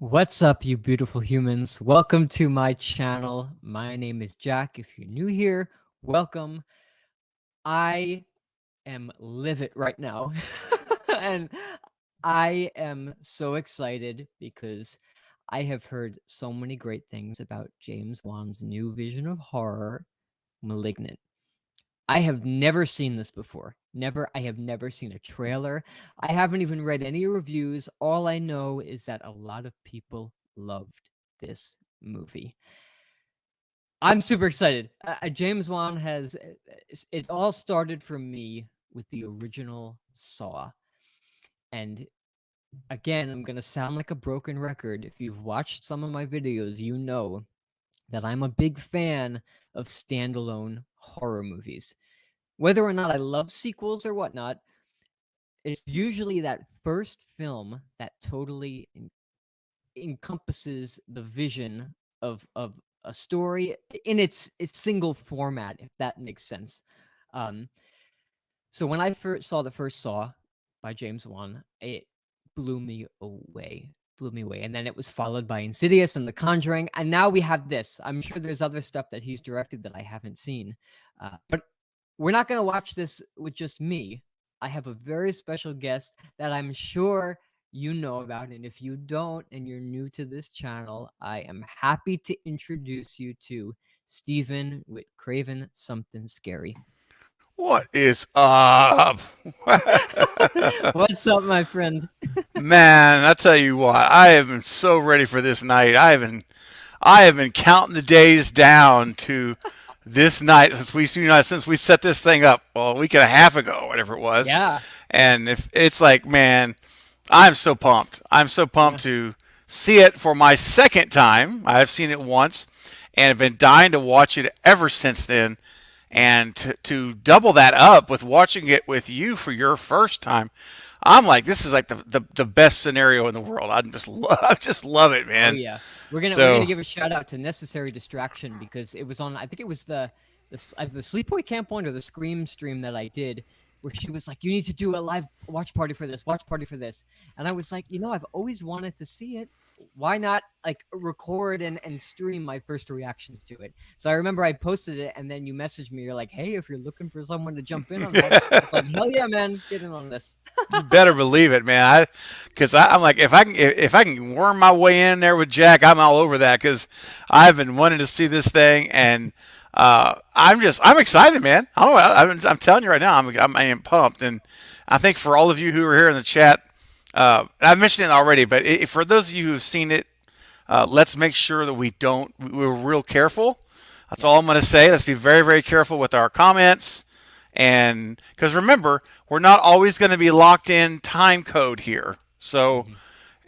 What's up, you beautiful humans? Welcome to my channel. My name is Jack. If you're new here, welcome. I am livid right now. And I am so excited because I have heard so many great things about James Wan's new vision of horror, *Malignant*. I have never seen this before. Never. I have never seen a trailer. I haven't even read any reviews. All I know is that a lot of people loved this movie. I'm super excited. James Wan has it all started for me with the original Saw. And again, I'm going to sound like a broken record. If you've watched some of my videos, you know that I'm a big fan of standalone horror movies. Whether or not I love sequels or whatnot, it's usually that first film that totally encompasses the vision of a story in its single format, if that makes sense. So when I first saw the first Saw by James Wan, it blew me away. And then it was followed by Insidious and The Conjuring, and now we have this. I'm sure there's other stuff that he's directed that I haven't seen, but we're not going to watch this with just me. I have a very special guest that I'm sure you know about, and if you don't and you're new to this channel, I am happy to introduce you to Steven with Craven Something Scary. What is up? What's up, my friend? Man, I tell you what, I have been so ready for this night. I have been counting the days down to this night since we set this thing up, well, a week and a half ago, whatever it was. Yeah. And if it's like, man, I'm so pumped. I'm so pumped to see it for my second time. I've seen it once and have been dying to watch it ever since then. And to double that up with watching it with you for your first time, I'm like, this is like the best scenario in the world. I just love it, man. Oh yeah, we're gonna give a shout out to Necessary Distraction because it was on. I think it was the Sleepaway Camp one or the Scream stream that I did, where she was like, "You need to do a live watch party for this, and I was like, I've always wanted to see it. Why not like record and stream my first reactions to it? So I remember I posted it, and then you messaged me. You're like, "Hey, if you're looking for someone to jump in on that," it's like, "Hell yeah, man, get in on this." You better believe it, man. I'm like, if I can worm my way in there with Jack, I'm all over that because I've been wanting to see this thing, and I'm excited, man. I'm telling you right now, I am pumped, and I think for all of you who are here in the chat, I've mentioned it already, but for those of you who've seen it, let's make sure that we're real careful. That's all I'm going to say. Let's be very, very careful with our comments. And because remember, we're not always going to be locked in time code here. So,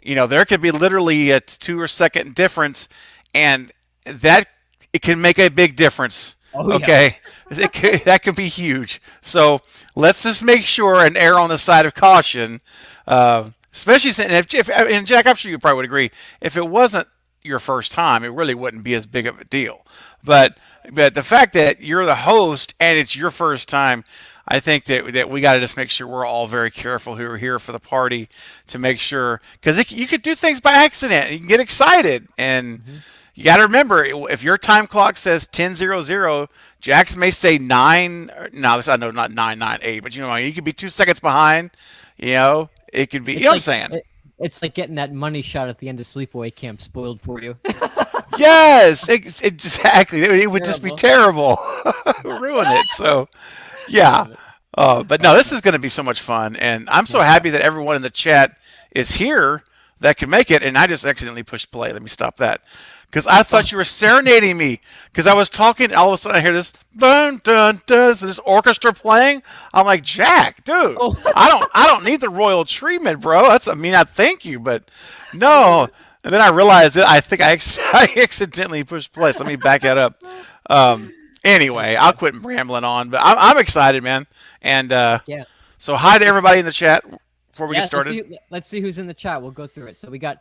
there could be literally a 2 second difference, and that it can make a big difference. Oh, okay, that can be huge. So let's just make sure and err on the side of caution. Especially since, and Jack, I'm sure you probably would agree, if it wasn't your first time, it really wouldn't be as big of a deal. But the fact that you're the host and it's your first time, I think that we got to just make sure we're all very careful who are here for the party to make sure, because you could do things by accident. You can get excited, and you got to remember, if your time clock says 10:00, Jax may say 9. No, I know not 9:98, but you could be 2 seconds behind. It could be. You know what I'm saying? It's like getting that money shot at the end of Sleepaway Camp spoiled for you. Yes, exactly. It would just be terrible. Ruin it. So, yeah. But no, this is going to be so much fun, and I'm so happy that everyone in the chat is here that can make it. And I just accidentally pushed play. Let me stop that, because I thought you were serenading me. Because I was talking, all of a sudden I hear this dun dun dun, so this orchestra playing. I'm like, Jack, dude, I don't need the royal treatment, bro. I thank you, but no. And then I realized that I think I accidentally pushed play. So let me back that up. Anyway, I'll quit rambling on, but I'm excited, man. And so hi to everybody in the chat before we get started. Let's see who's in the chat. We'll go through it. So we got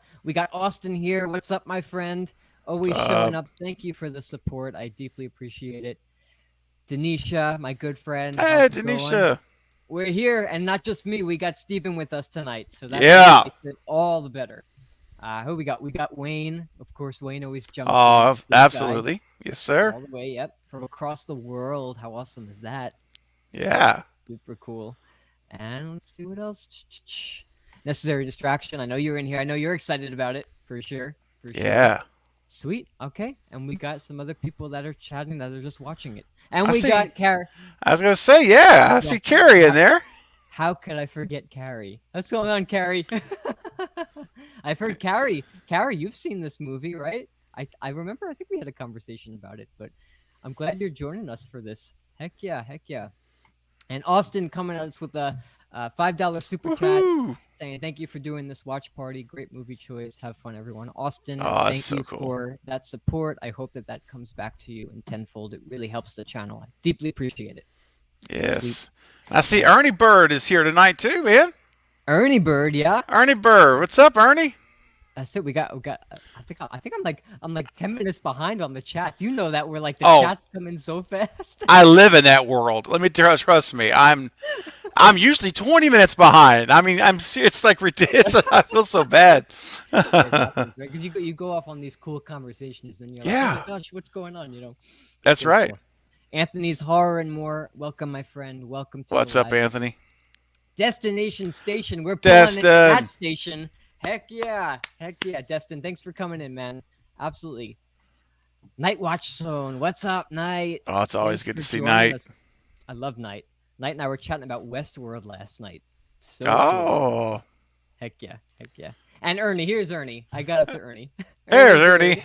Austin here. What's up, my friend? Always showing up. Thank you for the support. I deeply appreciate it. Denisha, my good friend. Hey, Denisha. We're here, and not just me. We got Steven with us tonight, so that makes it all the better. Who we got? We got Wayne. Of course, Wayne always jumps in. Oh, This guy, absolutely. Yes, sir. all the way. Yep, from across the world. How awesome is that? Yeah. Super cool. And let's see what else. Necessary distraction. I know you're in here. I know you're excited about it for sure. For sure. Yeah. Sweet. Okay. And we got some other people that are chatting that are just watching it. And I we see. got Carrie. I was gonna say, yeah. I see Carrie in there. How could I forget Carrie? What's going on, Carrie? I've heard Carrie. Carrie, you've seen this movie, right? I remember. I think we had a conversation about it, but I'm glad you're joining us for this. Heck yeah, heck yeah. And Austin coming at us with a $5 super chat Woohoo! saying thank you for doing this watch party. Great movie choice. Have fun, everyone. Austin, Oh, that's thank so you cool. for that support. I hope that that comes back to you in tenfold. It really helps the channel. I deeply appreciate it. Yes. I see Ernie Bird is here tonight too, man. Ernie Bird, yeah. Ernie Bird, what's up, Ernie? That's it. We got. I think I'm like 10 minutes behind on the chats. You know that we're like the Oh. chats come in so fast. I live in that world. Let me trust me. I'm usually 20 minutes behind. I mean, it's like ridiculous. I feel so bad. Because you go off on these cool conversations and you're like, Yeah. oh my gosh, what's going on? You know. That's right. Cool. Anthony's Horror and More. Welcome, my friend. Welcome to What's the up, live. Anthony? Destination Station. We're pulling in that station. Heck yeah. Heck yeah. Destin, thanks for coming in, man. Absolutely. Night Watch Zone. What's up, Night? Oh, it's always Thanks good to for see joining Night. us. I love Night. Night and I were chatting about Westworld last night. So Oh. cool. Heck yeah. Heck yeah. And Ernie, here's Ernie. I got up to Ernie. There's Ernie.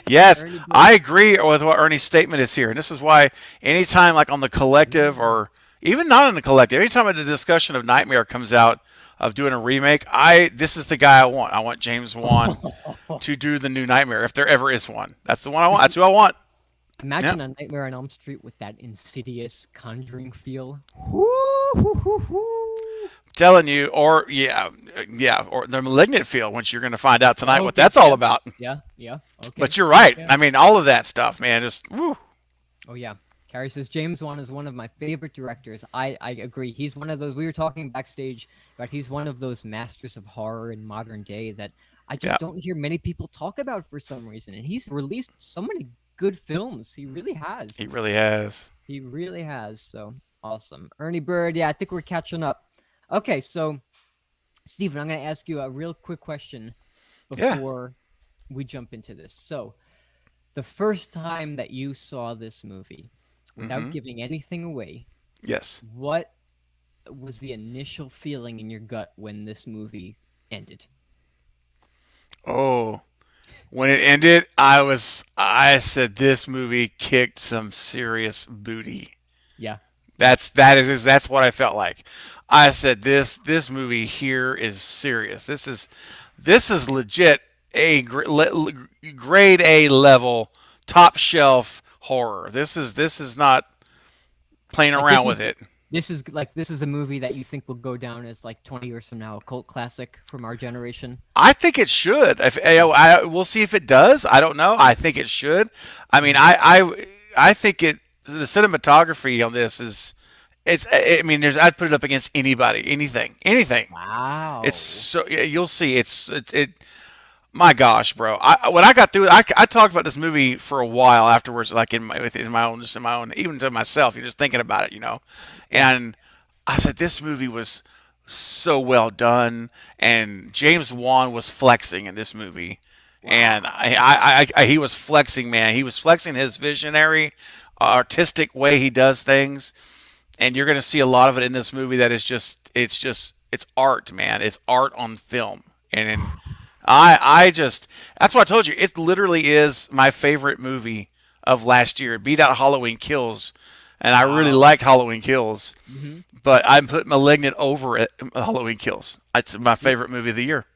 Yes, Ernie I agree with what Ernie's statement is here. And this is why anytime, like on the collective or even not on the collective, anytime a discussion of Nightmare comes out of doing a remake, this is the guy I want. I want James Wan to do the new Nightmare if there ever is one. That's the one I want. That's who I want. Imagine a Nightmare on Elm Street with that insidious Conjuring feel. Telling you, or or the Malignant feel, which you're going to find out tonight what that's all about. Yeah. Okay. But you're right. Yeah. I mean, all of that stuff, man, just woo. Oh yeah. Carrie says James Wan is one of my favorite directors. I agree. He's one of those. We were talking backstage, but he's one of those masters of horror in modern day that I just don't hear many people talk about for some reason. And he's released so many good films. He really has. He really has. He really has. So awesome. Ernie Bird. Yeah, I think we're catching up. Okay, so Steven, I'm going to ask you a real quick question before we jump into this. So the first time that you saw this movie, without giving anything away, yes, what was the initial feeling in your gut when this movie ended? Oh, when it ended, I said this movie kicked some serious booty. Yeah. That's what I felt like. I said this movie here is serious. This is legit grade A level, top shelf horror. This is not playing around with it. This is a movie that you think will go down as like 20 years from now a cult classic from our generation. I think it should. We'll see if it does. I don't know. I think it should. I mean, I think the cinematography on this is. I mean, I'd put it up against anybody, anything. Wow. It's so you'll see. It. My gosh, bro! When I got through it, I talked about this movie for a while afterwards, like in my own, even to myself. You're just thinking about it, you know. And I said this movie was so well done, and James Wan was flexing in this movie, and he was flexing, man. He was flexing his visionary, artistic way he does things. And you're going to see a lot of it in this movie that is it's art, man. It's art on film. And that's why I told you, it literally is my favorite movie of last year. It beat out Halloween Kills. And I really liked Halloween Kills. But I'm putting Malignant over it, Halloween Kills. It's my favorite movie of the year.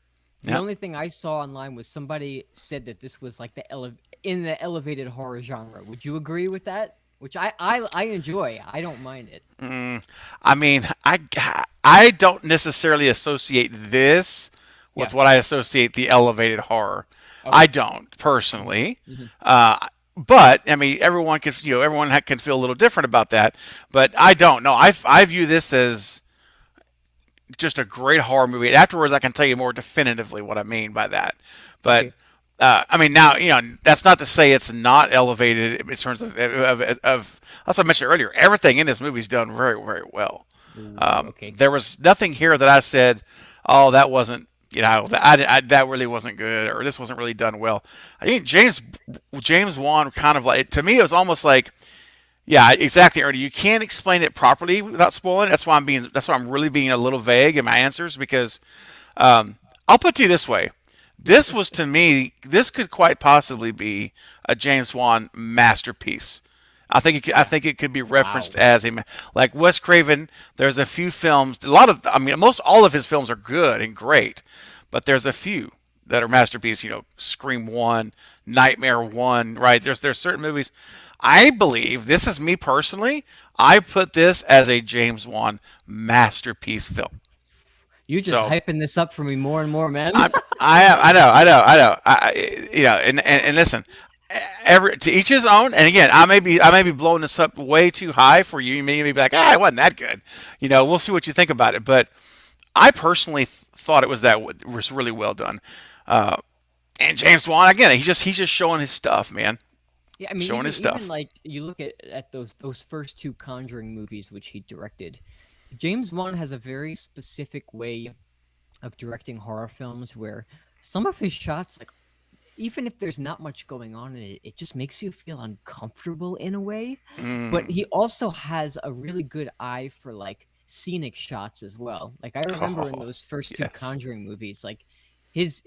The only thing I saw online was somebody said that this was like in the elevated horror genre. Would you agree with that? Which I enjoy. I don't mind it. I mean, I don't necessarily associate this with what I associate the elevated horror. Okay. I don't personally. But I mean, everyone can can feel a little different about that. But I don't know. I view this as just a great horror movie. And afterwards, I can tell you more definitively what I mean by that. But Okay. I mean, now that's not to say it's not elevated in terms of as I mentioned earlier, everything in this movie is done very very well. Ooh, okay. There was nothing here that I said, oh, that wasn't. That really wasn't good, or this wasn't really done well. I think James Wan kind of like, to me, it was almost like, yeah, exactly, Ernie. You can't explain it properly without spoiling. That's why I'm really being a little vague in my answers, because I'll put it to you this way: this was, to me, this could quite possibly be a James Wan masterpiece. I Yeah. think it could be referenced Wow. as like Wes Craven. There's a few films. A lot of, I mean, most all of his films are good and great, but there's a few that are masterpieces. Scream One, Nightmare One. Right? There's certain movies. I believe, this is me personally, I put this as a James Wan masterpiece film. You're just So hyping this up for me more and more, man. and listen, every to each his own. And again, I may be blowing this up way too high for you. You may be like, it wasn't that good. We'll see what you think about it. But I personally thought it was really well done. Uh, and James Wan, again, he's just showing his stuff, man, Yeah, I mean, showing his even stuff. like you look at those first two Conjuring movies which he directed. James Wan has a very specific way of directing horror films where some of his shots, like even if there's not much going on in it, it just makes you feel uncomfortable in a way. But Mm. he also has a really good eye for like scenic shots as well. Like I remember in Oh, those first two yes. Conjuring movies, like his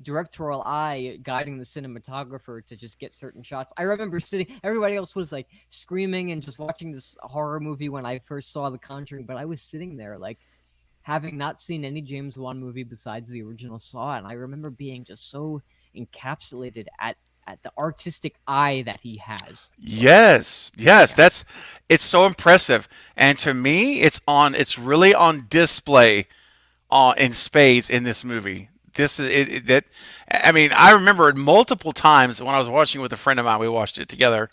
directorial eye guiding the cinematographer to just get certain shots. I remember sitting, everybody else was like screaming and just watching this horror movie when I first saw The Conjuring, but I was sitting there like having not seen any James Wan movie besides the original Saw, and I remember being just so encapsulated at the artistic eye that he has. So Yes, yes, yeah, it's so impressive. And to me, it's really on display in spades in this movie. This is that I mean, I remember multiple times when I was watching with a friend of mine, we watched it together,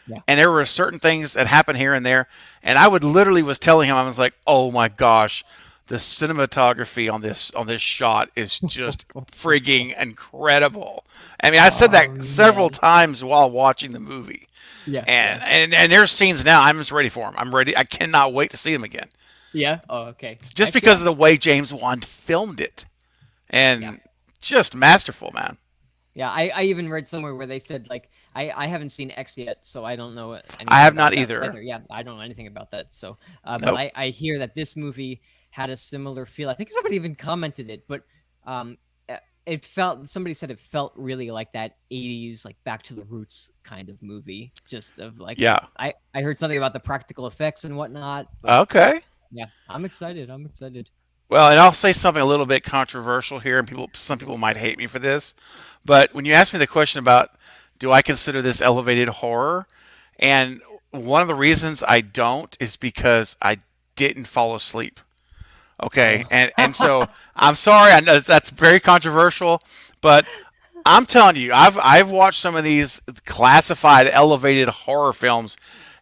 yeah. and there were certain things that happened here and there, and I would literally was telling him, I was like, "Oh my gosh, the cinematography on this shot is just frigging incredible." I mean, I said Oh that several man, times while watching the movie. yeah, And, yeah, and and there's scenes now I'm just ready for them. I'm ready. I cannot wait to see them again. yeah. Oh, okay. Just Heck because yeah, of the way James Wan filmed it, yeah. and just masterful, man. Yeah, I even read somewhere where they said like I haven't seen X yet, so I don't know I anything have about not that either. either. Yeah, I don't know anything about that. So, but Nope. I hear that this movie had a similar feel. I think somebody even commented it, but um, it felt, somebody said it felt really like that '80s like Back to the Roots kind of movie. Just of like Yeah. I heard something about the practical effects and whatnot, but Okay. yeah, I'm excited. I'm excited. Well, and I'll say something a little bit controversial here, and some people might hate me for this, but when you ask me the question about, do I consider this elevated horror, and one of the reasons I don't is because I didn't fall asleep. Okay, Oh, and so I'm sorry. I know that's very controversial, but I'm telling you, I've watched some of these classified elevated horror films,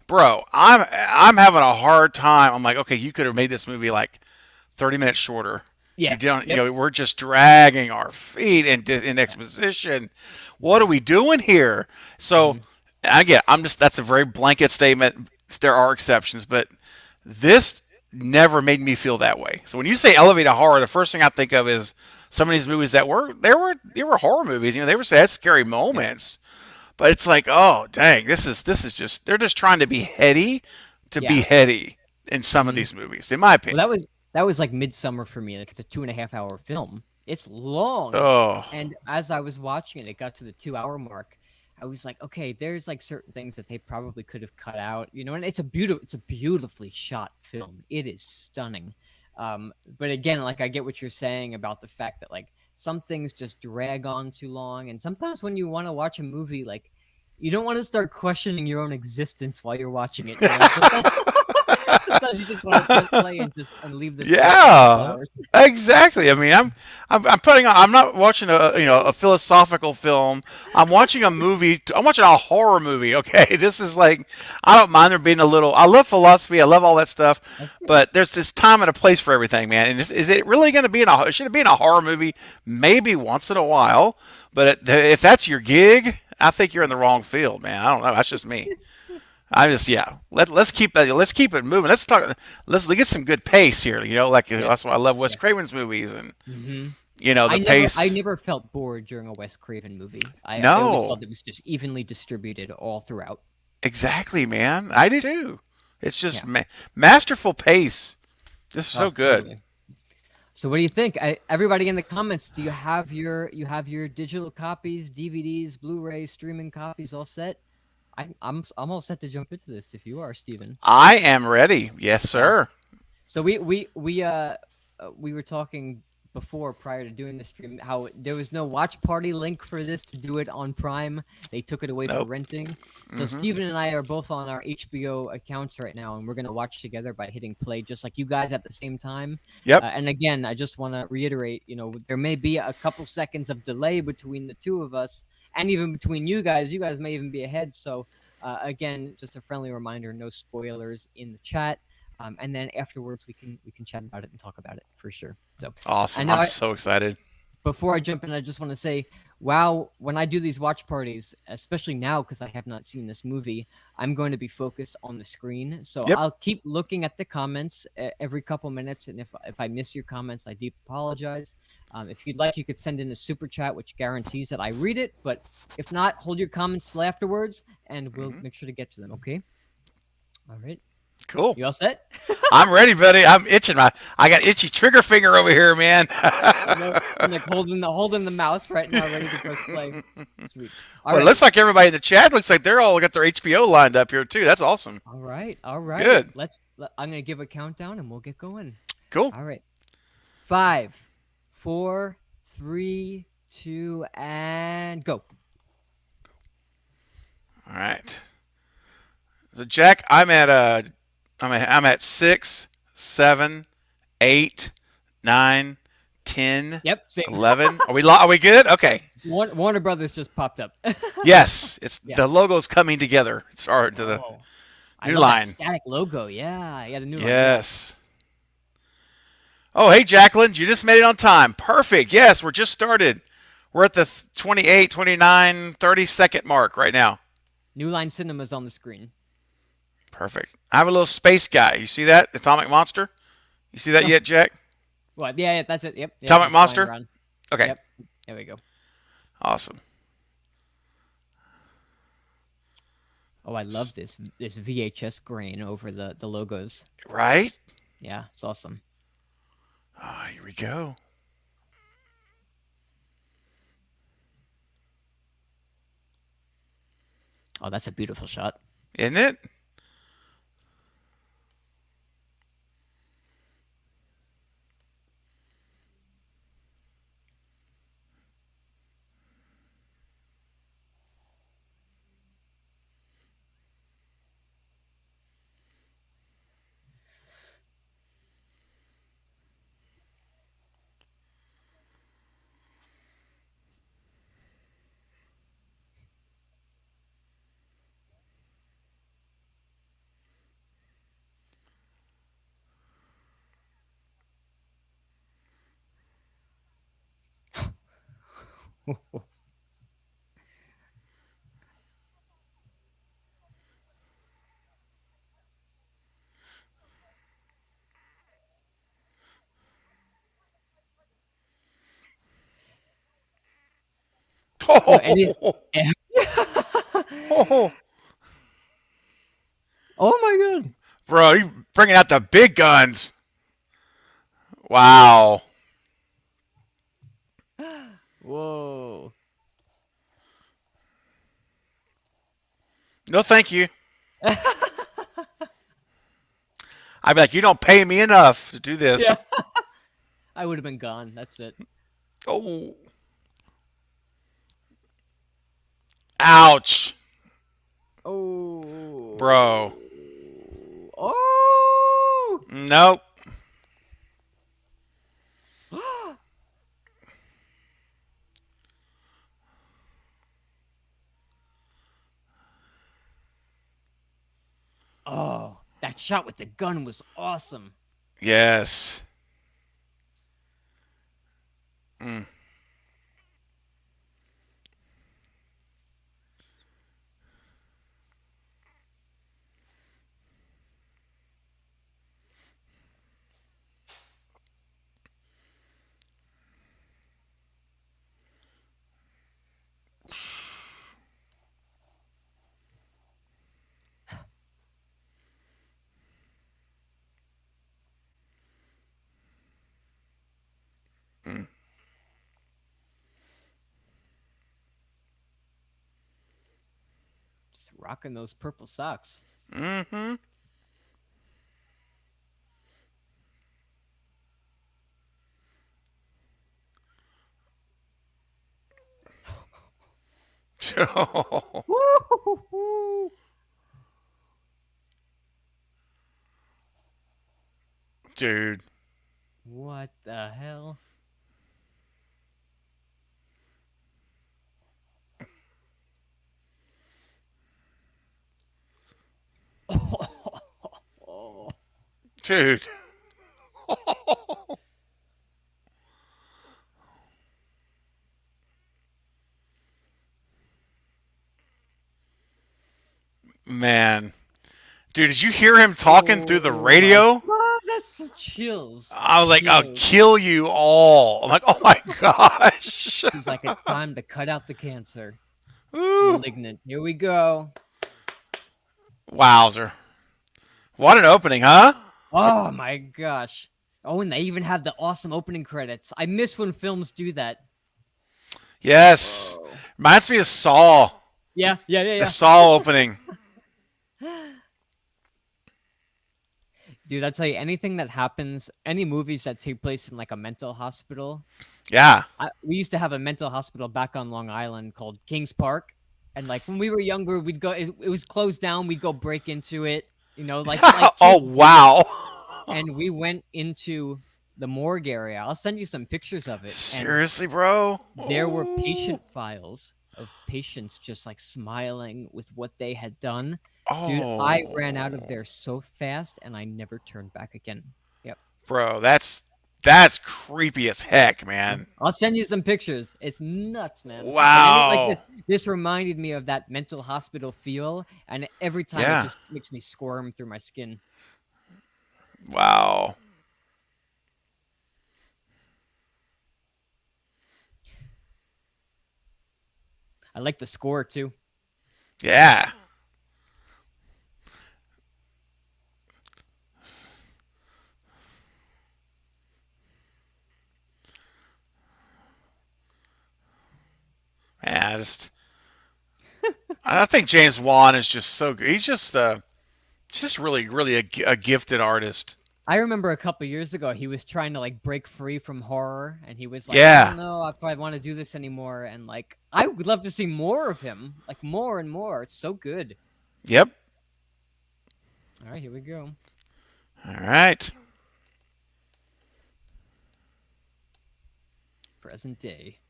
bro. I'm having a hard time. I'm like, okay, you could have made this movie like 30 minutes shorter. You yeah, don't, yep. we're just dragging our feet in Yeah, exposition. What yeah. are we doing here? So Mhm. again, that's a very blanket statement. There are exceptions, but this never made me feel that way. So when you say elevated horror, the first thing I think of is some of these movies that were horror movies. They were had scary Yeah. moments, but it's like, oh dang, this is just, they're just trying to be heady to be Yeah. heady in some of Mhm. these movies, in my Well, opinion. that was like Midsummer for me. Like it's a 2.5 hour film. It's long, Oh, and as I was watching it, it got to the 2 hour mark. I was like, okay, there's like certain things that they probably could have cut out, you know. And it's a beautifully shot film. It is stunning. But again, like I get what you're saying about the fact that like some things just drag on too long, and sometimes when you want to watch a movie, like you don't want to start questioning your own existence while you're watching it. You know, sometimes Sometimes you just want to press play and just and leave the screen for a couple Yeah, hours. exactly. I mean, I'm putting on. I'm not watching a philosophical film. I'm watching a movie. I'm watching a horror movie. Okay, this is like I don't mind there being a little. I love philosophy. I love all that stuff. Of But course. there's this time and a place for everything, man. And is it really going to be in a? Should it be in a horror movie? Maybe once in a while. But if that's your gig, I think you're in the wrong field, man. I don't know. That's just me. I just yeah. Let's keep that. Let's keep it moving. Let's talk. Let's get some good pace here. Like Yeah. that's why I love Wes Yeah. Craven's movies and hmm the I pace. never felt bored during a Wes Craven movie. I always No, felt it was just evenly distributed all throughout. exactly, man. I do too. It's just Yeah. masterful pace. Just so Oh, good. totally. So what do you think? Everybody in the comments, do you have your digital copies, DVDs, Blu-rays, streaming copies all set? I'm all set to jump into this if you are, Steven. I am ready. Yes, sir. So we were talking before prior to doing the stream how there was no watch party link for this to do it on Prime. They took it away for Nope. renting. So Hmm. Steven and I are both on our HBO accounts right now, and we're gonna watch together by hitting play, just like you guys at the same time. Yep. And again, I just want to reiterate, there may be a couple seconds of delay between the two of us, and even between you guys. You guys may even be ahead. So again, just a friendly reminder: no spoilers in the chat. And then afterwards we can chat about it and talk about it for sure. So I Awesome. know I'm so excited. before I jump in, I just want to say, wow, when I do these watch parties, especially now because I have not seen this movie, I'm going to be focused on the screen. So Yep. I'll keep looking at the comments every couple minutes, and if I miss your comments, I deep apologize. If you'd like, you could send in a super chat, which guarantees that I read it. But if not, hold your comments till afterwards, and we'll make sure to get to them. Okay. All right. Cool. You all set? I'm ready, buddy. I'm itching. I got itchy trigger finger over here, man. I'm like holding the mouse right now, ready to press play. Sweet. All Well, it right. looks like everybody in the chat looks like they're all got their HBO lined up here too. That's awesome. All right. All right. Good. I'm gonna give a countdown and we'll get going. Cool. All right. 5, 4, 3, 2, and go. All right. So Jack, I'm at 6, 7, 8, 9, 10, Yep. Same. 11. Are we good? Okay. Warner Brothers just popped up. Yes, it's Yeah. the logo's coming together. It's to the Oh, I new love line. that static logo. Yeah. The new line. Yes. Oh, hey, Jacqueline, you just made it on time. Perfect. Yes, we're just started. We're at the 28, 29, 30-second mark right now. New Line Cinema's on the screen. Perfect. I have a little space guy. You see that? Atomic Monster? You see that yet, Jack? What? Yeah, that's it. Yep. Atomic just flying Monster? around. Okay. Yep. There we go. Awesome. Oh, I love this VHS grain over the logos. Right? Yeah, it's awesome. Oh, here we go. Oh, that's a beautiful shot. Isn't it? And Oh, oh my god! bro, you bringing out the big guns. Wow. Whoa! No, thank you. I'd be like, you don't pay me enough to do this. Yeah. I would have been gone. That's it. Oh. Ouch. Oh. Bro. Oh. Nope. Oh, that shot with the gun was awesome. Yes. Mm. Mm. Just rocking those purple socks. Mm-hmm. Woo-hoo-hoo. Dude. What the hell? Oh, Dude. Man. Dude, did you hear him talking through the oh my radio? god, that's chills. I was like, I'll Chills. kill you all. I'm like, oh my gosh. He's like, it's time to cut out the cancer. Woo. Malignant. Here we go. Wowzer. What an opening, huh? Oh my gosh. Oh, and they even have the awesome opening credits. I miss when films do that. Yes. Whoa. Reminds me of Saw. Yeah, yeah, The yeah, Saw opening. yeah. Dude, I tell you, anything that happens, any movies that take place in like a mental hospital. Yeah. We used to have a mental hospital back on Long Island called Kings Park, and like when we were younger, we'd go. It was closed down. We'd go break into it, like Oh, kids do. wow. And we went into the morgue area. I'll send you some pictures of it, and Seriously, bro? there were Oh. patient files of patients just like smiling with what they had done. Dude, I ran out of Oh. there so fast, and I never turned back again. Yep. Bro, that's creepy as heck, Yeah. man. I'll send you some pictures. It's nuts, man. But any like Wow. this reminded me of that mental hospital feel, and every time it Yeah. just makes me squirm through my skin. Wow. I like the score too. Yeah. Man, I think James Wan is just so good. He's just really, really a gifted artist. I remember a couple years ago he was trying to like break free from horror, and he was like, "I Yeah. don't know if I want to do this anymore." And like, I would love to see more of him, like more and more. It's so good. Yep. All right, here we go. All right. Present day.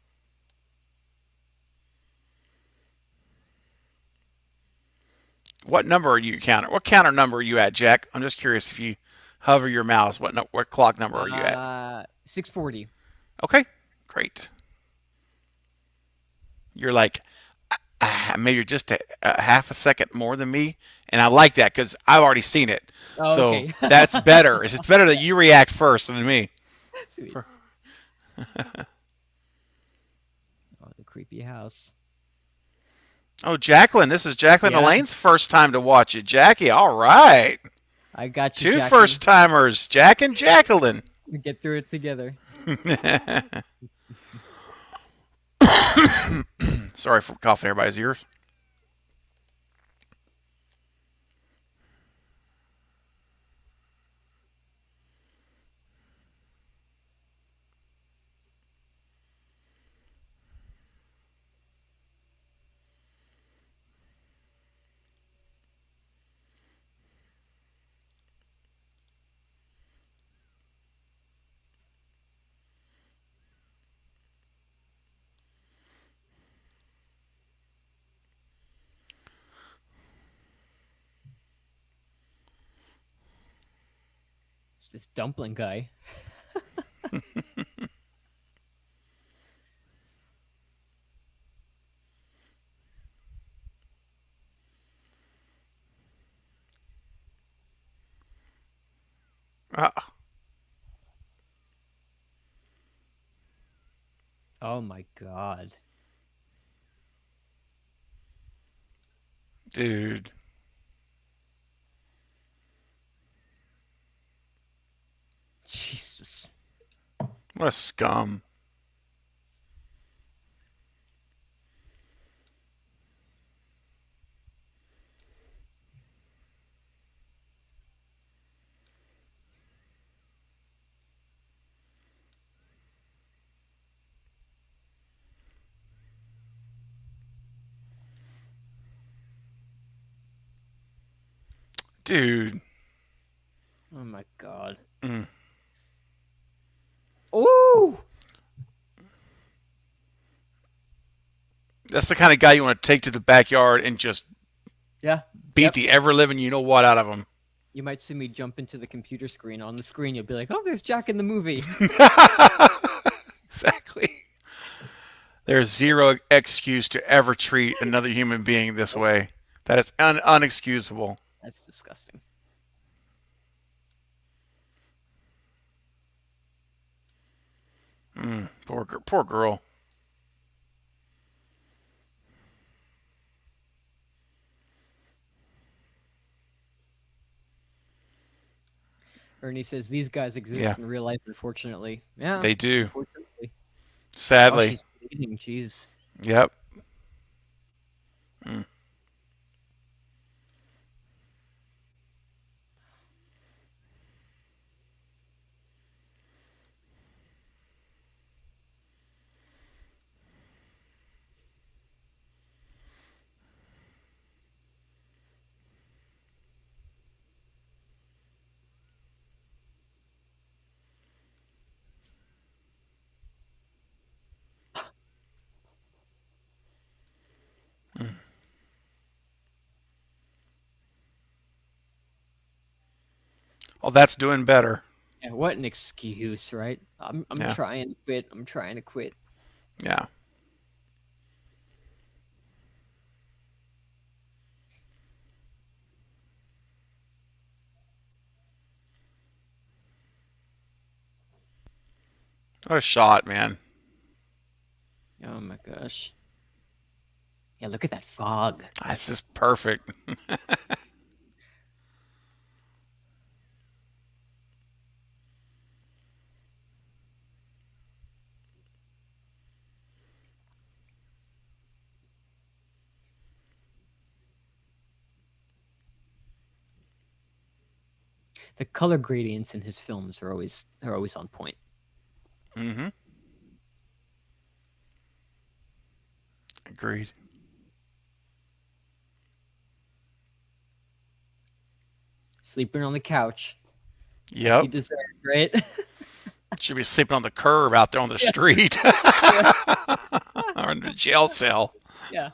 What number are you counter? What counter number are you at, Jack? I'm just curious if you hover your mouse. What clock number are you at? 640. Okay. Great. You're like maybe you're just a half a second more than me, and I like that because I've already seen it. Oh, So okay. that's better. It's better that you react first than me. Sweet. Oh, the creepy house. Oh, Jacqueline, this is Jacqueline Yeah, Elaine's first time to watch it. Jackie, all right. I got you, Two Jackie. first timers, Jack and Jacqueline. We get through it together. Sorry for coughing everybody's ears. It's this dumpling guy. Ah, Oh my god. dude. Jesus. What a scum. Dude. Oh my god. Mm. Ooh! That's the kind of guy you want to take to the backyard and just Yeah. beat Yep. the ever living you know what out of him. You might see me jump into the computer screen. On the screen, you'll be like, oh, there's Jack in the movie. Exactly. There's zero excuse to ever treat another human being this way. That is unexcusable. That's disgusting. Poor girl. Ernie says these guys Yeah, exist in real life, unfortunately. Yeah, they do. unfortunately. Oh, Sadly. she's bleeding. Jeez. Yep. Mm. Mm. Oh, that's doing better. Yeah, what an excuse, right? I'm Yeah. trying to quit. I'm trying to quit. Yeah. What a shot, man. Oh my gosh. Yeah, look at that fog. That's just perfect. The color gradients in his films are always on point. Mm-hmm. Agreed. Sleeping on the couch, like he Yep. deserved, right? Should be sleeping on the curb out there on the Yeah, street yeah, or in the jail cell. yeah.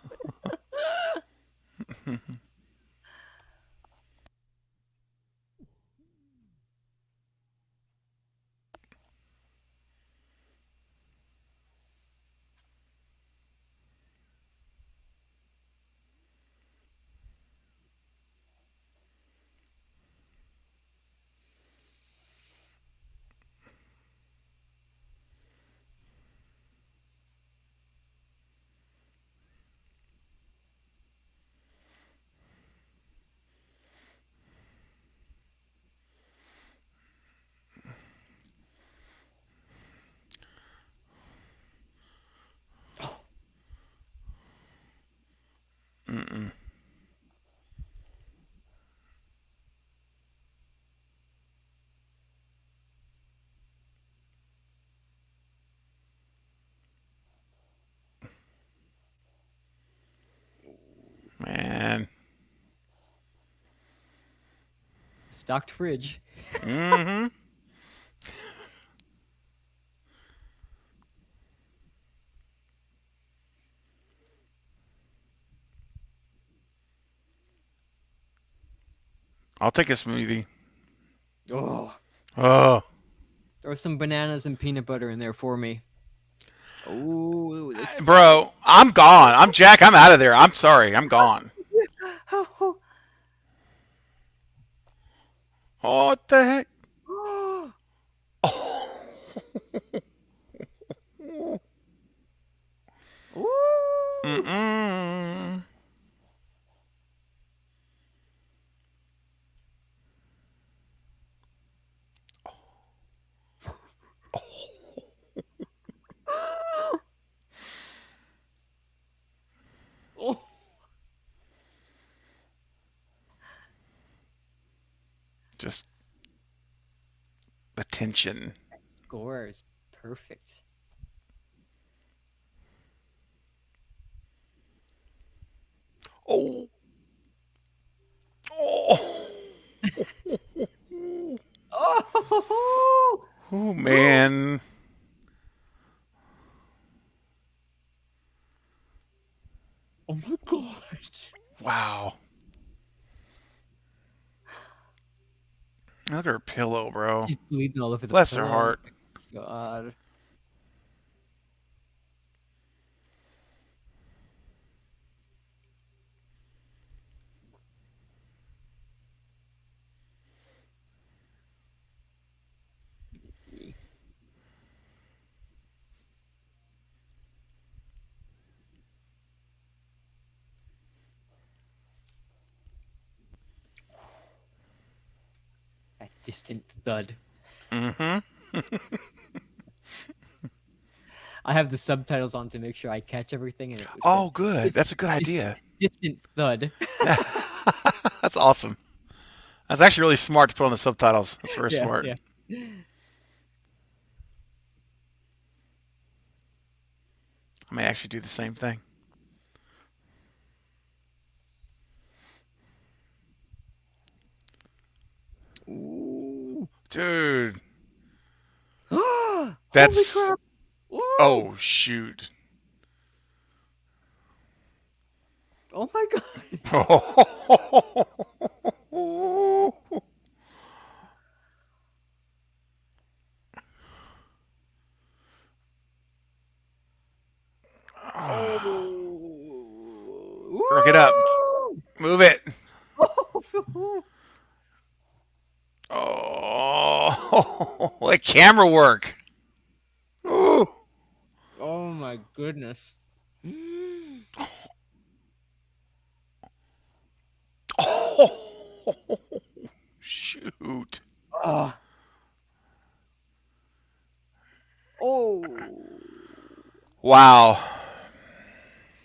Oh, Mm-mm. Man. stocked fridge. Mm-hmm. I'll take a smoothie. Oh, Oh, Throw some bananas and peanut butter in there for me. Oh, the smell. bro, I'm gone. I'm Jack. I'm out of there. I'm sorry. I'm gone. Oh, what the heck? Ooh. Mm-mm. Oh, Just the tension. that score is perfect. Oh, oh, Oh, oh, man. oh my god. Wow. Look at her pillow, bro. She's bleeding all over the Bless her pillow. heart. God. That distant thud. Mm-hmm. I have the subtitles on to make sure I catch everything, and it was said Oh, good. dis- That's a good dis- idea. distant thud. That's awesome. That's actually really smart to put on the subtitles. That's very Yeah, smart. yeah. I may actually do the same thing. Ooh. Dude, Holy that's. crap! Whoa! Oh, shoot. Oh my god! Girl, get up. Oh! Move it. Woo! Oh, like camera work. Ooh. Oh my goodness. Oh, shoot. Ah. Oh. Wow.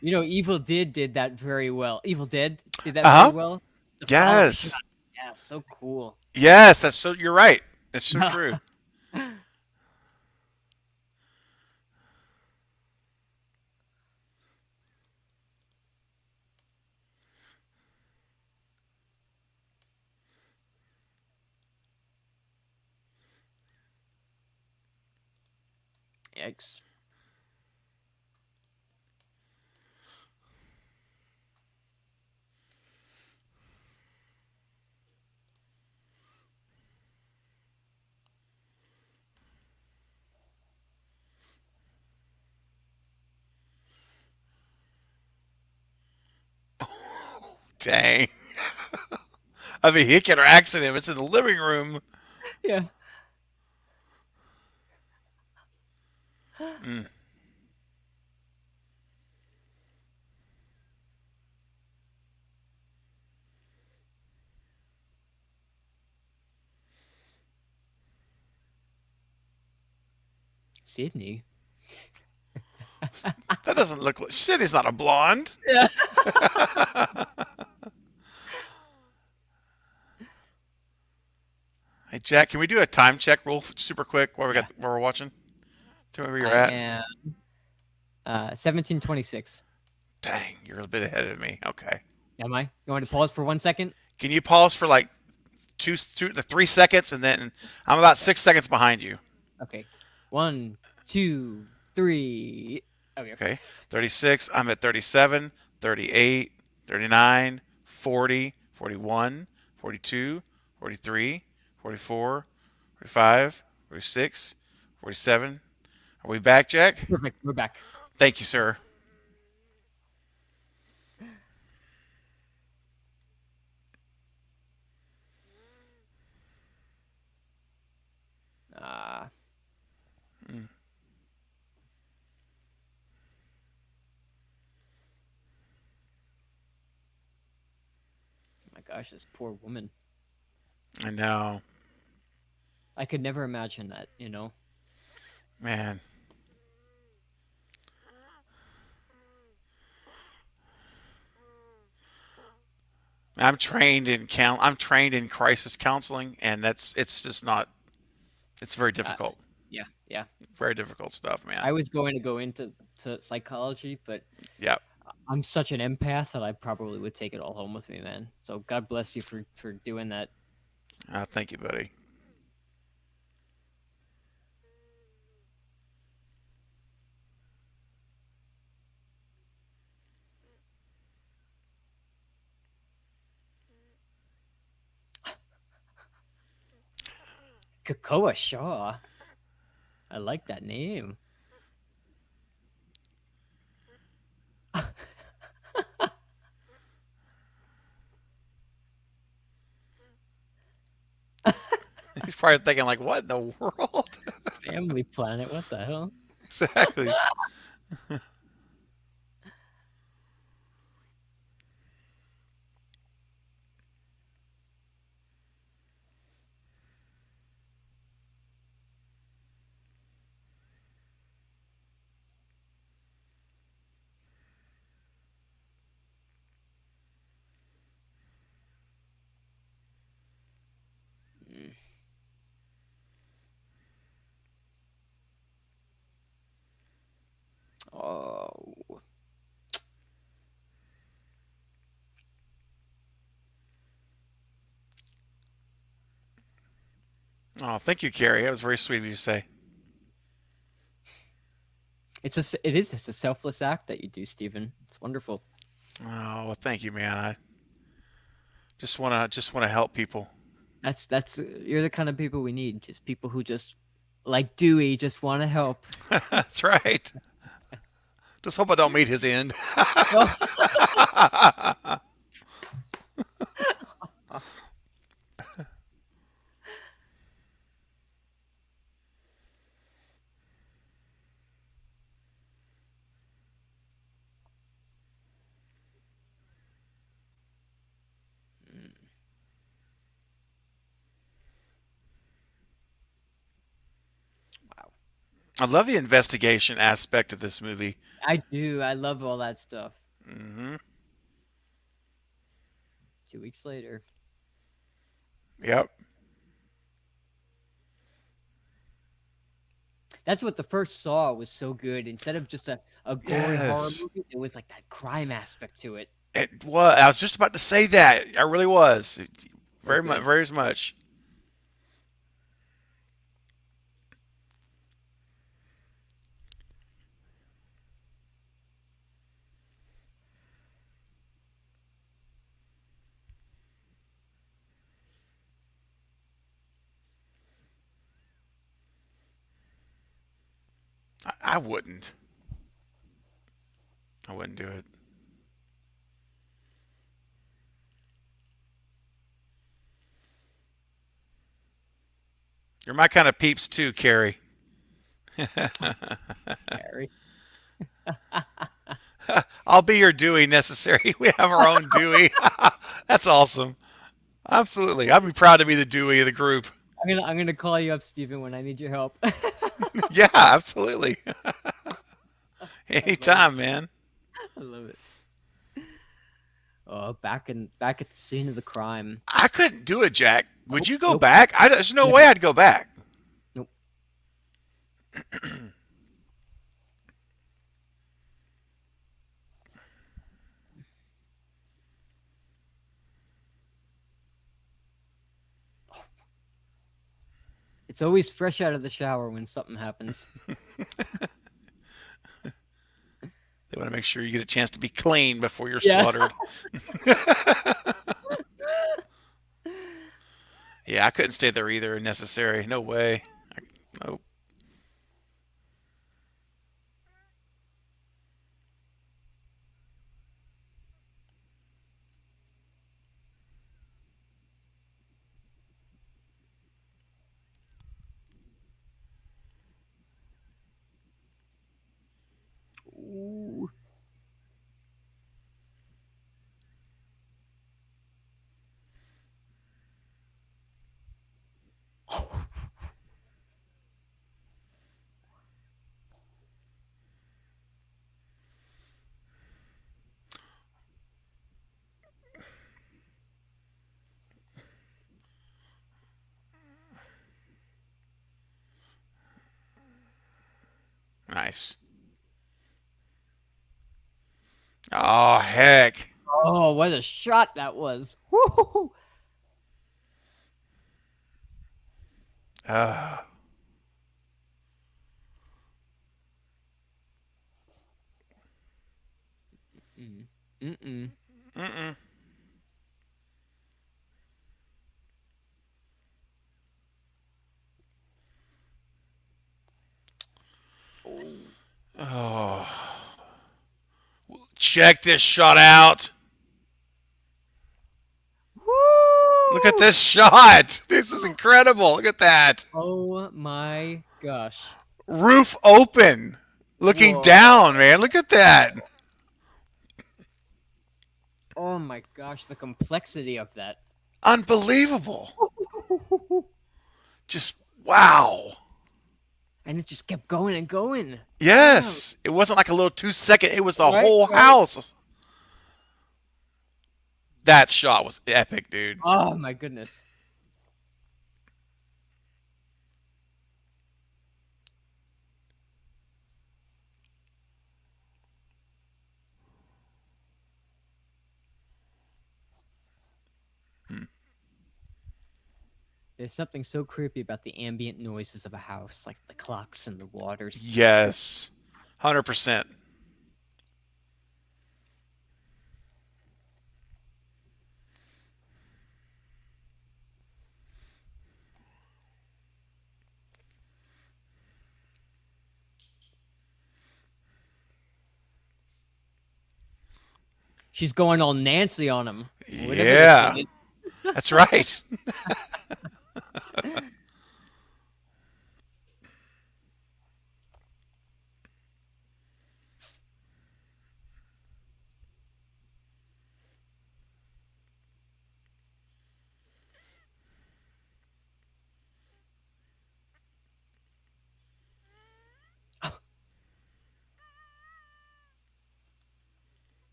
You know, Evil Dead did that very well. Evil Dead did that very Uh huh. well. The final shot. Yes. Yeah, so cool. Yes, that's so. You're right. It's so Yeah. true. Yikes. Dang. A vehicular accident. It's in the living room. Yeah. Mm. Sydney. That doesn't look like. Sydney's not a blonde. Yeah. Hey, Jack, can we do a time check real super quick while Yeah. while we're watching? Tell me where you're I at. am 1726. Dang, you're a bit ahead of me. Okay. Am I? You want to pause for 1 second? Can you pause for like the 3 seconds, and then I'm about 6 seconds behind you. Okay. 1, 2, 3. Okay. Okay. 36. I'm at 37, 38, 39, 40, 41, 42, 43, 44, 45, 46, 47. Are we back, Jack? Perfect. We're back. Thank you, sir. Ah, Mm, my gosh, this poor woman. I know, I could never imagine that, you know? man. I'm trained in crisis counseling, and it's just not. It's very Uh, difficult. yeah, yeah. Very difficult stuff, man. I was going to go into psychology, but Yep. I'm such an empath that I probably would take it all home with me, man. So God bless you for doing that. Thank you, buddy. Kakoa Shaw. I like that name. He's probably thinking like, "What in the world?" Family Planet. What the hell? Exactly. Mm. Oh, Oh, thank you, Carrie. That was very sweet of you to say. it is just a selfless act that you do, Stephen. It's wonderful. Oh, well, thank you, man. I just wanna help people. That's you're the kind of people we need. Just people who just like Dewey just want to help. That's right. Just hope I don't meet his end. Oh. Mm, wow. I love the investigation aspect of this movie. I do. I love all that stuff. Hmm. 2 weeks later. Yep. That's what the first Saw was so good. Instead of just a gory horror Yes. movie, it was like that crime aspect to it. It was. I was just about to say that. I really was. So Very much. good. Very much. I wouldn't. I wouldn't do it. You're my kind of peeps too, Carrie. Harry. I'll be your Dewey necessary. We have our own Dewey. That's awesome. Absolutely. I'd be proud to be the Dewey of the group. I'm gonna call you up, Stephen, when I need your help. Yeah, absolutely. I love it. Anytime, man. I love it. Oh, back at the scene of the crime. I couldn't do it, Jack. Would Nope, you go nope, back? There's no way never. I'd go back. Nope. It's always fresh out of the shower when something happens. They want to make sure you get a chance to be clean before you're Yeah. slaughtered. Yeah, I couldn't stay there either. Necessary. No way. Nope. Ooh. Nice. Oh heck. Oh, what a shot that was. Woo! Uh, Mm. Mm-mm. mm-mm. Oh. Oh. Check this shot out. Look at Woo! this shot. This is incredible. Look at that. Oh my gosh. Roof open. Looking Whoa. down, man. Look at that. Oh my gosh, the complexity of that. Unbelievable. Just wow. And it just kept going and going. Damn. Yes. It wasn't like a little 2 second. It was the Right, whole right. house. That shot was epic, dude. Oh my goodness. Hmm. There's something so creepy about the ambient noises of a house, like the clocks and the waters. Yes. 100%. She's going all Nancy on him. Whatever this Yeah. thing That's right. is.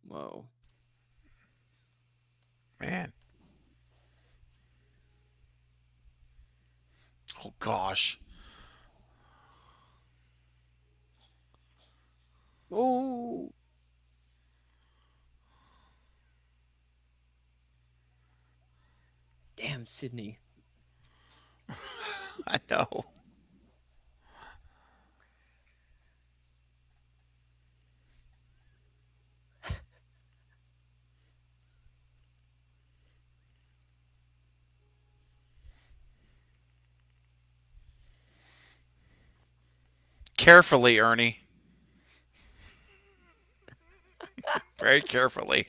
Whoa. Man. Oh gosh. Oh. Damn, Sydney. I know. Carefully, Ernie. Very carefully.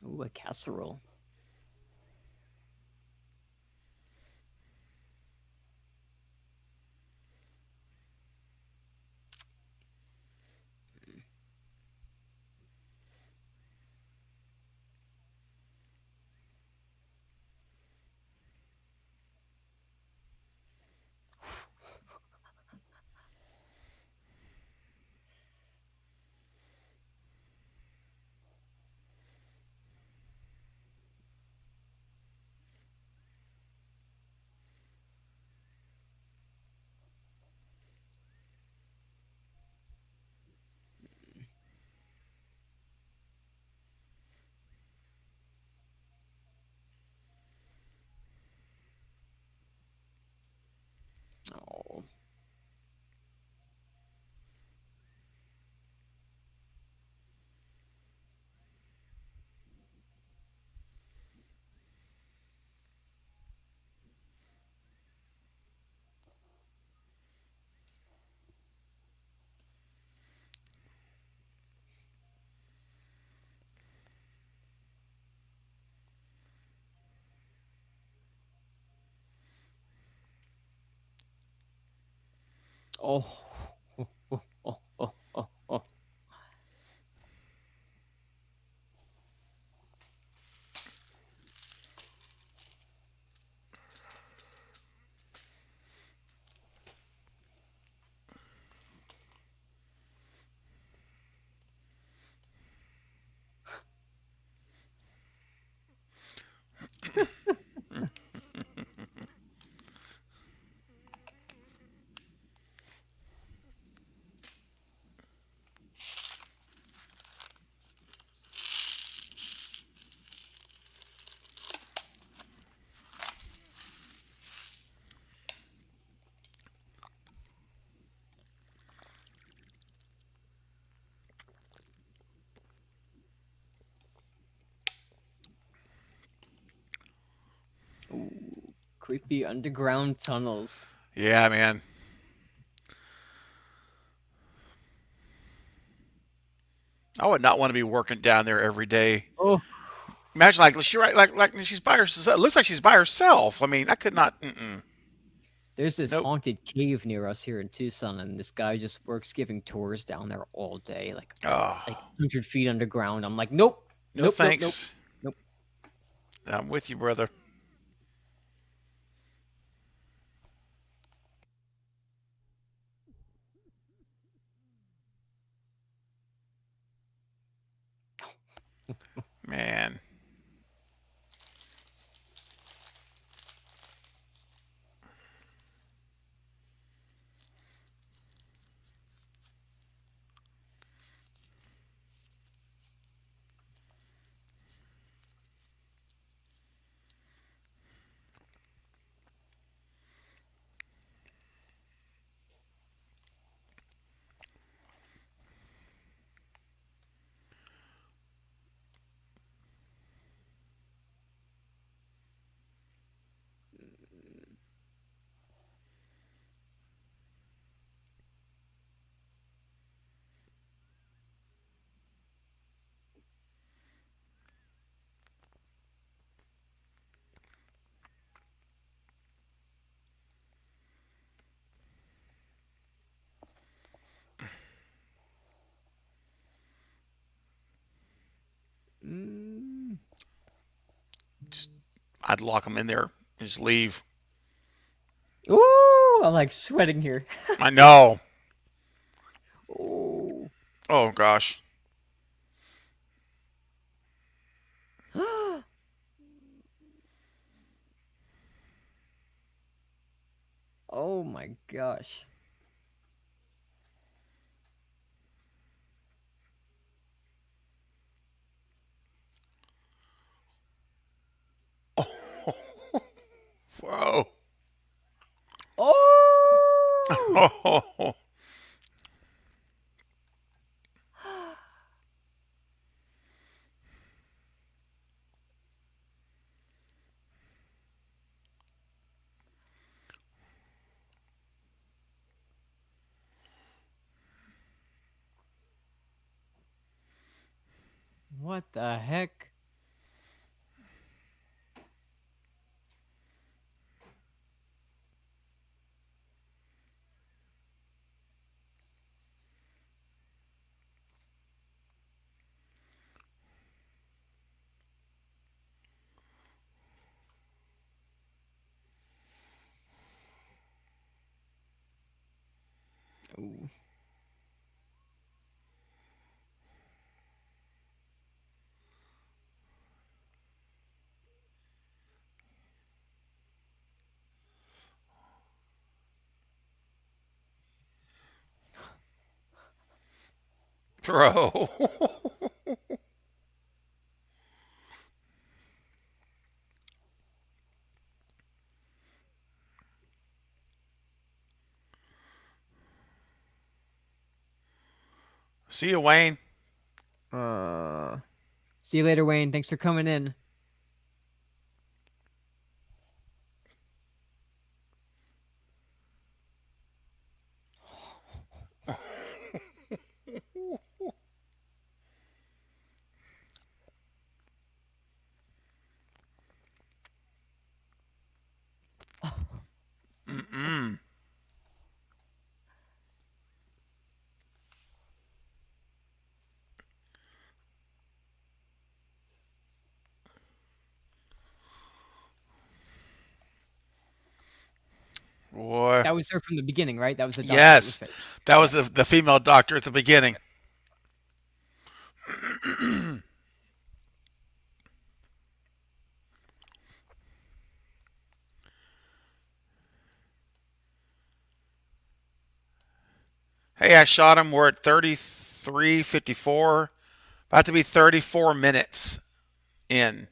Ooh, a casserole. Oh. Oh. Oh, oh, oh, oh, oh. Ooh, creepy underground tunnels. Yeah, man. I would not want to be working down there every day. Oh, Imagine like she right like she's by herself. It looks like she's by herself. I mean, I could not. Mm-mm. there's this Nope. haunted cave near us here in Tucson, and this guy just works giving tours down there all day, Oh, like 100 feet underground. I'm like, nope, no nope, nope, nope, thanks. nope. I'm with you, brother. Man. Mm. Just, I'd lock them in there and just leave. Ooh, I'm like sweating here. I know. Oh. Oh gosh. Oh my gosh. Whoa. Oh. What the heck? Ooh. Bro. See you, Wayne. Uh, See you later, Wayne. Thanks for coming in. Mm-mm. Boy. That was her from the beginning, right? That was the doctor that was Yes. fake. That Yeah. was the female doctor at the beginning. Hey, I shot him. We're at 33:54. About to be 34 minutes in.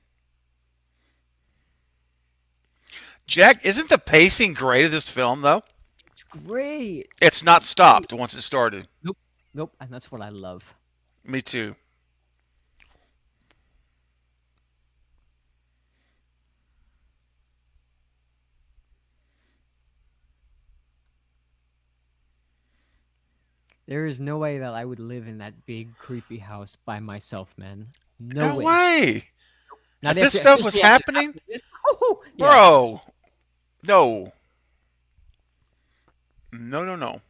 Jack, isn't the pacing great of this film, though? It's great. It's not stopped once it started. Nope. Nope. And that's what I love. Me too. There is no way that I would live in that big creepy house by myself, man. No No way. way. Not If this stuff was especially after happening, this. Oh, yeah. bro. No. No, no, no.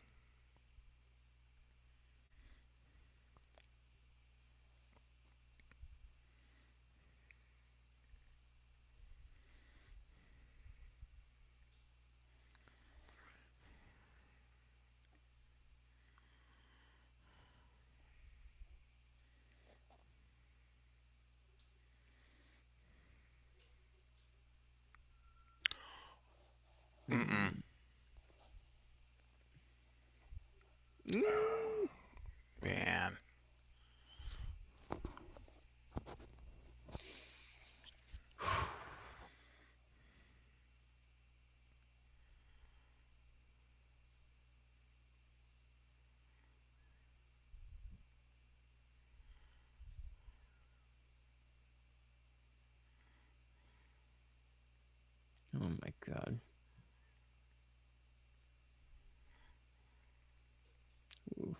Mm-mm. Mm. Man. Oh my god. Ooh.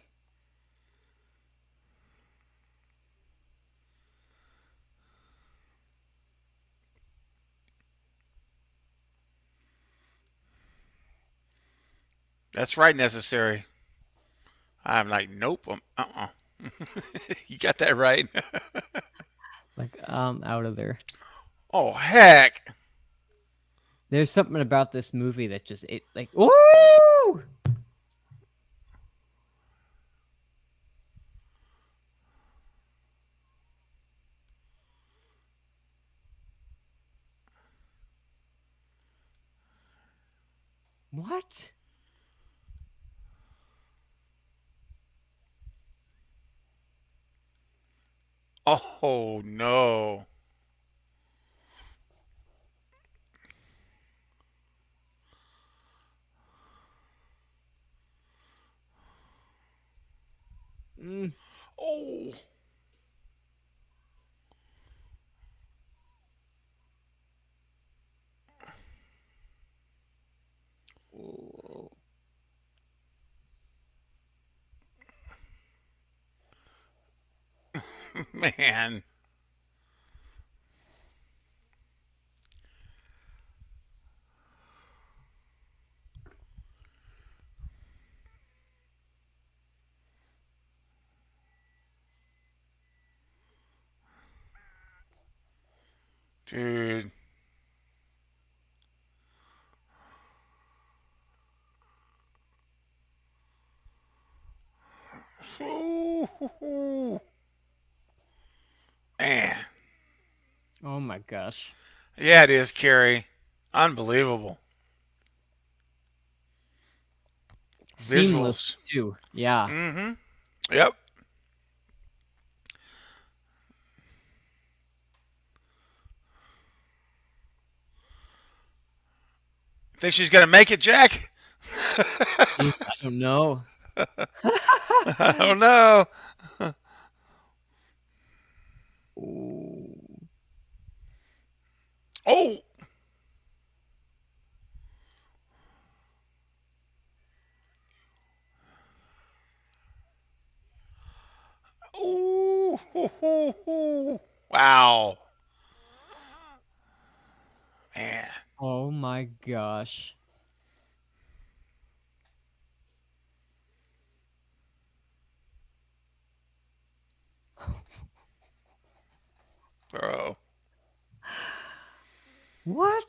That's right, necessary. I'm like, nope. Uh-uh. You got that right. Like, out of there. Oh, heck. There's something about this movie that just it like woo! What? Oh, no. Mm. Oh. Whoa. Man. Dude. Ooh. Man. Oh my gosh. Yeah, it is, Carrie. Unbelievable. Seamless Visuals. too. Yeah. Mm-hmm. Yep. Think she's gonna make it, Jack? Jeez, I don't know. Oh no. Ooh. Oh. Ooh. Wow. Man. Oh my gosh. Bro. What?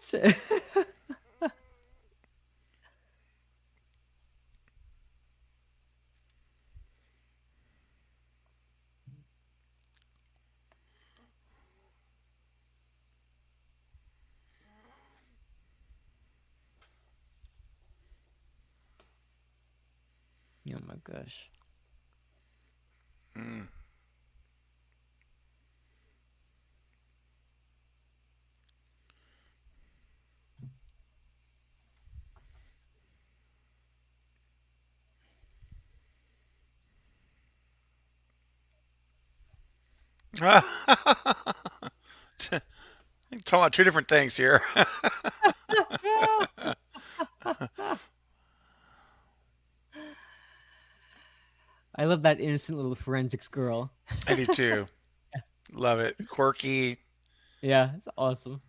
Oh my gosh. Mm. Talking about two different things here. I love that innocent little forensics girl. I do too. Love it. Quirky. Yeah, it's awesome.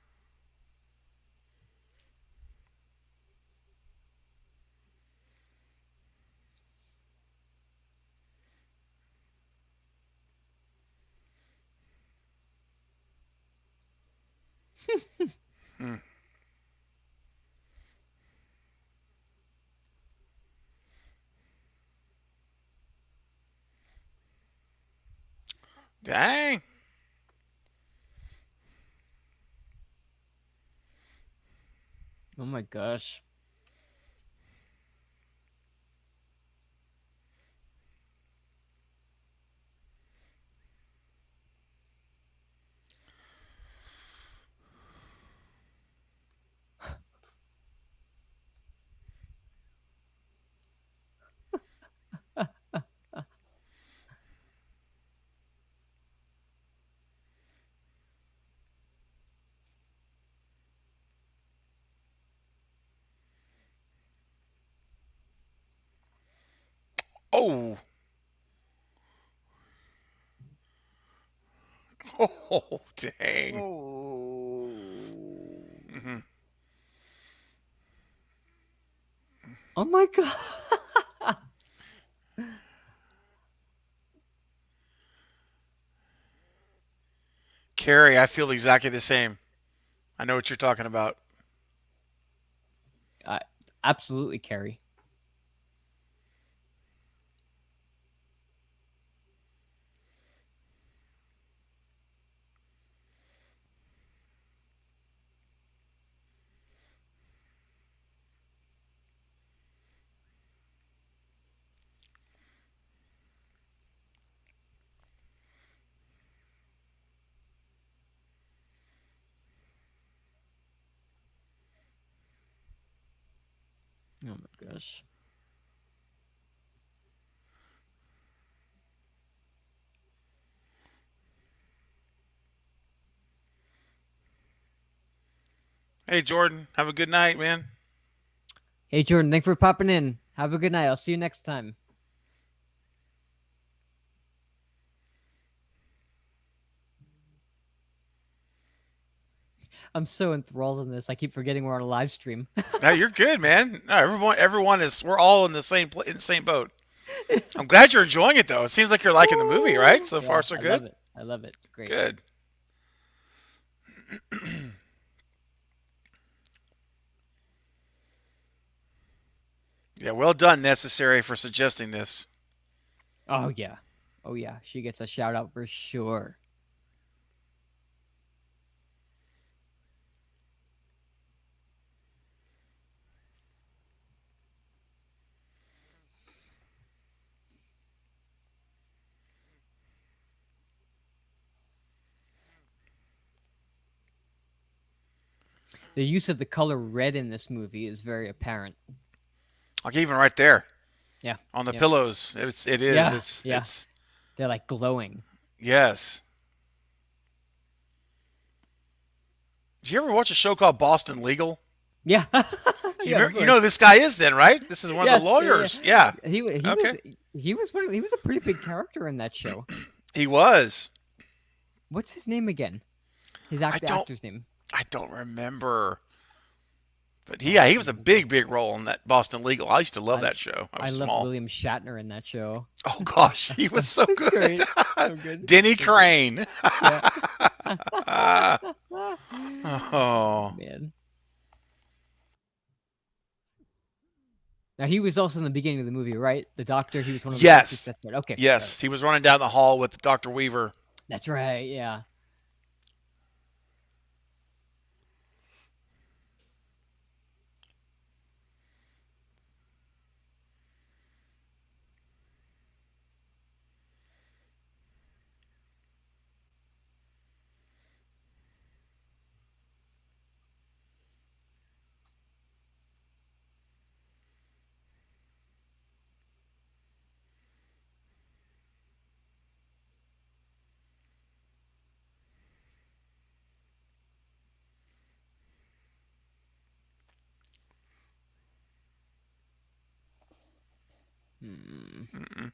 Mm. Dang. Oh my gosh. Oh. Oh, dang. Oh. Hmm. Oh my god. Carrie, I feel exactly the same. I know what you're talking about. I, absolutely, Carrie. Oh my gosh. Hey, Jordan, have a good night, man. Hey Jordan, thanks for popping in. Have a good night. I'll see you next time. I'm so enthralled in this. I keep forgetting we're on a live stream. No, you're good, man. No, everyone is. We're all in the in the same boat. I'm glad you're enjoying it, though. It seems like you're liking the movie, right? Woo! So far, Yeah, so I good. love it. I love it. It's great. Good. Yeah, well done, necessary for suggesting this. Oh yeah. Oh yeah. She gets a shout out for sure. The use of the color red in this movie is very apparent. Like even right there. Yeah. on the Yep. pillows. It is. Yeah. Yeah. It's They're like glowing. yes. Did you ever watch a show called Boston Legal? Yeah. Yeah, of You know who course. this guy is then, right? This is one of the Yes. Yeah. lawyers. Yeah. Yeah. He Okay. was he was a pretty big character in that show. He was. What's his name again? His I don't actor's name. I don't remember. But he was a Boston Legal. big role in that Boston Legal. I used to love I that show. I I was loved small. William Shatner in that show. Oh gosh, he was so good. Great. So good. Denny So good. Crane. Yeah. Oh Oh. man. Now he was also in the beginning of the movie, right? The doctor. He was one of the doctors. Yes. That's right. Okay. Got it. Yes. He was running down the hall with Dr. Weaver. That's right. Yeah. Hmm. Mm-mm.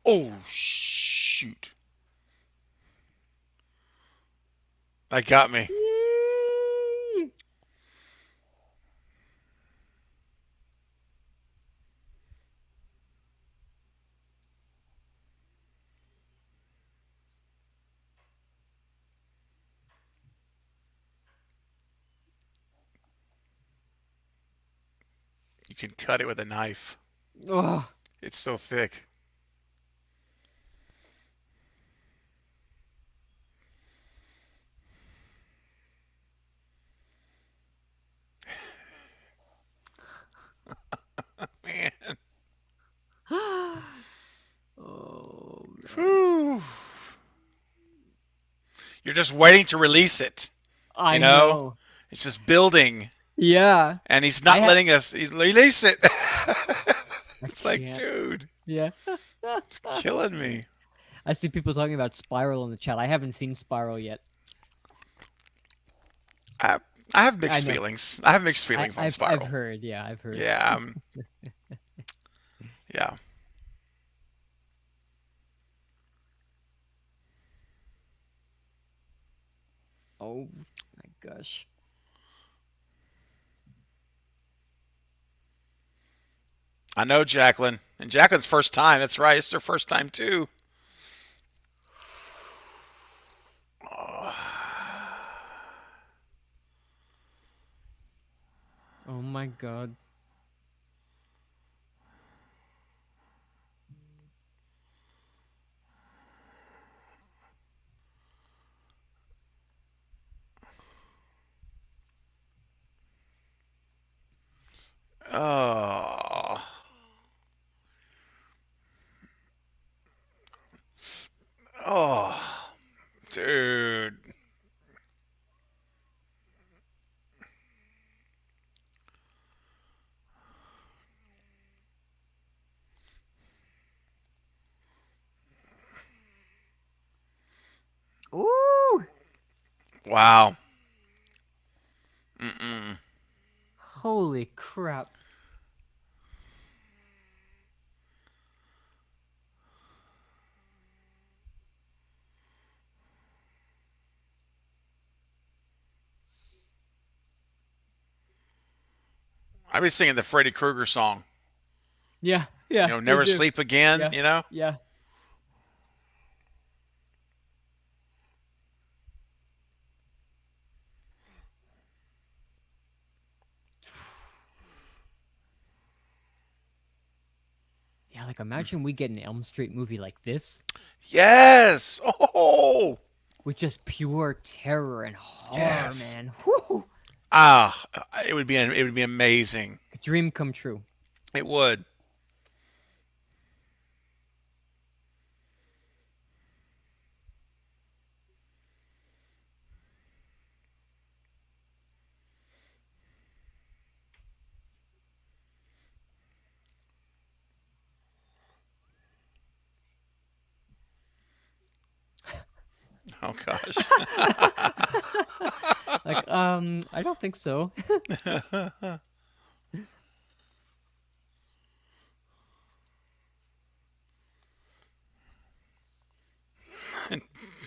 Oh shoot. That got me. Yee! You can cut it with a knife. Oh, It's so thick. Man. oh man. Whew. You're just waiting to release it. You I know? know. It's just building. Yeah. And he's I not ha- letting us release it. I It's like, can't. dude, Yeah. it's killing me. I see people talking about Spiral in the chat. I haven't seen Spiral yet. I I have I mixed know. feelings. I have mixed feelings on I've Spiral. heard. Yeah, I've heard. Yeah, yeah. Oh my gosh. I know Jacqueline. And Jacqueline's first time. That's right. It's her first time too. Oh my god. Oh. Oh, dude. Ooh. Wow. Mm-mm. Holy crap. I've been singing the Freddy Krueger song. Yeah. Yeah. They Never do. sleep again. Yeah. Yeah. Like, imagine we get an Elm Street movie like this Yes. Oh, with just pure terror and horror, yes. man. Whew! Ah, it would be amazing. A dream come true. It would. Oh gosh. Like, I don't think so.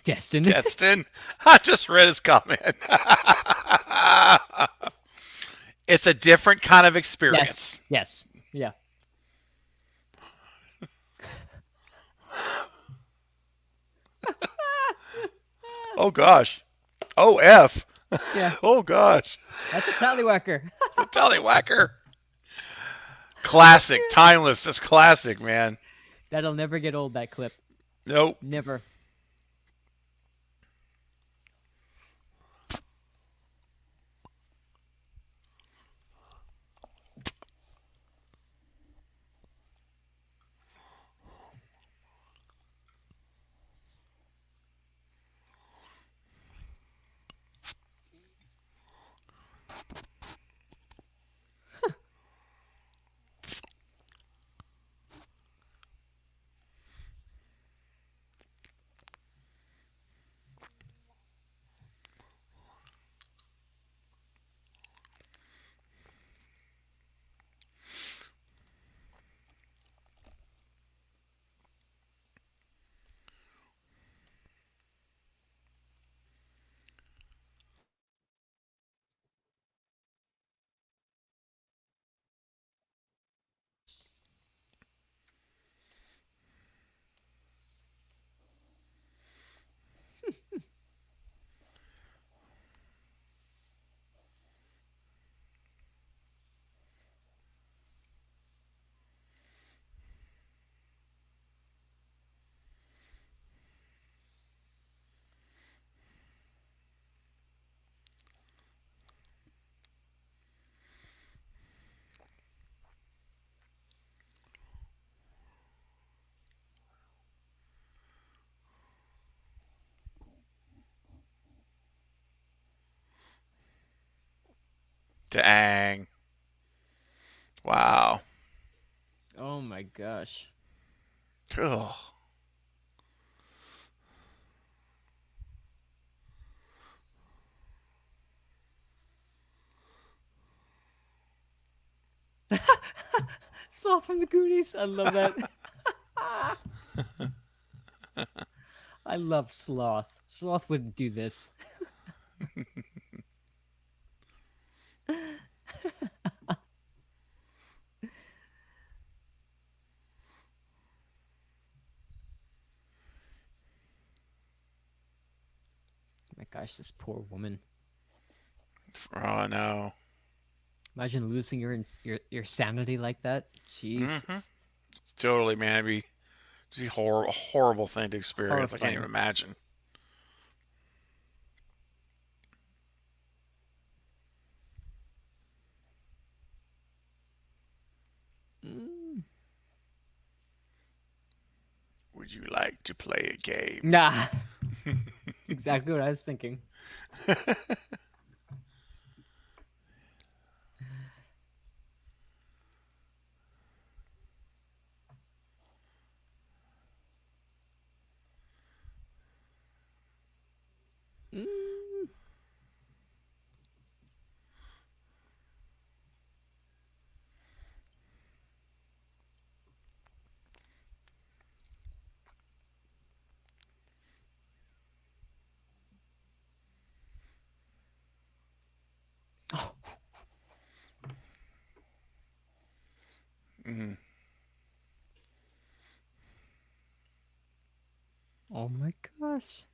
Destin. Destin, I just read his comment. It's a different kind of Yes. experience. Yes. Yeah. Oh gosh. Oh F. Yeah. Oh gosh. That's a tallywhacker. The Tallywhacker. Classic, timeless. Just classic, man. That'll never get old, that clip. Nope. Never. Dang. Wow. Oh my gosh. Ugh. Sloth from the Goonies. I love that. I love Sloth. Sloth wouldn't do this. My gosh, this poor woman. Oh no. Imagine losing your sanity like that. Mm-hmm. Jesus. It's totally, man. It'd be a horrible thing to experience. I can't even Horrifying. imagine. Mm. Would you like to play a game? Nah. Exactly what I was thinking. Mm. Oh, Mm-hmm. oh my gosh.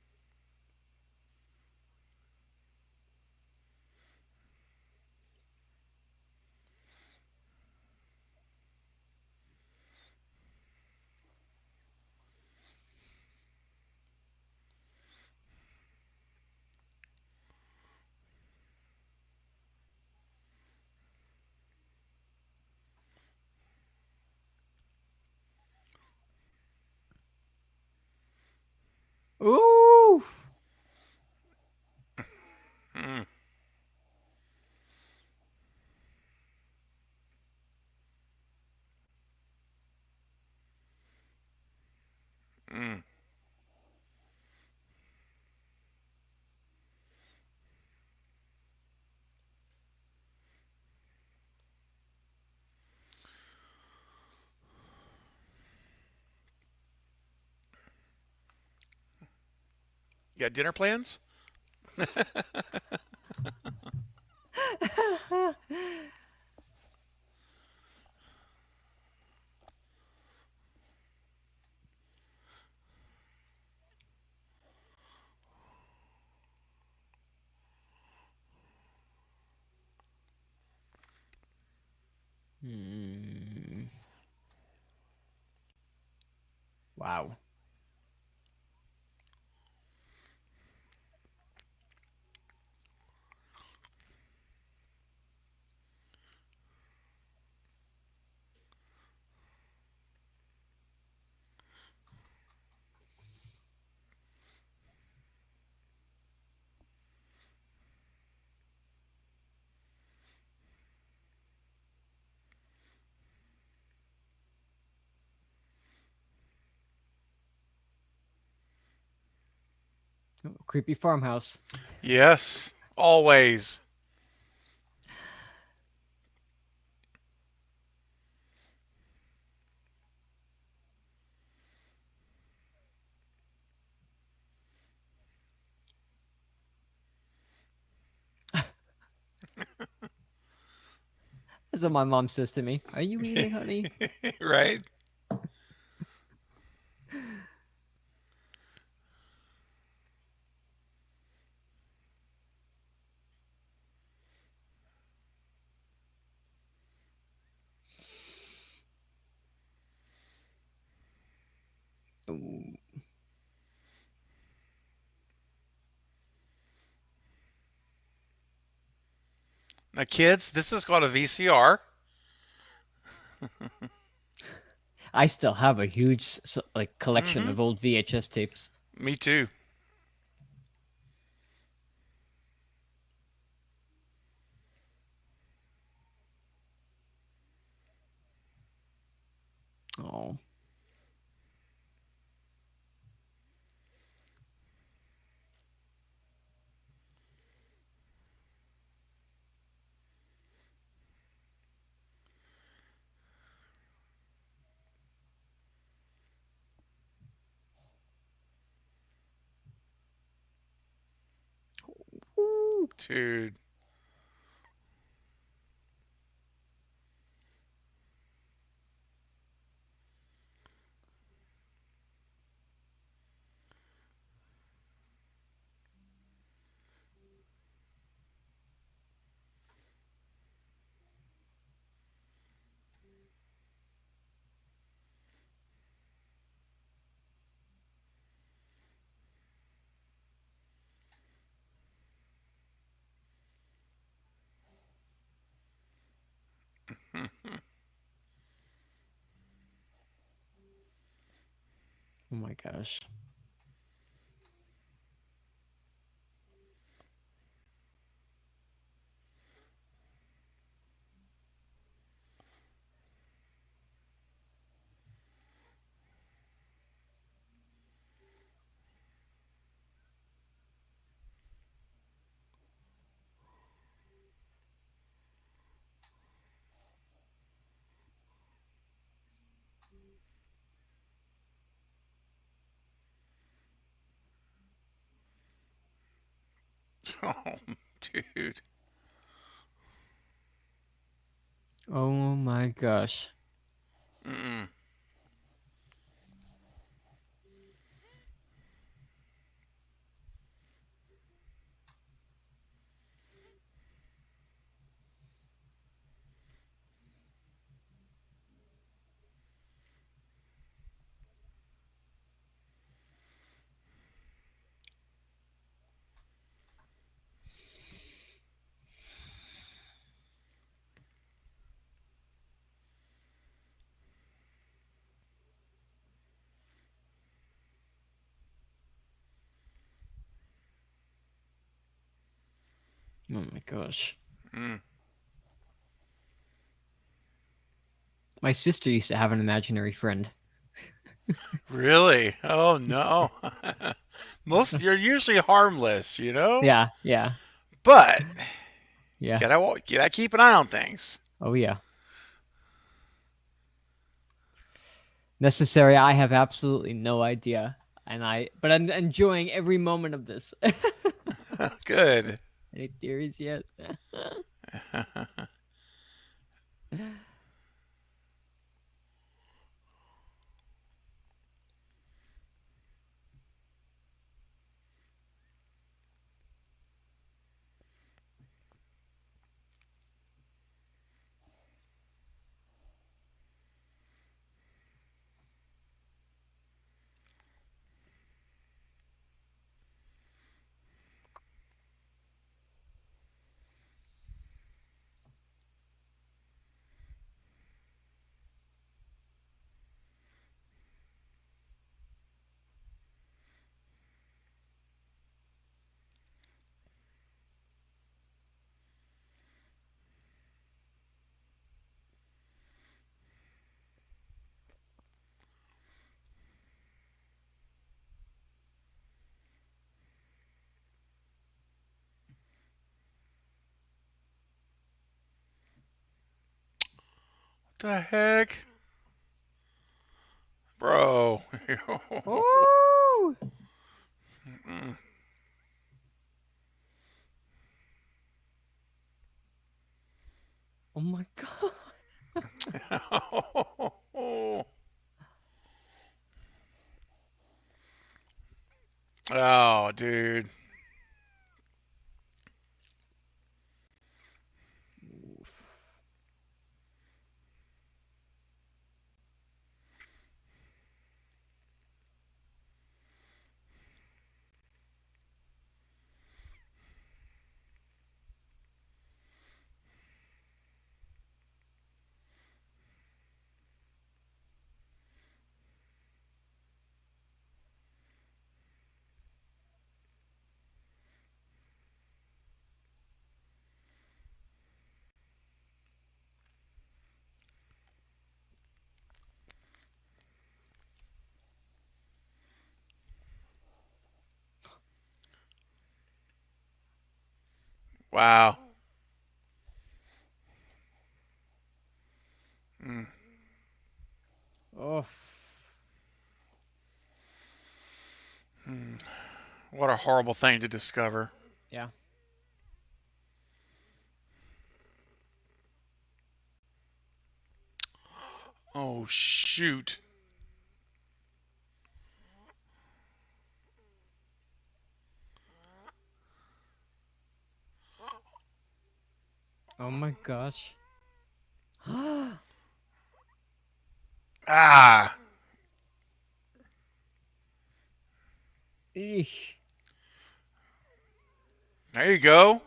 Ooh. Mm, mm. You got dinner plans? Hmm. Wow. Creepy farmhouse. Yes, always. That's what my mom says to me. Are you eating, honey? Right? Ooh. Now, kids, this is called a VCR. I still have a huge like collection Mm-hmm. of old VHS tapes. Me too. Oh. Ooh. Dude. Oh my gosh. Oh, dude. Oh my gosh. Mm-mm. Oh my gosh. Mm. My sister used to have an imaginary friend. Really? Oh no. Most you're usually harmless, you know? Yeah, yeah, But yeah. you gotta keep an eye on things. Oh yeah. Necessary, I have absolutely no idea. But I'm enjoying every moment of this. Good. Any theories yet? What the heck? Bro. Oh! Oh my god. Oh, dude. Wow. Mm. Oh. What a horrible thing to discover. Yeah. Oh, shoot. Oh my gosh. Ah. Eesh. There you go.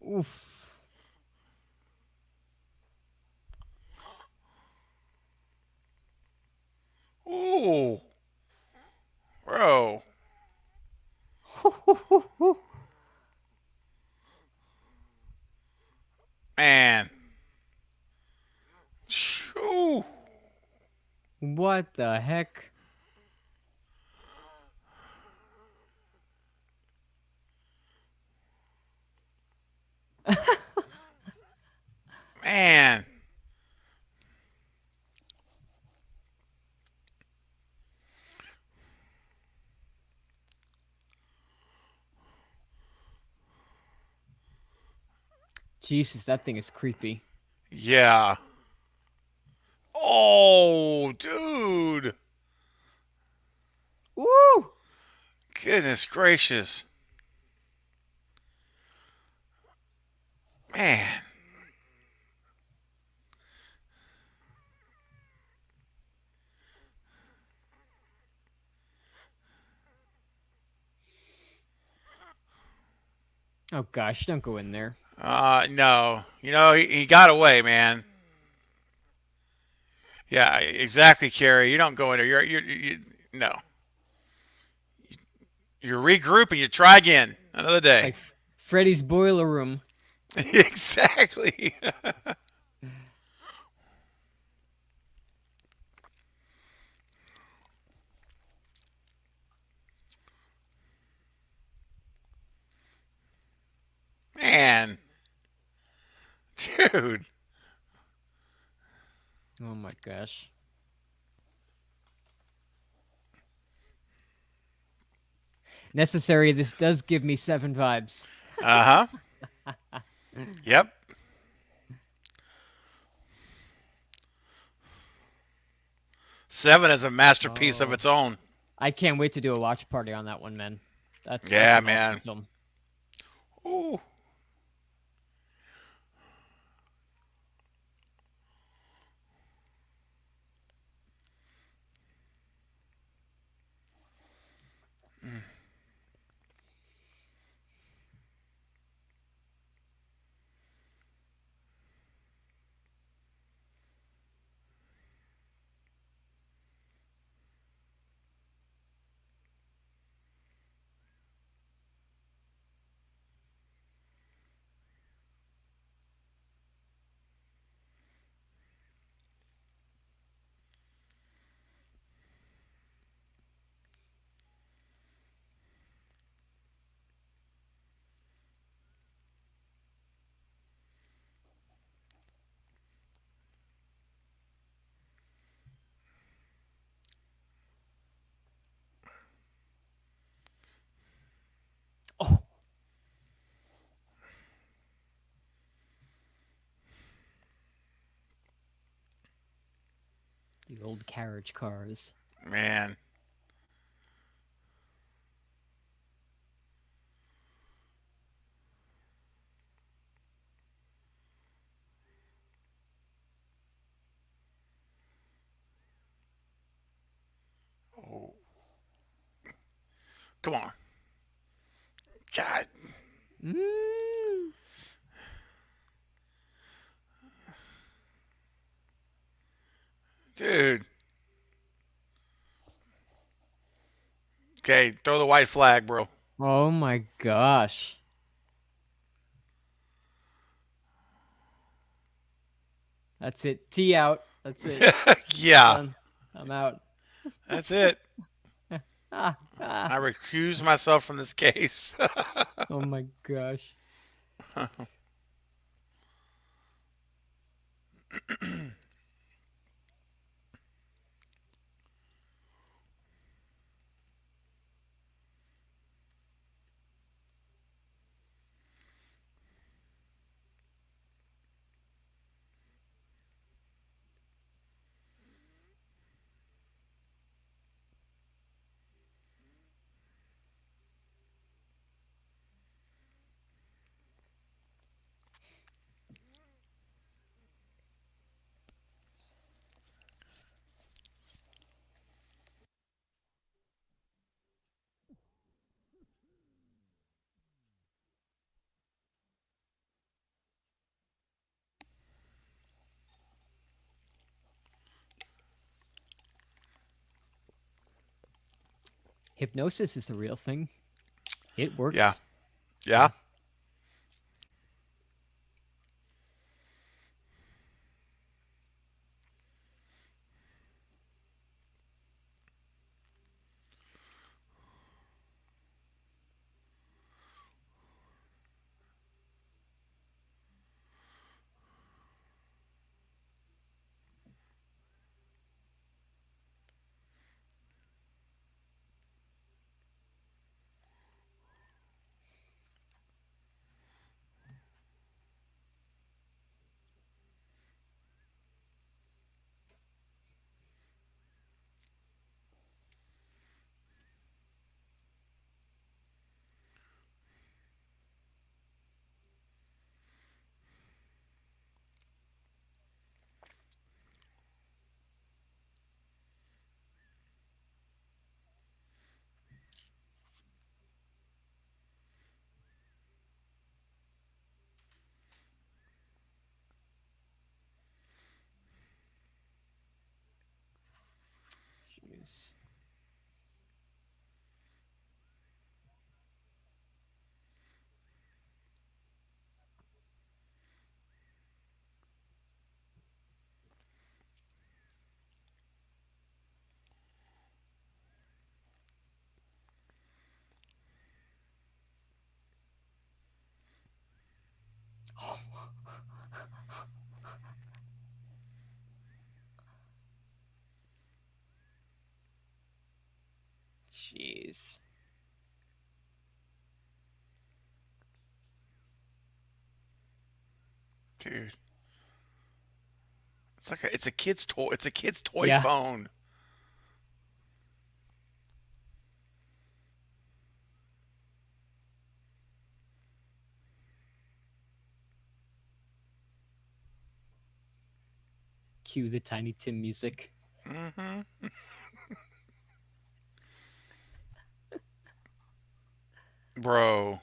Oof. Ooh. Bro. Man. Ooh. What the heck? Man. Jesus, that thing is creepy. Yeah. Oh, dude. Woo! Goodness gracious. Man. Oh gosh, don't go in there. No. You know, he got away, man. Yeah, exactly, Carrie. You don't go in there. You no. You regroup and you try again another It's day. like Freddy's boiler room. Exactly. Man, dude. Oh my gosh. Necessary. This does give me 7 vibes. Uh huh. Yep. Seven is a masterpiece of Oh, its own. I can't wait to do a watch party on that one, man. That's Yeah, an awesome man. film. Ooh. Oh, the old carriage cars. Man. Oh, come on. God. Mm. Dude. Okay, throw the white flag, bro. Oh my gosh. That's it. T out. That's it. Yeah, Done. I'm out. that's it. Ah, ah. I recuse myself from this case. Oh my gosh. Hypnosis is a real thing. It Yeah, works. yeah. Jeez. Jeez. Dude, it's a kid's toy. It's a kid's toy Yeah. phone. Cue the Tiny Tim music. Mm-hmm. Bro.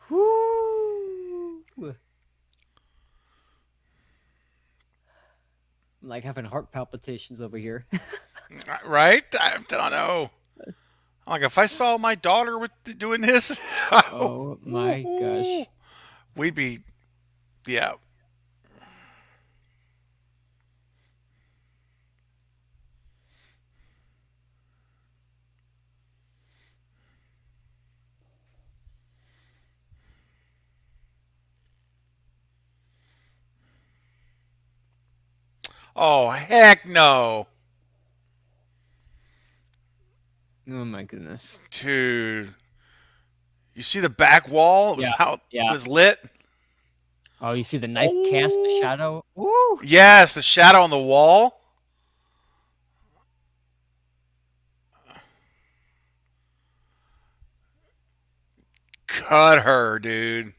Whoo! I'm like having heart palpitations over here. Right? I don't know. Like if I saw my daughter with doing this, Oh my gosh. we'd be, yeah. Oh heck no, Oh my goodness. dude. You see the back wall? It was Yeah. how it Yeah. was lit. Oh, you see the knife cast the Oh, shadow? Woo! yes, the shadow on the wall. Cut her, dude.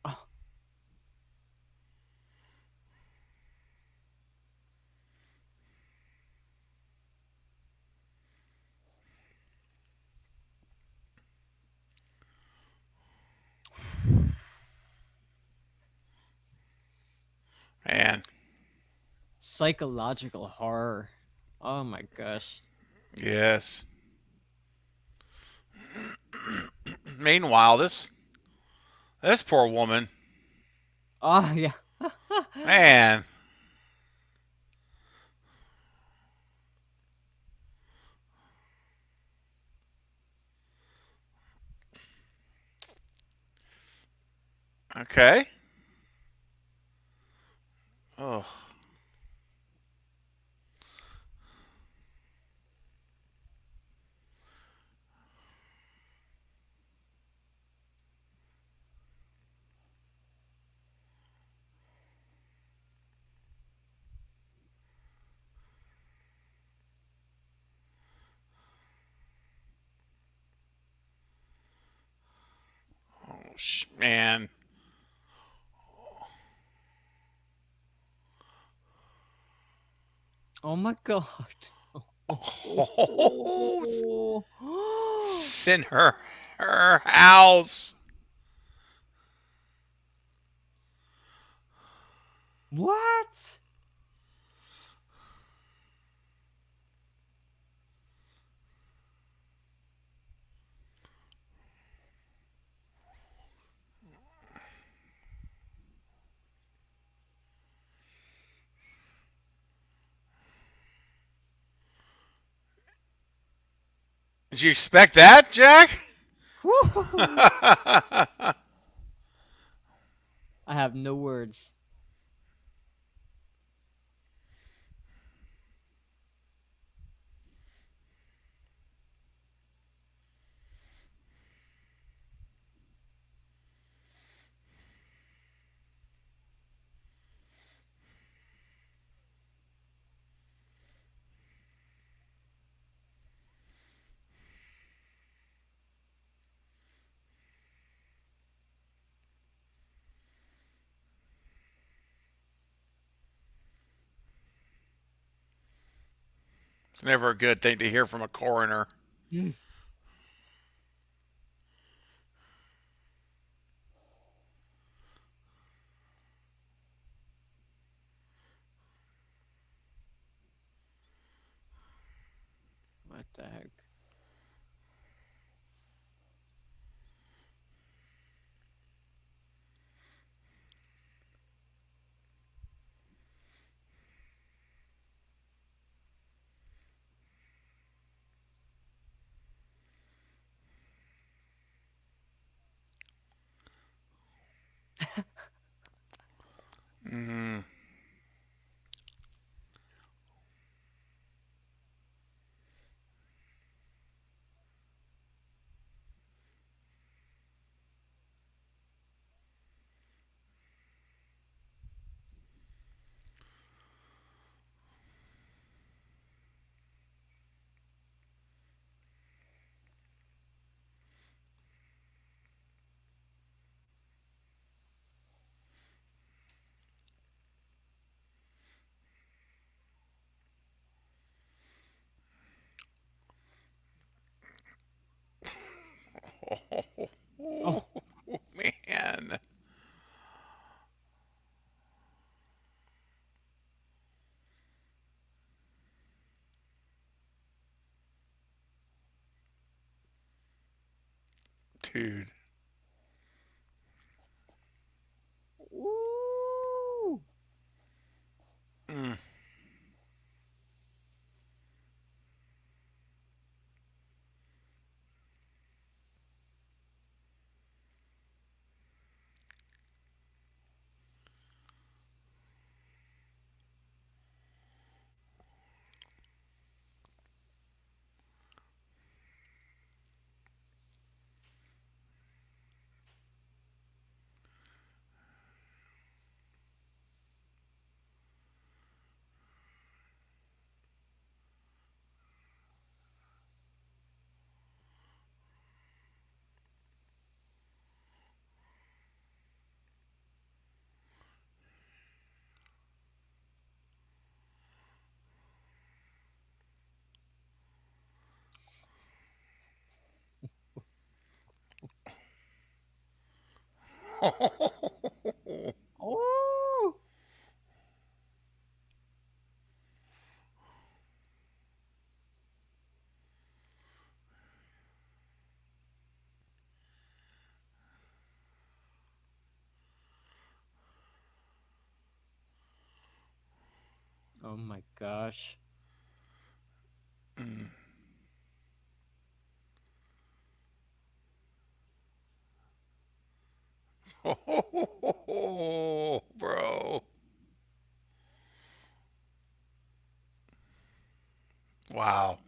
Oh, Man, psychological horror. Oh my gosh. yes. Meanwhile, this poor woman, Oh yeah. man. Okay. Oh, Man. Oh my god. Oh, send her house. What? Did you expect that, Jack? Woo! I have no words. It's never a good thing to hear from a coroner. Mm. What the heck? Mm, Oh, man. Dude. ooh. Mm. Oh. Oh my gosh. Mm. Oh, bro. Wow.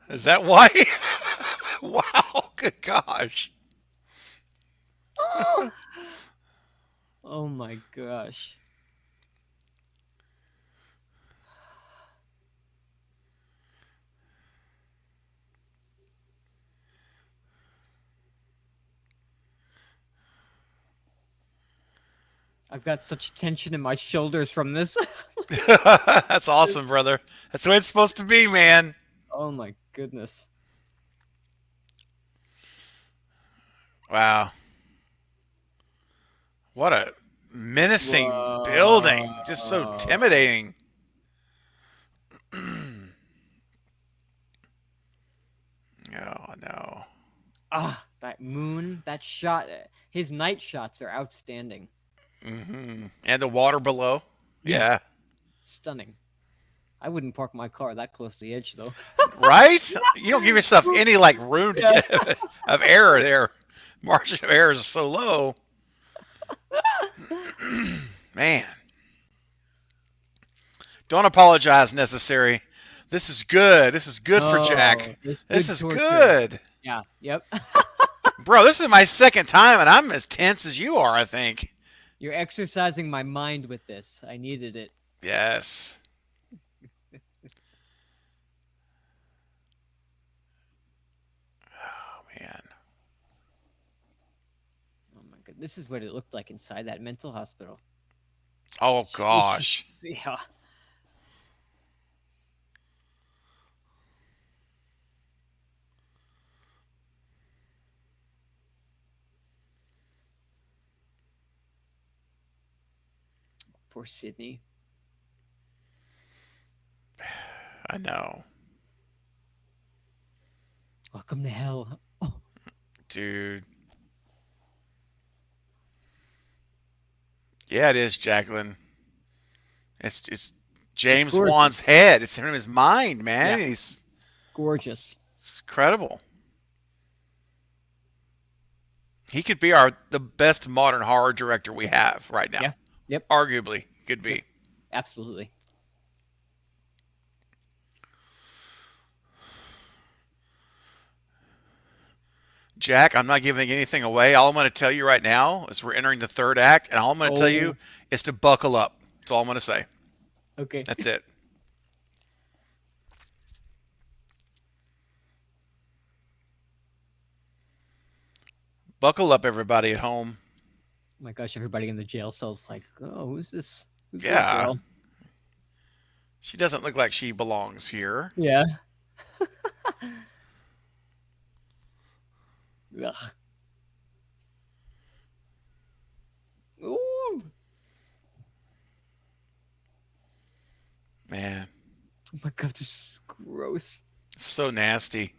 Is that why? Wow. Good gosh. Oh, oh my gosh. I've got such tension in my shoulders from this. That's awesome, brother. That's the way it's supposed to be, man. Oh my goodness. Wow. What a menacing building. Just so Whoa. intimidating. Oh, no. Ah, that moon, that shot. His night shots are outstanding. And the water below. Yeah, Yeah. stunning. I wouldn't park my car that close to the edge, though. Right? You don't give yourself any like room to Yeah. get of error there. Margin of error is so low. Man. Don't apologize necessary. This is good. This is good for Oh, Jack. this This good is torture. good. Yeah. Yep. Bro, this is my second time and I'm as tense as you are, I think. You're exercising my mind with this. I needed it. Yes. Oh man. Oh my god, this is what it looked like inside that mental hospital. Oh Sheesh. gosh. Yeah. Poor Sydney. I know. Welcome to hell. Oh, Dude. Yeah, it is, Jacqueline. It's it's James Wan's gorgeous. head. It's in his mind, man. Yeah, It's, gorgeous. it's incredible. He could be our the best modern horror director we have right Yeah. now. Yep. Arguably, could Yep. be. Absolutely. Jack, I'm not giving anything away. All I'm going to tell you right now is we're entering the third act, and all I'm going to tell you Oh, is to buckle up. That's all I'm going to say. okay. That's it. Buckle up, everybody at home. Oh my gosh, everybody in the jail cell's like, oh, who's this? Who's this Yeah, girl? she doesn't look like she belongs here. Yeah. Ugh. Ooh. Man, Oh my god, this is gross. it's so nasty.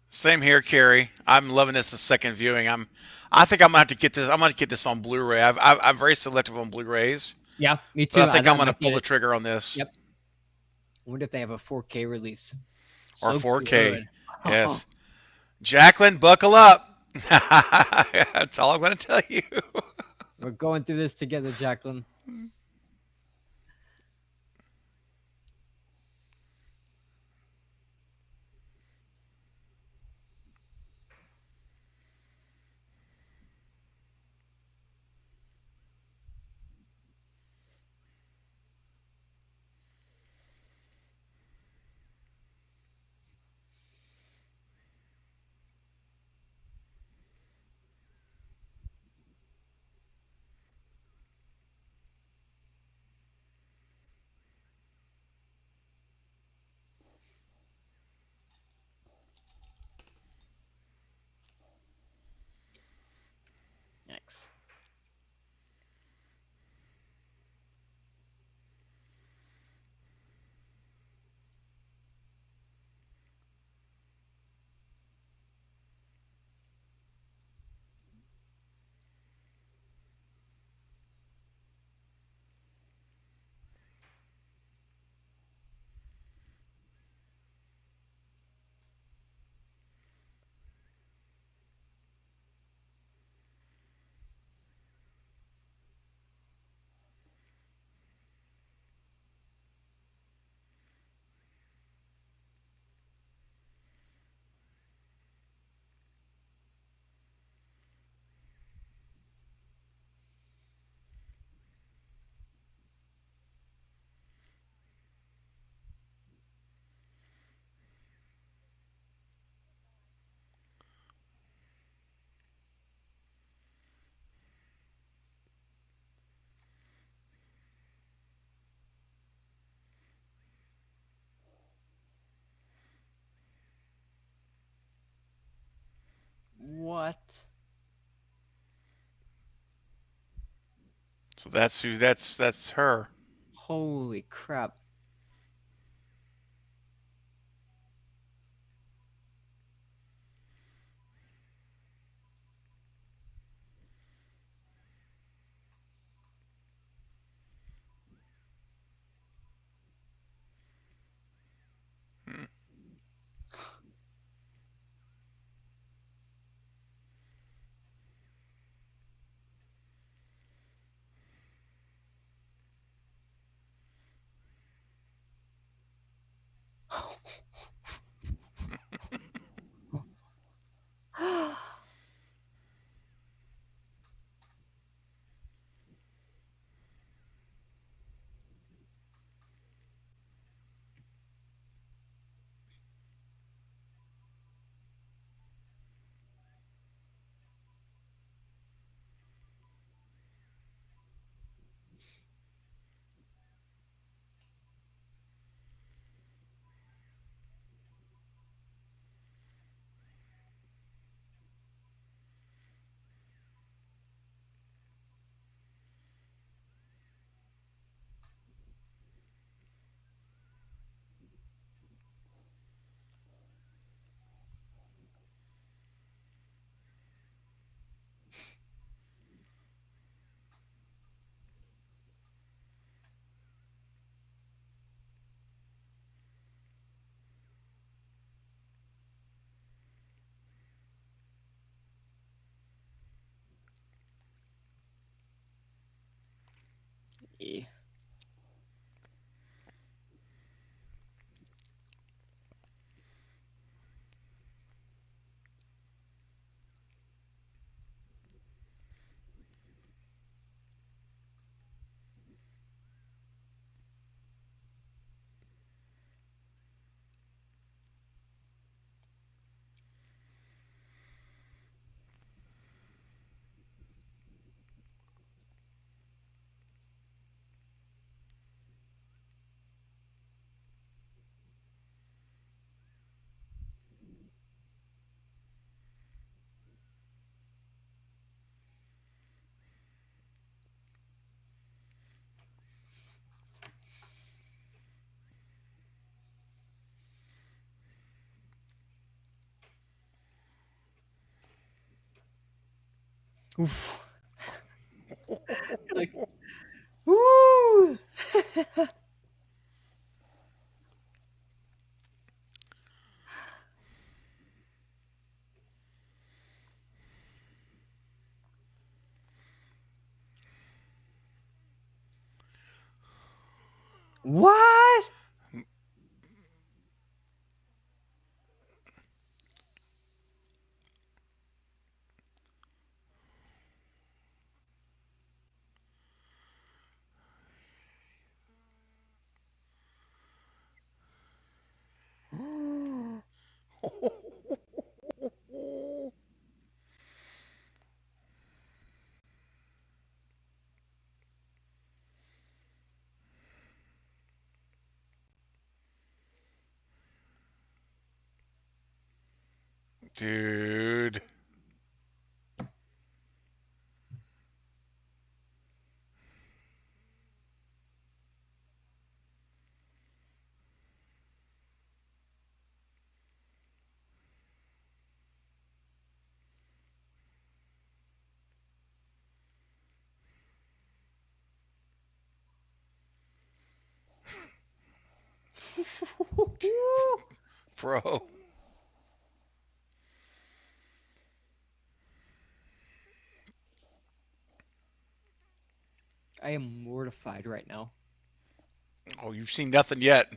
Same here, Carrie. I'm loving this the second viewing. I think I'm gonna have to get this. I'm gonna get this on Blu-ray. I'm very selective on Blu-rays, Yeah, me but I too. think I I'm gonna might pull get the it. trigger on this Yep. I wonder if they have a 4K release. or So 4K. good. Yes, Jacqueline, buckle up. That's all I'm gonna tell you. We're going through this together, Jacqueline. So that's who. That's her. Holy crap. Hmm. Yeah. Oof. Like, woo! What? Dude. Bro. I am mortified right now. Oh, you've seen nothing yet.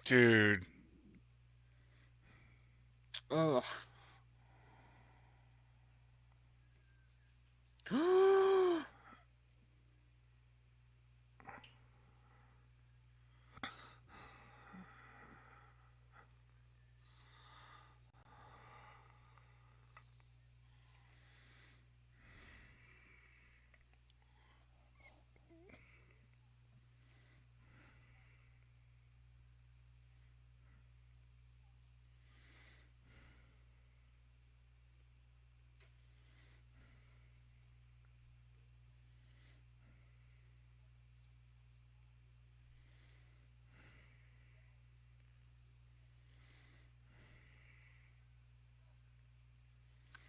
Dude. Ugh.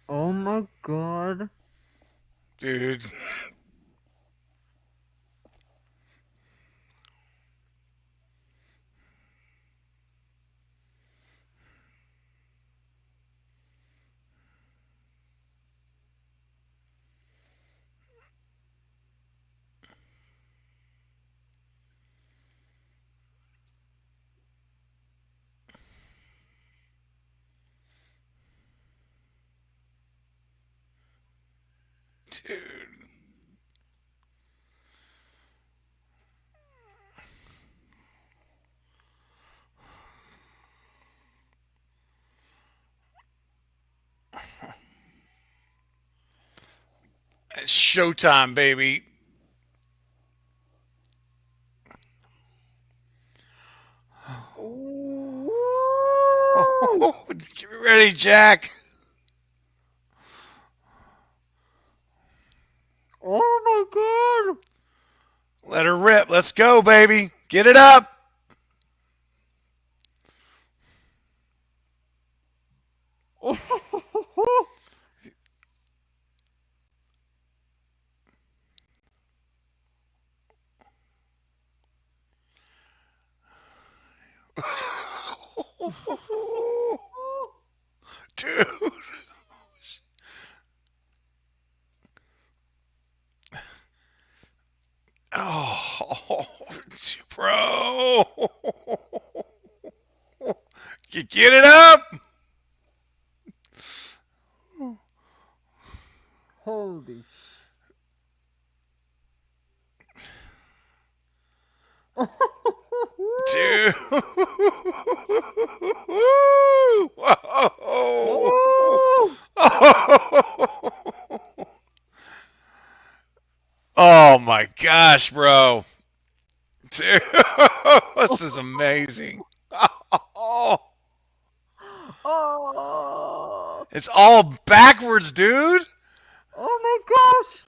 Oh my god. Dude. Dude. It's showtime, baby. Oh, get ready, Jack. Oh my god. Let her rip. Let's go, baby. Get it up. Dude. Oh, bro. You get it up. Holy Dude. Whoa. Oh! Oh my gosh, bro. Dude, this is amazing. Oh, Oh! it's all backwards, dude. Oh my gosh!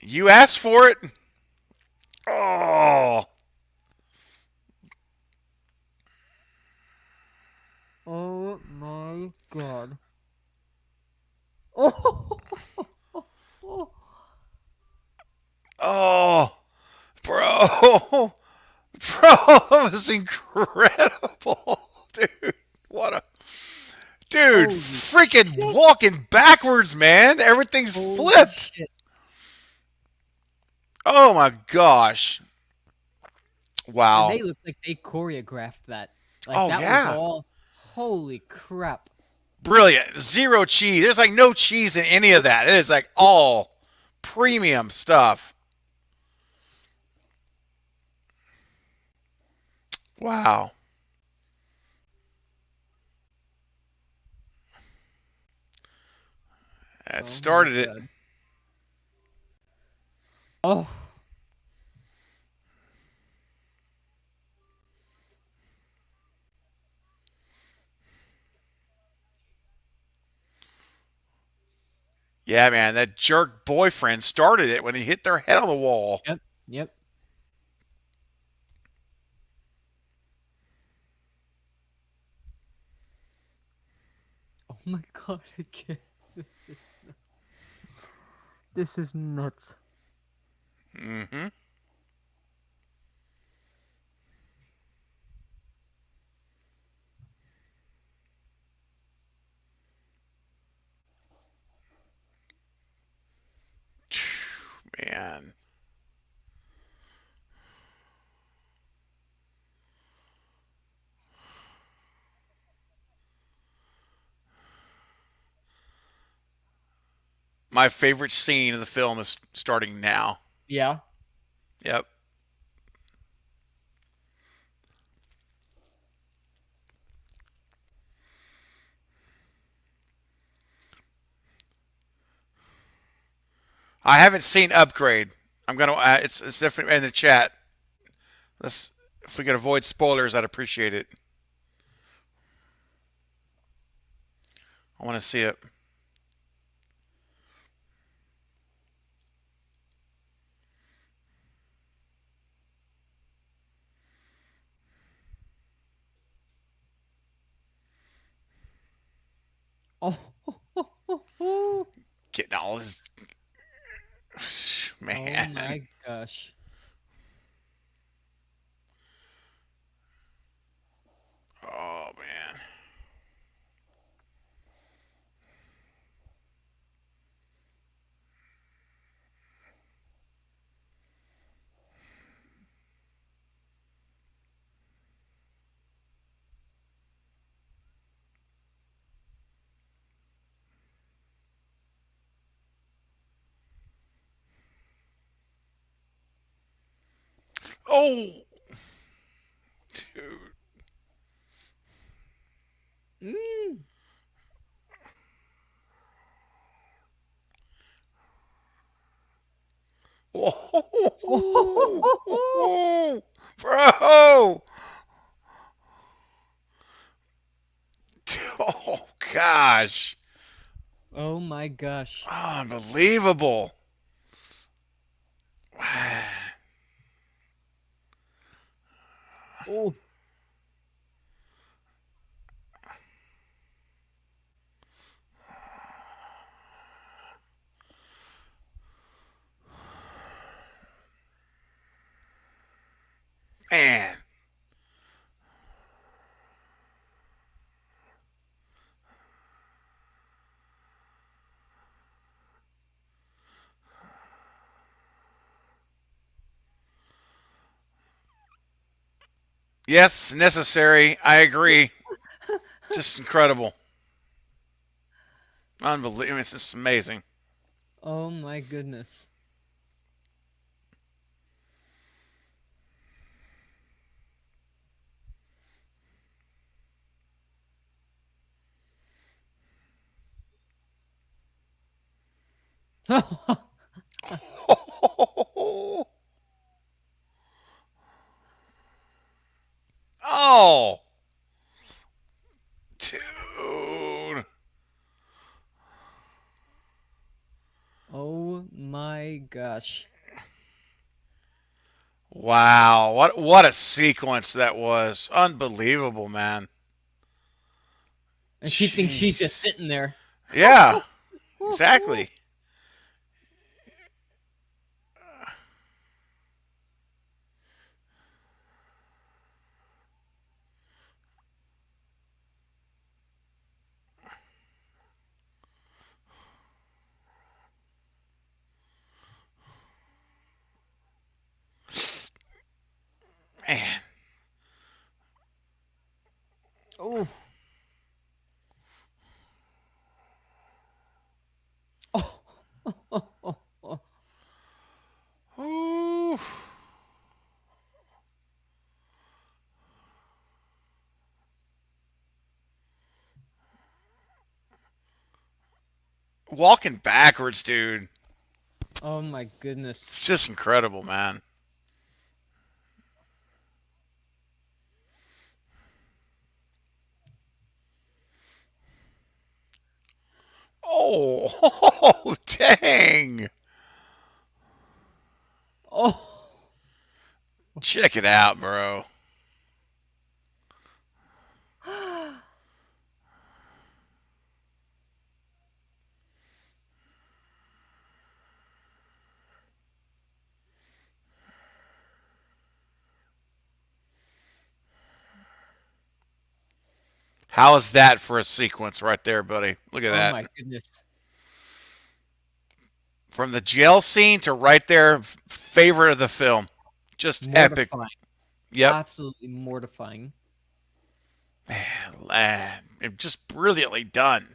You asked for it. Oh, Oh my god. Oh! oh, bro, bro, that was incredible, dude. What a dude, Holy freaking shit! walking backwards, man. Everything's Holy flipped. shit! Oh my gosh. And Wow. they look like they choreographed that. Like Oh that was yeah. all. Holy crap! Brilliant. Zero cheese. There's like no cheese in any of that. It is like all premium stuff. Wow. That Oh my started it. god. Oh. Yeah, man. That jerk boyfriend started it when he hit their head on the wall. Yep. Yep. Oh my god! Again. This is nuts. Mm-hmm. my favorite scene of the film is starting now. Yeah. Yep. I haven't seen Upgrade. I'm gonna. It's different in the chat. Let's. If we could avoid spoilers, I'd appreciate it. I want to see it. Oh. Getting all this. Oh Man. my gosh. Oh man. Oh, dude. Mm. Oh, bro. Oh gosh. Oh my gosh. Unbelievable. Oh. Man. Yes, necessary. I agree. Just incredible. Unbelievable. It's just amazing. Oh my goodness. Oh, dude. Oh my gosh. Wow. What a sequence that was. Unbelievable, man. And she thinks she's just Jeez. sitting there. Yeah, exactly. Man. Oh. Oh. Ooh. Walking backwards, dude. Oh my goodness. Just incredible, man. Oh, oh dang. Oh. Check it out, bro. How is that for a sequence right there, buddy? Look at Oh that. my goodness. From the jail scene to right there, favorite of the film. Just epic. Mortifying. Yep. Absolutely mortifying. Man, just brilliantly done.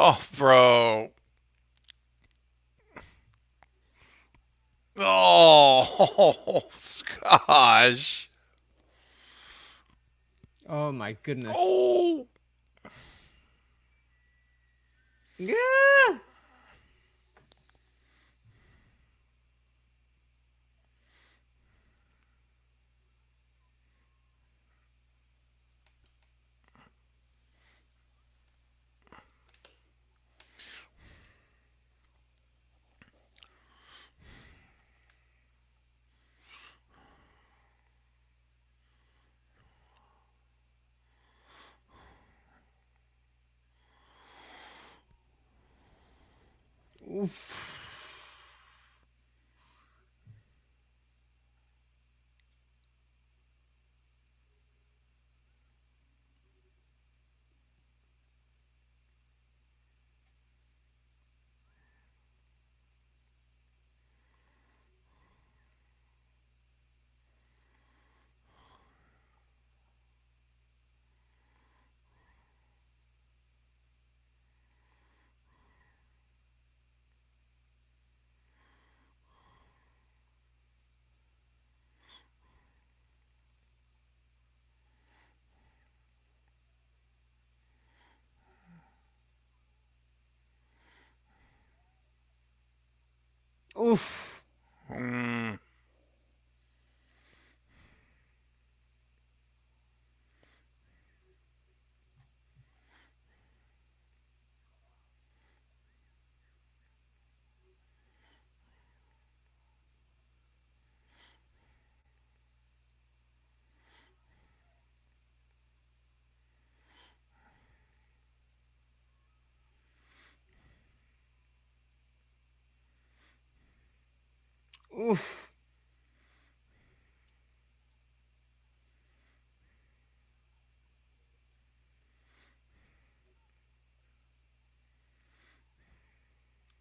Oh, bro. Oh, gosh. Oh my goodness. Oh. Yeah. Oof. Oof. Mm. Oof.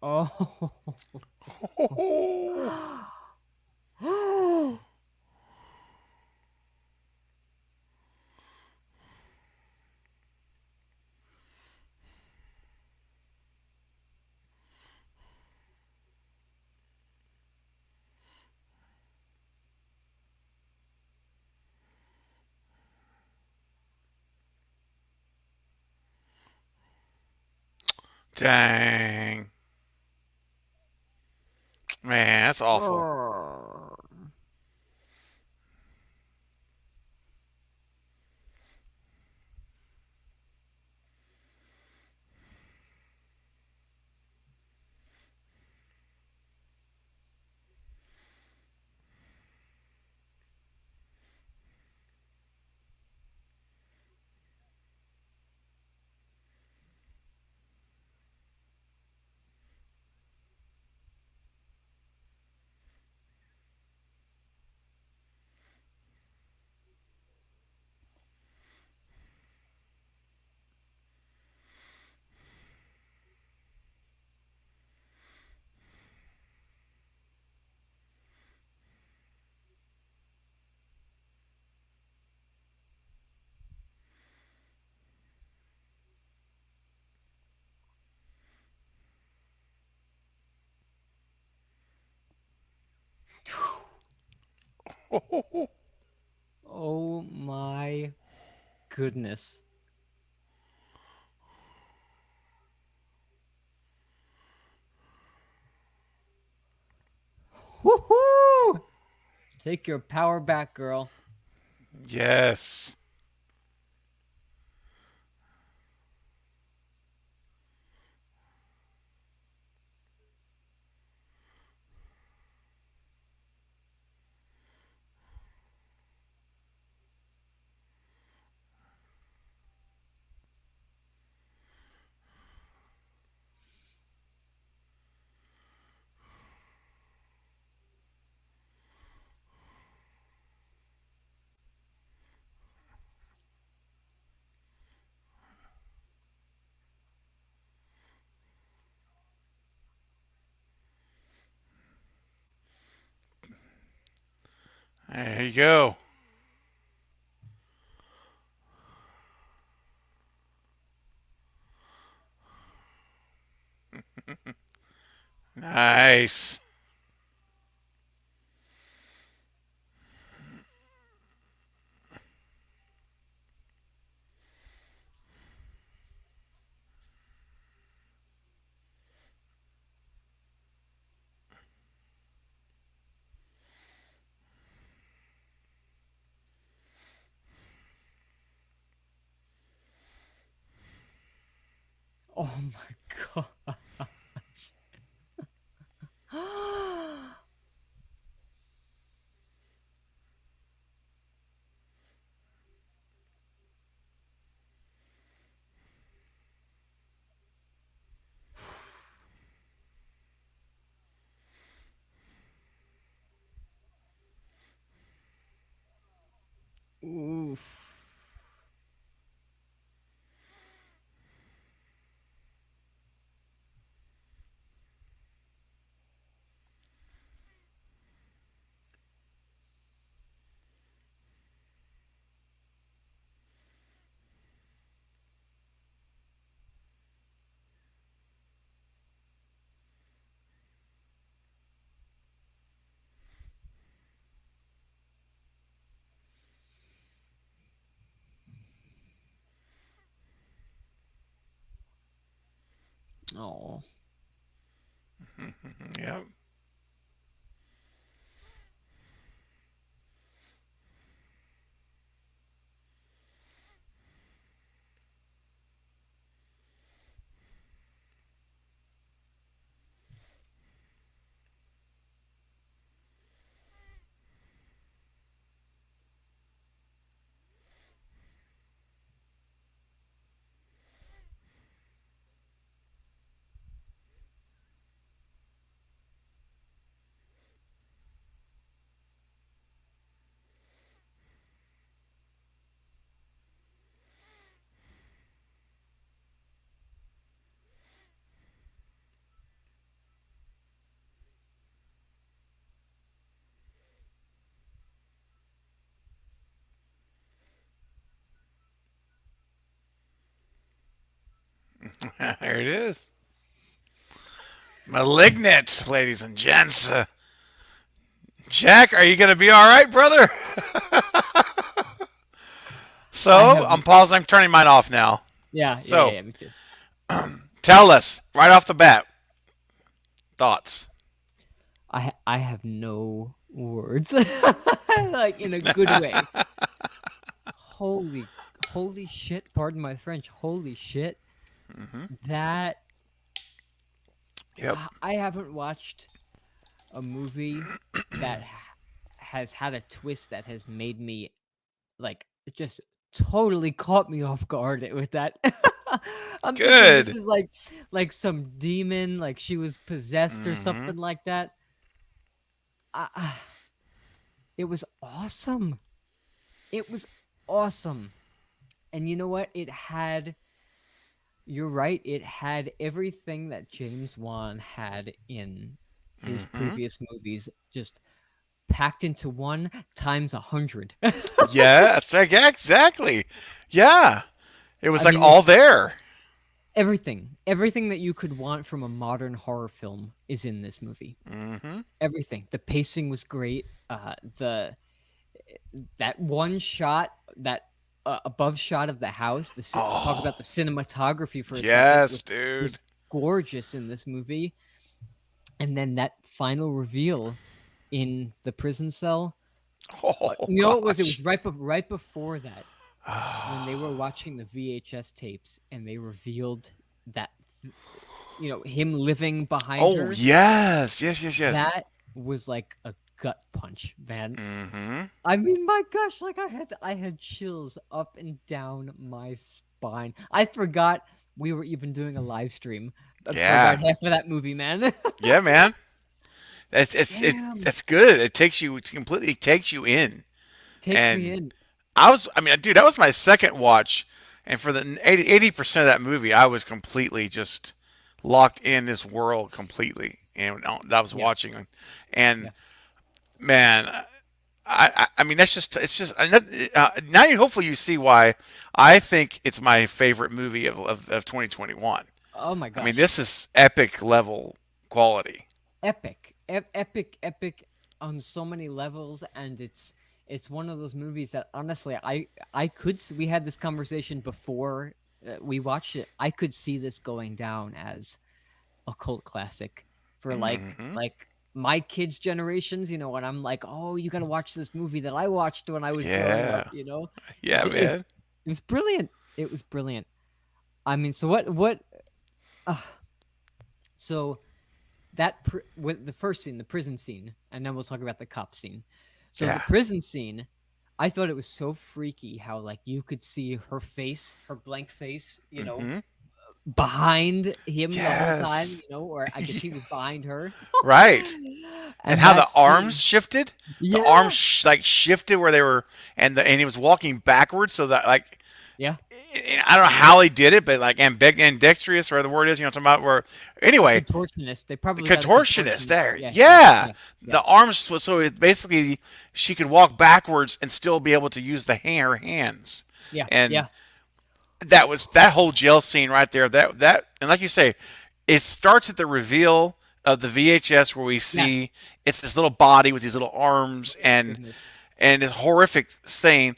Oh. Dang. Man, that's awful. Oh my goodness. Woohoo! Take your power back, girl. Yes. There you go. Nice. Oh my gosh. Oof. Oh. Yep. There it is. Malignant, ladies and gents. Jack, are you going to be all right, brother? I So, have I'm pausing. I'm turning mine off now. So, me too. tell us right off the bat thoughts. I have no words. Like in a good way. Holy holy shit, pardon my French. Holy shit. Hmm. That Yep. I haven't watched a movie that has had a twist that has made me like it just totally caught me off guard with that. I'm thinking this Good. is like some demon, like she was possessed or Hmm. something like that. I, it was awesome. It was awesome. And you know what? You're right, it had everything that James Wan had in his Hmm. previous movies just packed into one times 100. Yes, exactly. Yeah. It was I like mean, all it's there. everything that you could want from a modern horror film is in this movie. Hmm. Everything. The pacing was great. The that one shot, that above shot of the house. Talk Oh, about the cinematography for a second yes, was dude. gorgeous in this movie, and then that final reveal in the prison cell. Oh, You know what it gosh. was right before that when they were watching the VHS tapes and they revealed that him living behind Oh, her. yes. Yes, yes, yes. That was like a gut punch, man. Hmm. I mean, my gosh, like I had chills up and down my spine. I forgot we were even doing a live stream for Yeah. about half of that movie, man. Yeah, man. Damn, That's good. It completely takes you in. takes me And in. I mean, dude, that was my second watch. And for the 80% of that movie, I was completely just locked in this world completely. And I was Yeah, watching. And yeah. man, I mean, it's just, now you, hopefully you see why I think it's my favorite movie of 2021. Oh my I mean, gosh. this is epic level quality. epic on so many levels, and it's one of those movies that honestly I could we had this conversation before we watched it. I could see this going down as a cult classic for Hmm. like my kids' generations. When I'm like, oh, you got to watch this movie that I watched when I was growing up. Yeah. Yeah, It was man. it was brilliant. It was brilliant. I mean, so what? Uh, so with the first scene, the prison scene, and then we'll talk about the cop scene. So the Yeah. prison scene, I thought it was so freaky how like you could see her face, her blank face, Hmm. behind him the whole time, Yes. or I guess he was behind her. Right. And And how the that arms scene, shifted, the arms yeah, like shifted where they were, and he was walking backwards, so that like yeah, I don't know how he did it, but like ambidextrous, or the word is, what I'm talking about. Where anyway, contortionist. They the probably got a contortionist contortionist. there, Yeah, yeah, yeah, yeah, yeah. the arms. So it basically, she could walk backwards and still be able to use her hands, Yeah, and yeah, that was that whole jail scene right there. That and like you say, it starts at the reveal of the VHS where we yes. see it's this little body with these little arms Oh my and goodness. this horrific scene,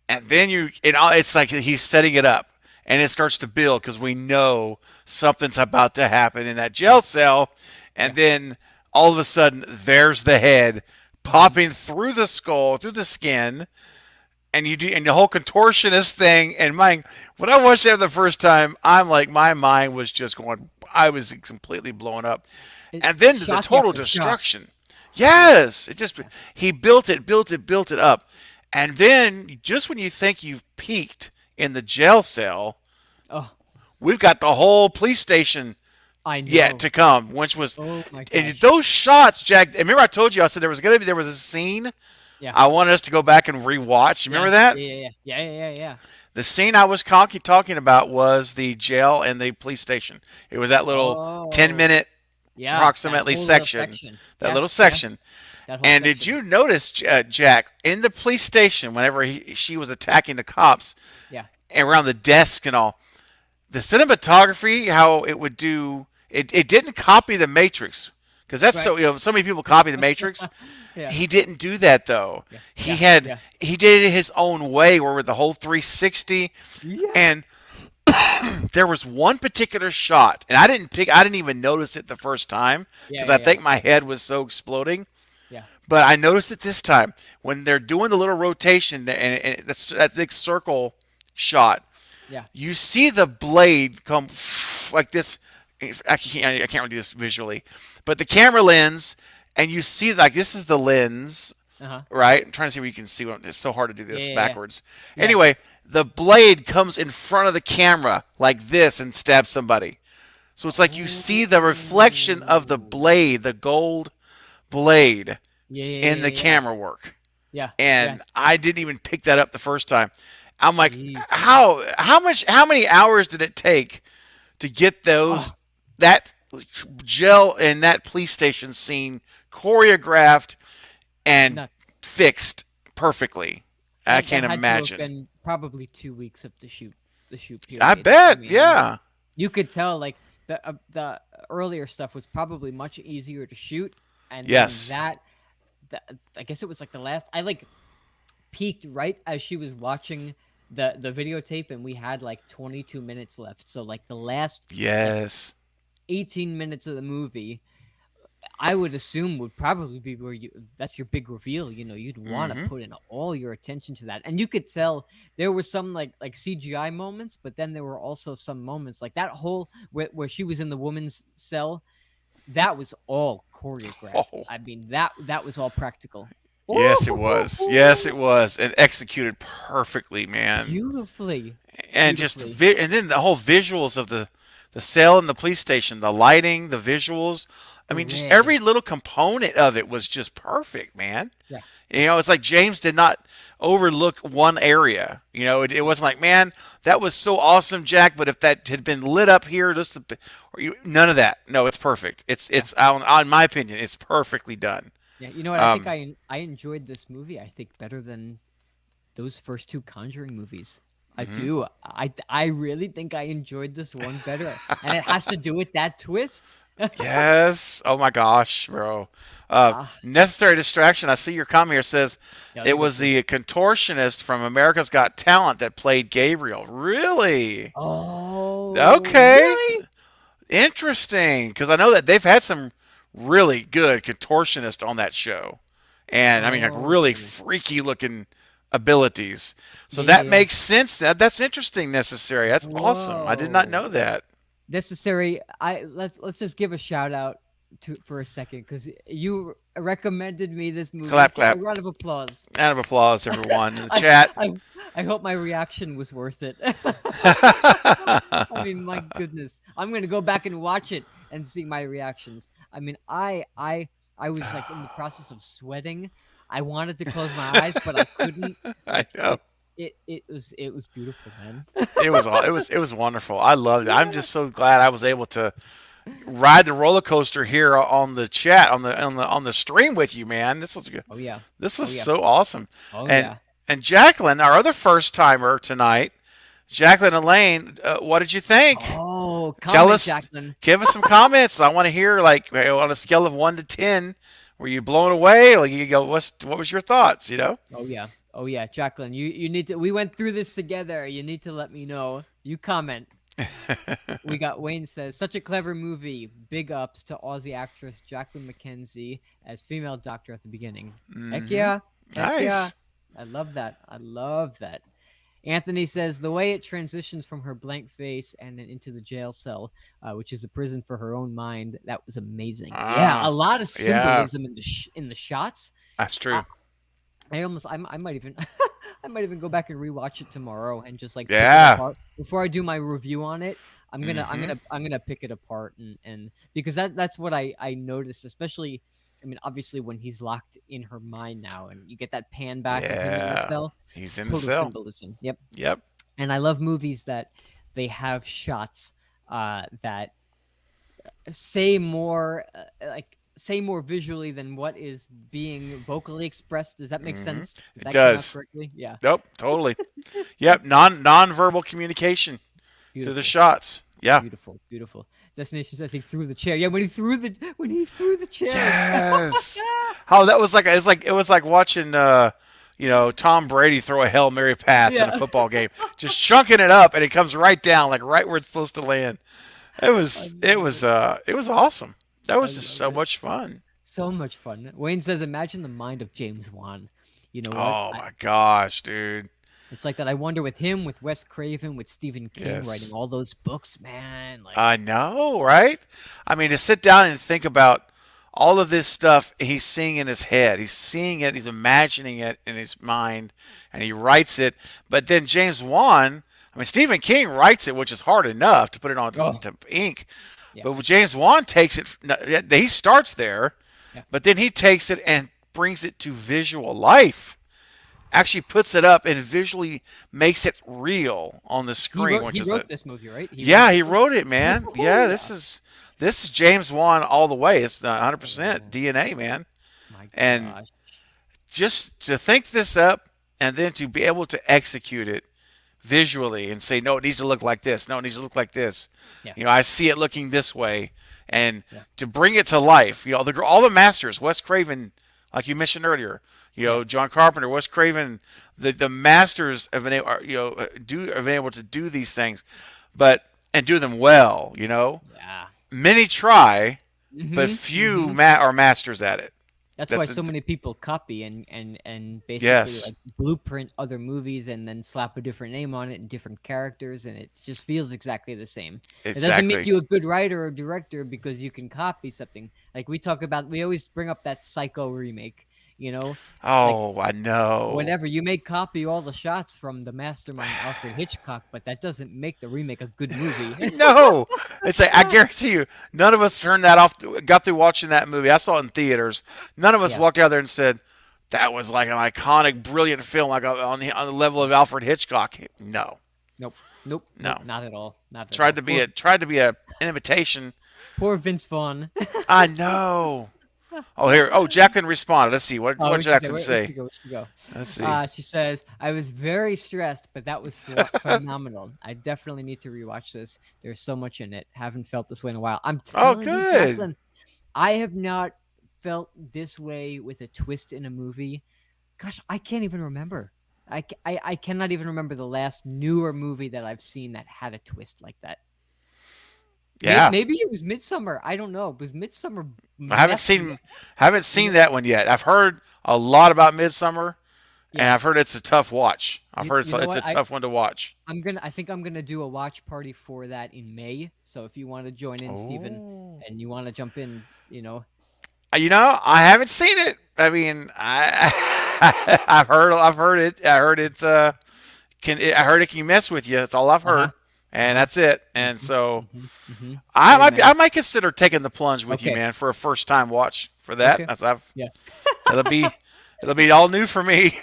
and then it's like he's setting it up, and it starts to build because we know something's about to happen in that jail Yeah, cell, and yeah. then all of a sudden there's the head Mhm. popping through the skull, through the skin, and you do and the whole contortionist thing. And when I watched that the first time, I'm like, my mind was just going. I was completely blown up, and then the Shock total after shock. destruction. Yeah, Yes, it just yeah. he built it up, and then just when you think you've peaked in the jail cell, Oh, we've got the whole police station I yet know. to come, which was Oh my and gosh. those shots, Jack. Remember I told you I said there was a scene Yeah. I wanted us to go back and rewatch. You remember Yeah. that? Yeah. Yeah. Yeah. Yeah. Yeah. Yeah. The scene I was talking about was the jail and the police station. It was that little 10 Oh, minute yeah. That approximately whole little section, section. that Yeah. little Yeah. section. That whole And did section. you notice, Jack, in the police station, whenever she was attacking the cops Yeah. and around the desk and all, the cinematography, how it would do, it didn't copy the Matrix. Because that's Right. so many people copy the Matrix. Yeah. He didn't do that though. Yeah. He Yeah. had Yeah. he did it his own way, where with the whole 360, Yeah. and there was one particular shot, and I didn't even notice it the first time Yeah. because I Yeah. Yeah. think my head was so exploding. Yeah. But I noticed it this time when they're doing the little rotation and that big circle shot. Yeah. You see the blade come like this. I can't really do this visually, but the camera lens, and you see like this is the lens, Uh-huh. right? I'm trying to see what you can see. It's so hard to do Yeah. this Yeah. Yeah. backwards. Yeah. Anyway, the blade comes in front of the camera like this and stabs somebody. So it's like you see the reflection of the Oh. blade, the gold blade, Yeah. Yeah. in the Yeah. Yeah. camera work. Yeah. Yeah. And I didn't even pick that up the first time. I'm like, Jeez. how many hours did it take to get Oh, that gel in that police station scene choreographed and nuts. fixed perfectly? I That can't had to have imagine. been probably 2 weeks of the shoot I period. I bet, mean, yeah. you could tell like the earlier stuff was probably much easier to shoot, and then Yes. that I guess it was like the last. I like peaked right as she was watching the videotape, and we had like 22 minutes left. So like the last like Yes. 18 minutes of the movie, I would assume would probably be where that's your big reveal. You'd want to Hmm. put in all your attention to that. And you could tell there were some like CGI moments, but then there were also some moments like that whole where she was in the woman's cell. That was all choreographed. Oh, I mean, that was all practical. yes, it was. Yes, it Oh, was. And executed perfectly, man. beautifully, And just beautifully. and then the whole visuals of the cell and the police station, the lighting, the visuals. I The mean, just red. every little component of it was just perfect, man. Yeah, It's like James did not overlook one area. It wasn't like, man, that was so awesome, Jack. But if that had been lit up here, none of that. No, it's perfect. yeah, In my opinion, it's perfectly done. yeah. You know what? I think Um, I enjoyed this movie. I think better than those first two Conjuring movies. I mhm. do. I really think I enjoyed this one better, and it has to do with that twist. Yes. Oh my gosh, bro. Ah, Necessary distraction. I see your comment here says yeah, let it me go was through. the contortionist from America's Got Talent that played Gabriel. Really? Oh, Okay. really? Interesting. Because I know that they've had some really good contortionists on that show, and I mean like really Oh, freaky looking abilities. So yeah, yeah, that yeah. makes sense. That's interesting. Necessary. That's awesome. I did not Whoa. know that. Necessary. Let's just give a shout out to for a second because you recommended me this movie. Clap, A clap. round of applause. Round of applause, everyone in the I, chat. I I hope my reaction was worth it. I mean, my goodness, I'm gonna go back and watch it and see my reactions. I mean, I was like in the process of sweating. I wanted to close my eyes, but I couldn't. I Like know. it was beautiful, man. It was wonderful. I loved it. I'm Yeah. just so glad I was able to ride the roller coaster here on the chat on the stream with you, man. This was good. Oh yeah. This Oh was yeah. so awesome. Oh And yeah. and Jacqueline, our other first timer tonight, Jacqueline Elaine, what did you think? Oh, Tell comment, us, Jacqueline. give us some comments. I want to hear like on a scale of 1 to 10, were you blown away? Like you go, what was your thoughts? You know? Oh yeah. Oh yeah, Jacqueline. You need to. We went through this together. You need to let me know. You comment. We got Wayne says such a clever movie. Big ups to Aussie actress Jacqueline McKenzie as female doctor at the beginning. Heck Mm-hmm. yeah. Heck yeah. Nice. I love that. I love that. Anthony says the way it transitions from her blank face and then into the jail cell, which is a prison for her own mind, that was amazing. Yeah, a Ah, lot of yeah, symbolism in the shots. that's I, true. I might even I might even go back and rewatch it tomorrow and just like pick it Yeah. apart before I do my review on it. Mm-hmm. I'm gonna pick it apart and because that's what I noticed, especially. I mean, obviously, when he's locked in her mind now, and you get that pan back of him in the Yeah. cell, He's in the total cell. symbolism. Yep. Yep. And I love movies that they have shots that say more, say more visually than what is being vocally expressed. Does that make Mm-hmm. sense? Did It that come out does. correctly? Yeah. Nope. Totally. Yep. Non-verbal communication through the Beautiful. shots. Yeah. Beautiful. Beautiful. Destination says he threw the chair. Yeah, when he threw the chair. Yes. How that was like it was like watching Tom Brady throw a Hail Mary pass in a Yeah. football game. Just chunking it up and it comes right down like right where it's supposed to land. It I was it love was it. uh it was awesome. That I was just love so it. much fun. So much fun. Wayne says, imagine the mind of James Wan. You know what? Oh my gosh, dude. It's like that. I wonder with him, with Wes Craven, with Stephen King writing Yes. all those books, man. Like, I know, right? I mean, to sit down and think about all of this stuff he's seeing in his head. He's seeing it, he's imagining it in his mind, and he writes it. But then James Wan, I mean, Stephen King writes it, which is hard enough to put it on oh, to ink. yeah, But James Wan takes it, he starts there, yeah. but then he takes it and brings it to visual life. Actually puts it up and visually makes it real on the screen, which He is a wrote this movie, right? He wrote yeah, this he movie. wrote it, man. Oh Yeah, yeah. this is James Wan all the way. It's the 100% Oh DNA, man. my And gosh. just to think this up and then to be able to execute it visually and say, no, it needs to look like this. No, it needs to look like this. Yeah, I see it looking this way, and yeah, to bring it to life. All the masters, Wes Craven, like you mentioned earlier. yeah. John Carpenter, Wes Craven, the masters have been able, have been able to do these things, but and do them well. Yeah. Many try, but Mhm. few Mhm. are masters at it. That's why That's so many people copy and basically yes, like blueprint other movies and then slap a different name on it and different characters and it just feels exactly the same. It doesn't make exactly. you a good writer or director because you can copy something. Like we always bring up that Psycho remake, you know? Like Oh, I know. whatever, you may copy all the shots from the mastermind Alfred Hitchcock, but that doesn't make the remake a good movie. No, it's like I guarantee you, none of us turned that off. Got through watching that movie. I saw it in theaters. None of us Yeah. walked out there and said that was like an iconic, brilliant film, like on the level of Alfred Hitchcock. No, Nope. Nope. no. Nope. Not at all. Not at Tried all. to be a tried to be a an imitation. Poor Vince Vaughn. I know. Oh, here. Oh, Jacqueline responded. Let's see. What Oh, what what'd she say? Jacqueline Where'd say? she go? Where'd she go? Let's see. She says, "I was very stressed, but that was phenomenal. I definitely need to rewatch this. There's so much in it. Haven't felt this way in a while. I'm Oh, telling you, good. Jacqueline, I have not felt this way with a twist in a movie. Gosh, I can't even remember. I cannot even remember the last newer movie that I've seen that had a twist like that. Yeah. Maybe it was Midsummer. I don't know. Was Midsummer I haven't messed me seen up? haven't seen that one yet. I've heard a lot about Midsummer, and Yeah. I've heard it's a tough watch. I've heard You know it's what? a tough one to watch. I think I'm gonna do a watch party for that in May. So if you want to join in, Steven, Oh. and you want to jump in, I haven't seen it. I mean, I've heard it. I heard it. I heard it can mess with you. That's all I've uh-huh, heard, and uh-huh. that's it. And Hmm. so Hmm. Hey I man. might consider taking the plunge with you, Okay. man, for a first time watch for that. Okay. That's I've Yeah. it'll be it'll be all new for me.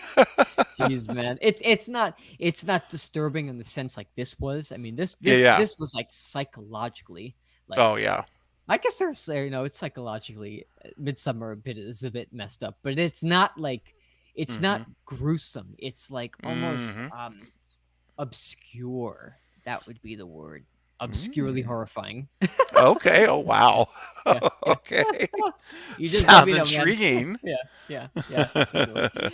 Jeez, man. It's not disturbing in the sense like this was. I mean, this Yeah, this yeah. this was like psychologically, like Oh yeah. I guess there's it's psychologically Midsummer is a bit messed up, but it's not Mhm. gruesome. It's like almost Mhm. obscure. That would be the word. Obscurely Mm. horrifying. Okay. Oh wow. Yeah, yeah. Okay. You just let Sounds me know, man. intriguing. Yeah, yeah, yeah, definitely.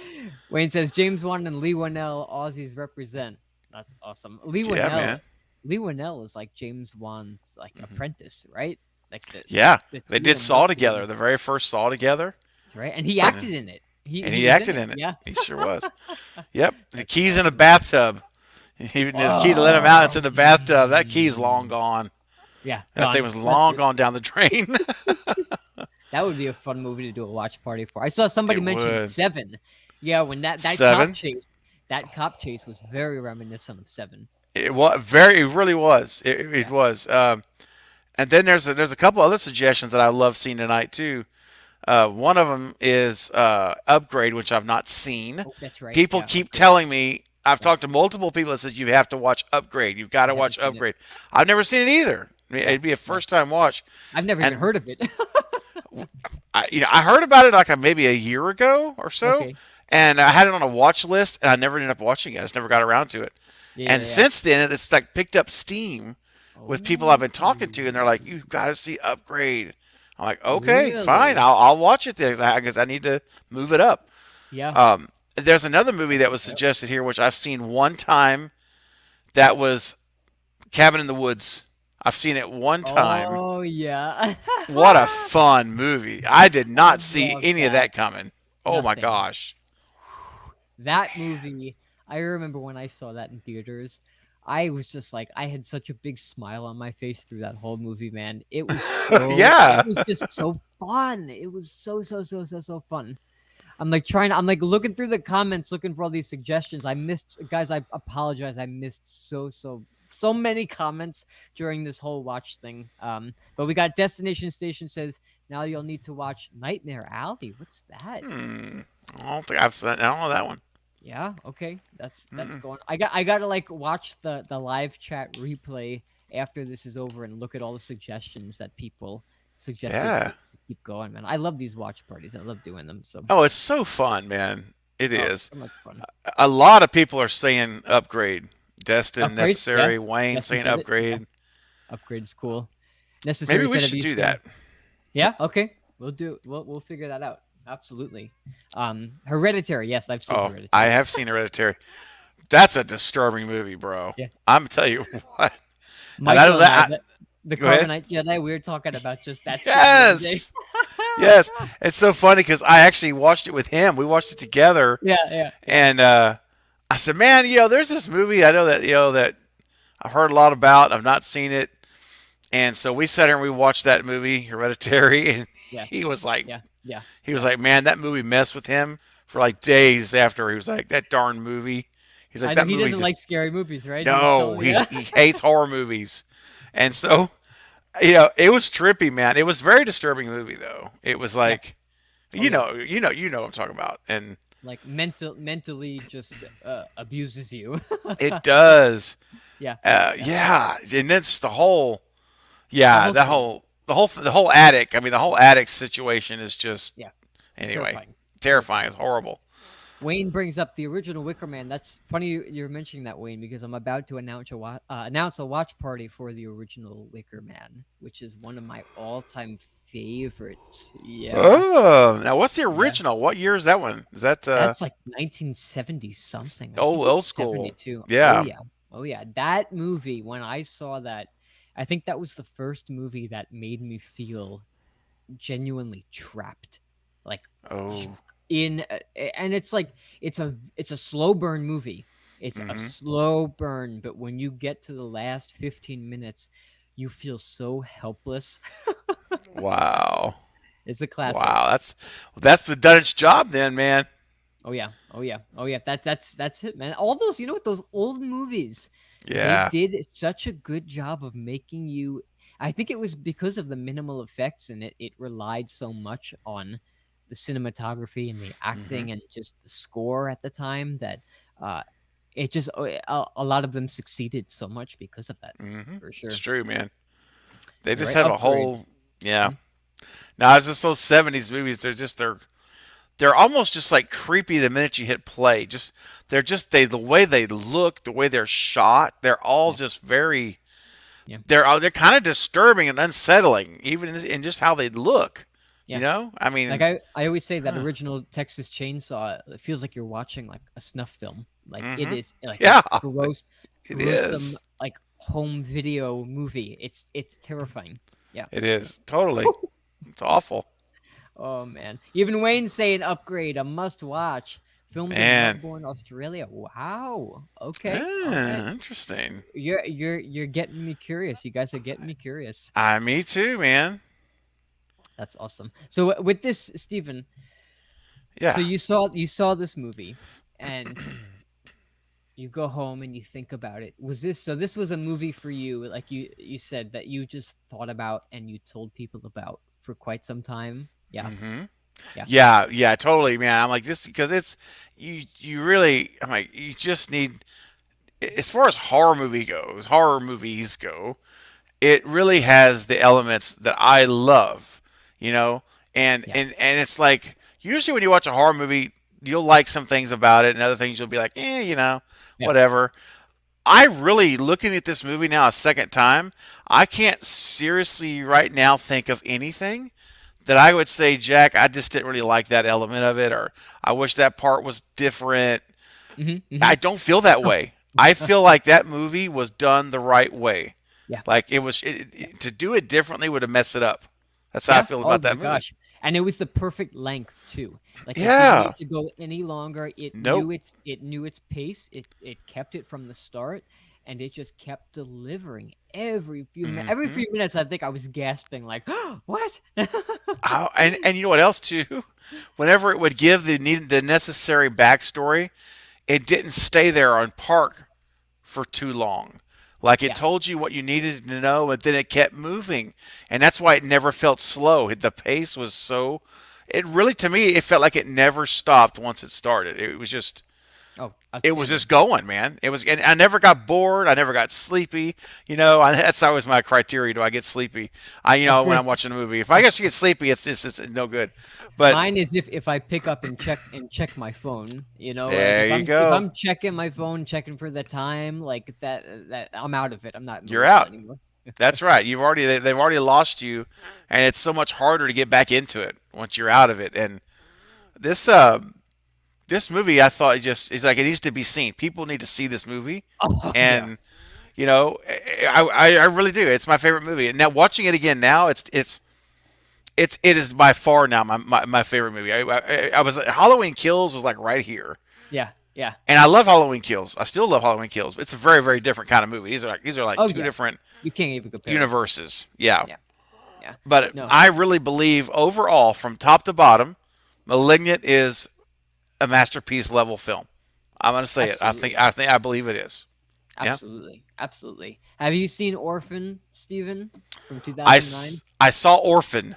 Wayne says James Wan and Lee Winnell, Aussies represent. That's awesome. Yeah, man. Lee Winnell is like James Wan's like Mhm. apprentice, right? Like Yeah, the they two of did them Saw worked together. together, The very first Saw together, right? And he and acted in it. and He he was in acted it. in it. Yeah, He sure was. Yep. The that's key's in a awesome. bathtub. Even the key to let him out, it's Oh, in the bathtub. That key's long gone. yeah, That thing gone. was That's long it. gone down the drain. That would be a fun movie to do a watch party for. I saw somebody It mention would. Seven. Yeah, when Seven. that cop chase was very reminiscent of Seven. It was very. It really was. It Yeah. was. And then there's a couple other suggestions that I love seeing tonight too. One of them is Upgrade, which I've not seen. Oh, that's right. People Yeah. keep Okay. telling me. I've Yeah. talked to multiple people that says you have to watch Upgrade. You've got I to haven't watch seen it. Upgrade. I've never seen it either. I mean, Yeah. it'd be a Yeah. first time watch. I've never even And heard of it. I heard about it like maybe a year ago or so, Okay. and I had it on a watch list, and I never ended up watching it. I just never got around to it. Yeah. And Yeah. since then, it's like picked up steam with people I've Oh, been talking to, and they're like, "You've got to see Upgrade." I'm like, "Okay, fine, really? I'll watch it then, because I need to move it up." Yeah. There's another movie that was Yep. suggested here, which I've seen one time. That was Cabin in the Woods. I've seen it one time. Oh yeah. What a fun movie! I did I not see love any of that. that coming. Oh my Nothing. gosh. That movie, I remember when I saw that in theaters, I was just like, I had such a big smile on my face through that whole movie, man. Yeah. It was just so fun. It was so fun. I'm like looking through the comments, looking for all these suggestions. I missed, guys, I apologize. I missed so many comments during this whole watch thing. But we got Destination Station says, now you'll need to watch Nightmare Alley. What's that? I don't think I've seen. I don't know that one. Yeah, okay. That's Mm-mm. going. I gotta like watch the live chat replay after this is over and look at all the suggestions that people suggested Yeah. to keep going, man. I love these watch parties. I love doing them. So Oh, it's so fun, man. It oh, is. so much fun. A lot of people are saying Upgrade. Destin, Upgrade, yeah. Necessary, Wayne Justin saying said it. Yeah, Upgrade. upgrade is cool. Maybe Necessary we said, have should you do seen? that. Yeah, okay. We'll figure that out. Absolutely. Hereditary. Yes, I've seen Oh, I Hereditary. have seen Hereditary. That's a disturbing movie, bro. Yeah. I'm tell you what. And I know Michael and I, that. the Go ahead. Carbonite Jedi, we were talking about just that scene the other day. Yes. Yes. It's so funny because I actually watched it with him. We watched it together, Yeah. and I said, "Man, there's this movie I know that that I've heard a lot about. I've not seen it." And so we sat here and we watched that movie, Hereditary, and Yeah. he was like, Yeah. Yeah. he was like, "Man, that movie messed with him for like days after." He was like, "That darn movie." He's like, I know "That he movie doesn't like just scary movies, right? He was no." telling me. Yeah. He hates horror movies, and so it was trippy, man. It was a very disturbing movie, though. It was Yeah. like, Oh yeah. you know what I'm talking about, and Like mentally just abuses you. it does. Yeah. Yeah, and it's the whole, The yeah, whole that thing. whole the whole attic. I mean, the whole attic situation is just Yeah, anyway terrifying, terrifying. It's terrifying. horrible. Wayne brings up the original Wicker Man. That's funny you're mentioning that, Wayne, because I'm about to announce a watch party for the original Wicker Man, which is one of my all-time favorites. Yeah, Oh, now what's the yeah. original? What year is that one? Is that That's like 1970 something. I think old it's school? 72. Oh Yeah. yeah. Oh yeah. That movie, when I saw that, I think that was the first movie that made me feel genuinely trapped. Like Oh. in and it's like it's a slow burn movie. It's a Mm-hmm. slow burn, but when you get to the last 15 minutes, you feel so helpless. Wow. It's a classic. Wow. That's done its job then, man. Oh yeah. Oh yeah. Oh yeah. That's it, man. All those, those old movies, they Yeah. did such a good job of making you. I think it was because of the minimal effects, and it relied so much on the cinematography and the Mm-hmm. acting and just the score at the time that uh it just a lot of them succeeded so much because of that, Mm-hmm. for It's sure. true, man. They You're just right. have a Upgrade. whole yeah. Mhm. Now it's just those '70s movies. They're almost just like creepy the minute you hit play. They're just the way they look, the way they're shot. They're all Yeah. just very Yeah. they're kind of disturbing and unsettling, even in just how they look. You Yeah. know, I Like mean, I always say that huh. original Texas Chainsaw, it feels like you're watching like a snuff film. Like it Mm-hmm. is like Yeah, this it gruesome is. like home video movie. It's terrifying. Yeah. It is totally. It's awful, Oh man. Even Wayne saying Upgrade, a must watch. Filmed in man. Melbourne, Australia. Wow. Okay. All right. Interesting. You're getting me curious. You guys are getting me curious. Me too, man. That's awesome. So with this, Stephen, so Yeah. you saw this movie and you go home and you think about it. This was a movie for you, like you said, that you just thought about and you told people about for quite some time? Yeah. Mm-hmm. Yeah. Yeah, yeah, totally, man. I'm like this because it's you really. I'm like you just need as far as horror movies go. It really has the elements that I love, you know, Yeah. and it's like usually when you watch a horror movie, you'll like some things about it, and other things you'll be like, Yeah. whatever. I really looking at this movie now a second time, I can't seriously right now think of anything that I would say, Jack, I just didn't really like that element of it, or I wish that part was different. Mhm. I Mhm. don't feel that way. I feel like that movie was done the right way. Yeah. Like to do it differently would have messed it up. That's how I Yeah. feel Oh about my that movie. gosh. And it was the perfect length too. Like it didn't Yeah. need to go any longer. Nope. It knew its pace. It kept it from the start, and it just kept delivering every Hmm. few minutes. I think I was gasping like, "What?" And you know what else too? Whenever it would give the necessary backstory, it didn't stay there on Park for too long. Like it Yeah. told you what you needed to know, but then it kept moving, and that's why it never felt slow. The pace was so. It really, to me, it felt like it never stopped once it started. Oh, It was outstanding. just going, man. It was, and I never got bored. I never got sleepy. That's always my criteria. Do I get sleepy? When I'm watching a movie, if I guess you get sleepy, it's no good. But Mine is if I pick up and check my phone, like there you if go. I'm checking my phone, checking for the time, like that I'm out of it. I'm not in the You're world out. anymore. That's right. They've already lost you, and it's so much harder to get back into it once you're out of it. And this this movie, I thought is like it needs to be seen. People need to see this movie, Oh yeah. and you know, I really do. It's my favorite movie. And now watching it again now, it is by far now my favorite movie. I was Halloween Kills was like right here, Yeah. Yeah. and I love Halloween Kills. I still love Halloween Kills. It's a very very different kind of movie. These are like Oh two yeah. different You can't even compare. universes. Yeah. Yeah. Yeah. But No. I really believe overall, from top to bottom, *Malignant* is a masterpiece level film. I'm gonna say it. Absolutely. I believe it is. Yeah. Absolutely. Absolutely. Have you seen Orphan, Steven, from 2009? I saw *Orphan*,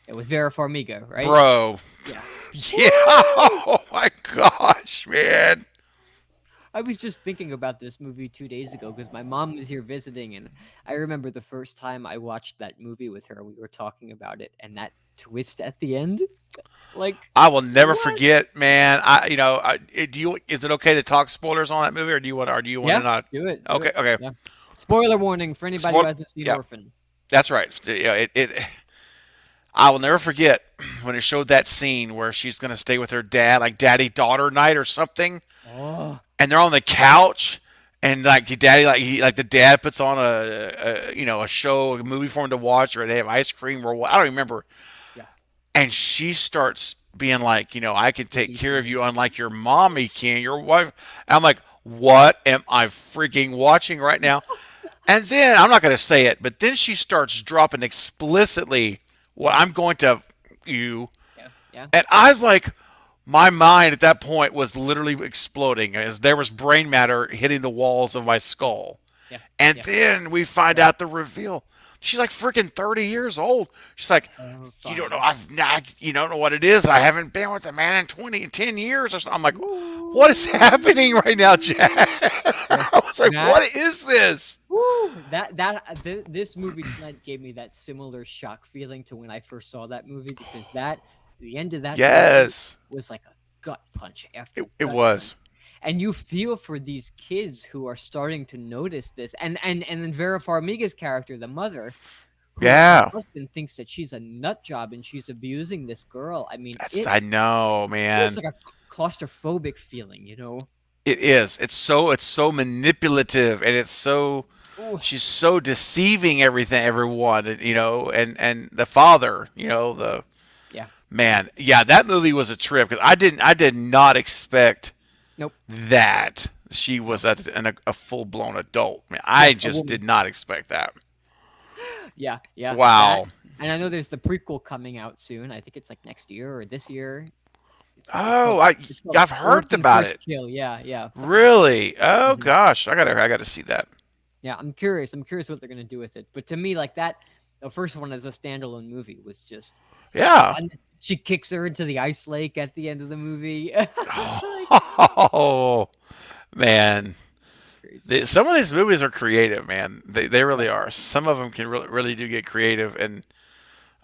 Yeah, with Vera Farmiga, right? bro. Yeah. Yeah. Woo! Oh my gosh, man. I was just thinking about this movie 2 days ago because my mom was here visiting, and I remember the first time I watched that movie with her. We were talking about it, and that twist at the end, like I will never what? forget, man. Do you? Is it okay to talk spoilers on that movie, or do you want to Yeah, not? do it, do Okay, it. okay. Yeah. Spoiler warning for anybody who Spoil. hasn't seen Yeah, Orphan. that's right. Yeah, I will never forget when it showed that scene where she's gonna stay with her dad, like daddy daughter night or something, Oh, and they're on the couch, and like your daddy, like the dad puts on a show, a movie for him to watch, or they have ice cream or what. I don't remember. yeah. And she starts being like, I can take care of Releasing. you unlike your mommy can, your wife. And I'm like, what am I freaking watching right now? And then I'm not going to say it, but then she starts dropping explicitly what I'm going to you. Yeah, yeah, And I was like, my mind at that point was literally exploding as there was brain matter hitting the walls of my skull. yeah, And yeah. then we find out the reveal. She's like freaking 30 years old. She's like, you don't know, Terrifying. you don't know what it is. I haven't been with a man in 10 years or something. I'm like, what is Woo. happening right now, Jack? Yeah. I was like, That what is this? Woo! This movie tonight gave me that similar shock feeling to when I first saw that movie because the end of that movie Yes, was like a gut punch it, after it gut punch. was. And you feel for these kids who are starting to notice this. And then Vera Farmiga's character, the mother, who her Yeah, husband thinks that she's a nut job and she's abusing this girl. I mean, I know, it was man. like a claustrophobic feeling, you know? It is. It's so manipulative, and Oh, she's so deceiving everyone, and the father, the yeah, yeah. man, yeah, that movie was a trip because I did not expect Nope. that she No. was a full blown adult. Man, Yeah, I a just woman. did not expect that. Yeah, yeah, that Wow. and I know there's the prequel coming out soon. I think it's like next year or this year. Oh, It's called I've heard Orphan about First it. Kill. Yeah, yeah. Really? Oh Mhm. gosh, I gotta see that. Yeah, I'm curious. I'm curious what they're gonna do with it. But to me, like that, the first one as a standalone movie was just Yeah. fun. She kicks her into the ice lake at the end of the movie. Like, Oh man. crazy. Some of these movies are creative, man. They Yeah. really are. Some of them can really do get creative, and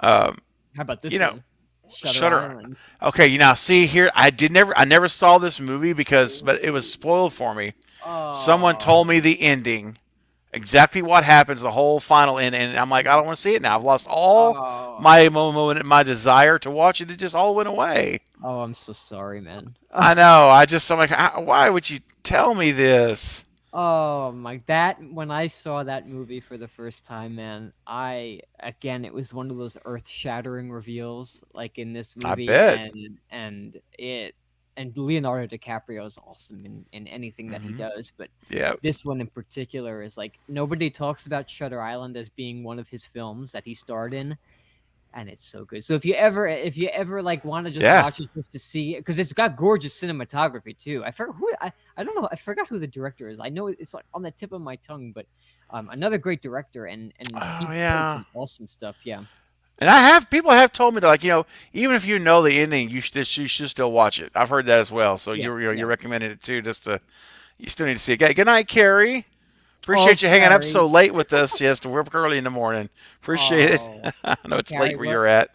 um, How about you this know, one? Shutter Shutter. Island. Okay, see here, I never saw this movie but it was spoiled for me. Someone Oh, told me the ending, exactly what happens, the whole final end, and I'm like, I don't want to see it now. I've lost all oh, my moment, my desire to watch it. It just all went away. oh! I'm so sorry, man. I know. I'm like, why would you tell me this? Oh my, that when I saw that movie for the first time, man, it was one of those earth-shattering reveals like in this I movie bet. and Leonardo DiCaprio is awesome in anything that he Hmm. does, but Yeah. this one in particular is like nobody talks about Shutter Island as being one of his films that he starred in, and it's so good. So if you ever like want to just Yeah. watch it just to see because it's got gorgeous cinematography too. I don't know, I forgot who the director is. I know it's like on the tip of my tongue, but another great director and he Oh put yeah. some awesome stuff. Yeah. And people have told me that, like, even if you know the ending, you should still watch it. I've heard that as well. So Yeah. you're Yeah. recommending it too, just to you still need to see it. Good night, Carrie. Oh, Appreciate you hanging up so Carrie. late with us. Yes, we're up early in the morning. Appreciate Oh, it. I know it's late Carrie. where you're at.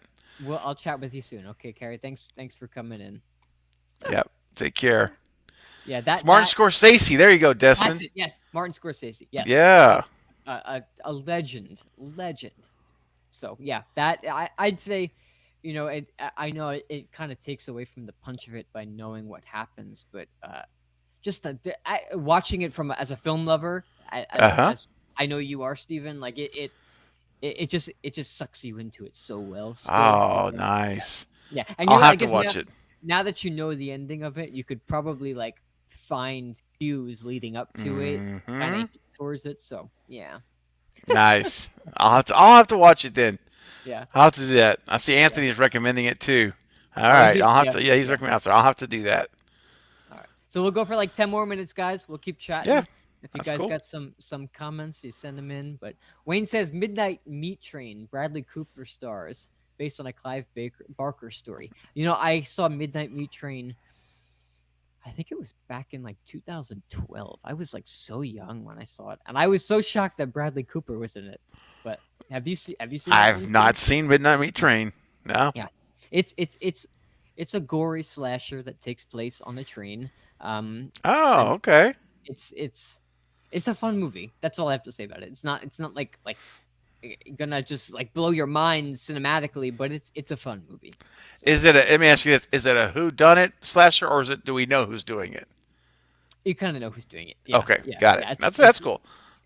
I'll chat with you soon. Okay, Carrie. Thanks for coming in. Yep. Take care. Yeah, It's Martin Scorsese. There you go, that's Destin. it. Yes, Martin Scorsese. Yes. Yeah. A legend. So yeah, that I'd say, I know it kind of takes away from the punch of it by knowing what happens, but just watching it from as a film lover, Uh huh. as I know you are, Steven, like it just sucks you into it so well still. Oh, nice. Yeah, and I'll I have to guess now watch it. now that you know the ending of it, you could probably like find cues leading up to it, kind Hmm. of towards it. So yeah, Nice. I'll have to watch it then. yeah, I'll have to do that. I see yeah. Anthony's recommending it too. All Oh, is right. he? I'll have Yeah, to. Yeah, he's yeah. recommending. So I'll have to do that. All right. So we'll go for like 10 more minutes, guys. We'll keep Yeah, chatting. If you that's guys cool. got some comments, you send them in. But Wayne says Midnight Meat Train, Bradley Cooper stars, based on a Barker story. I saw Midnight Meat Train. I think it was back in like 2012. I was like so young when I saw it, and I was so shocked that Bradley Cooper was in it. But have you seen that I've one too? not seen Midnight Meat Train. No. Yeah, it's a gory slasher that takes place on a train. Oh, And okay. it's it's it's a fun movie. That's all I have to say about it. It's not like gonna just like blow your mind cinematically, but it's a fun movie. So Is it a? Let me ask you this: is it a who done it slasher, or is it? Do we know who's doing it? you kind of know who's doing it. Yeah, Okay, yeah, got it. yeah. That's cool.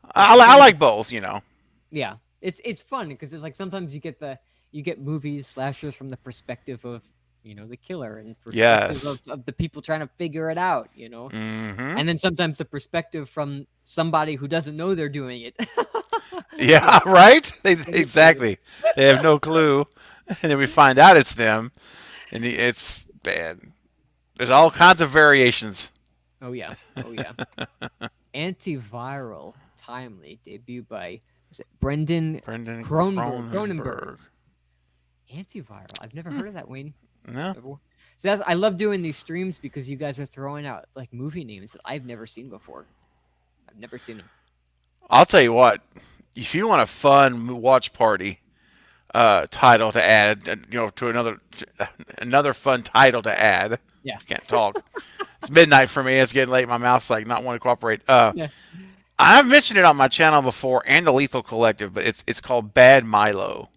Yeah, I like both. You know. yeah. It's fun because it's like sometimes you get movies slashers from the perspective of the killer and perspective Yes. of the people trying to figure it out. Mm-hmm. And then sometimes the perspective from somebody who doesn't know they're doing it. Yeah. Right. It is funny. Exactly. They have no clue, and then we find out it's them, and it's bad. There's all kinds of variations. Oh yeah. Oh yeah. Antiviral Timely debut by was it Brendan Brendan Cronenberg. Cronenberg. Antiviral. I've never heard of that, Wayne. No. Never- So I love doing these streams because you guys are throwing out like movie names that I've never seen before. I've never seen them. I'll tell you what. If you want a fun watch party title to add, to another fun title to add. Yeah. Can't talk. It's midnight for me. It's getting late. My mouth's like not wanting to cooperate. Yeah. I've mentioned it on my channel before and the Lethal Collective, but it's called Bad Milo.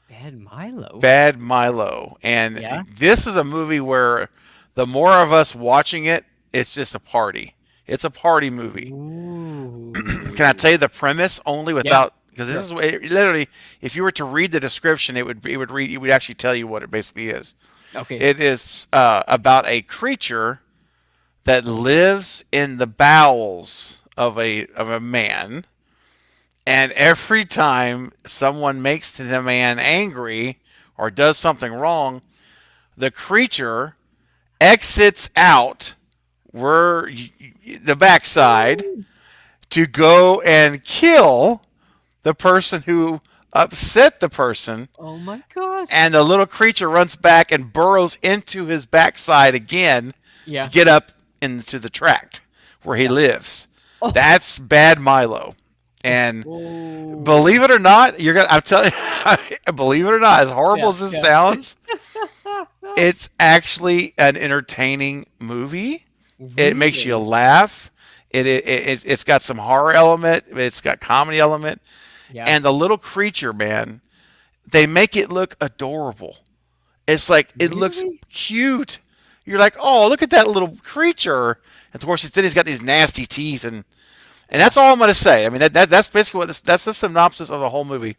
Bad Milo. Bad Milo. And Yeah. this is a movie where the more of us watching it, it's just a party. It's a party movie. Ooh. Can I tell you the premise only Yeah. without because this is literally if you were to read the description, it would actually tell you what it basically is. Okay. It is about a creature that lives in the bowels of a man, and every time someone makes the man angry or does something wrong, the creature exits out where the backside to go and kill the person who upset the person, Oh my gosh. and the little creature runs back and burrows into his backside again Yeah. to get up into the tract where he lives. Oh. That's Bad Milo. And Oh. believe it or not, I'm telling you, believe it or not, as horrible as this sounds, it's actually an entertaining movie. It makes you Really? laugh. It's got some horror element. It's got comedy element. Yeah. And the little creature, man, they make it look adorable. It's like it looks Really? cute. You're like, oh, look at that little creature. And of course, then he's got these nasty teeth, and that's all I'm gonna say. I mean, that's basically that's the synopsis of the whole movie.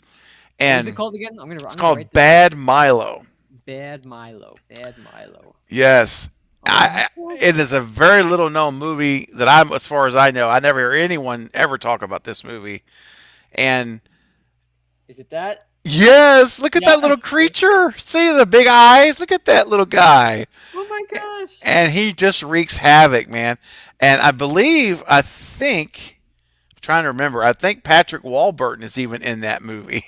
What is it And called again? I'm it's gonna called write this. Bad Milo. Bad Milo. Bad Milo. Yes. Oh. It is a very little known movie that as far as I know, I never hear anyone ever talk about this movie. And Is it that? yes, look at Yeah. that little creature. See the big eyes? Look at that little guy. Oh my gosh. And he just wreaks havoc, man. And I think, I'm trying to remember, I think Patrick Warburton is even in that movie.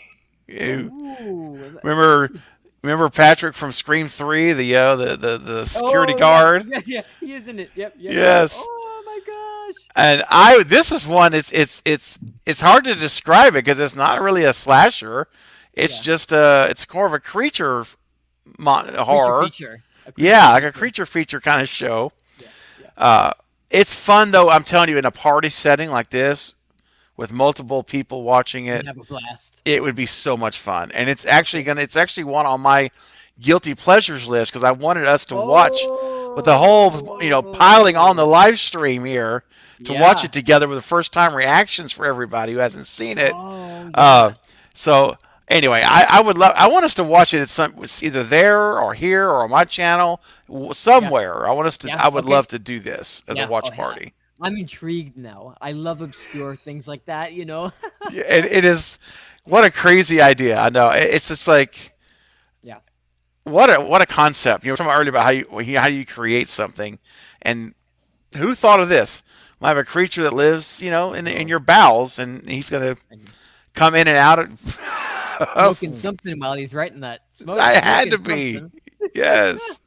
Ooh. remember Patrick from Scream 3, the security Oh, guard? Yeah. He is in it. Yep. Yes. Oh my gosh. And this is one. It's hard to describe it because it's not really a slasher. It's just it's more of a creature horror. Feature. Yeah, like a creature feature kind of show. Yeah. It's fun though. I'm telling you, in a party setting like this, with multiple people watching it, Have a blast. it would be so much fun. And it's actually one on my guilty pleasures list because I wanted us to watch with the whole piling on the live stream here to watch it together with the first time reactions for everybody who hasn't seen it. Oh, yeah. So anyway, I want us to watch it it's either there or here or on my channel somewhere. I would love to do this as a watch party. I'm intrigued now. I love obscure things like that. Yeah, it is. What a crazy idea! I know. It's just like, Yeah. what a concept. You were talking about earlier about how you create something, and who thought of this? I have a creature that lives, in your bowels, and he's gonna come in and out of Smoking something while he's writing that. I had to be. Yes.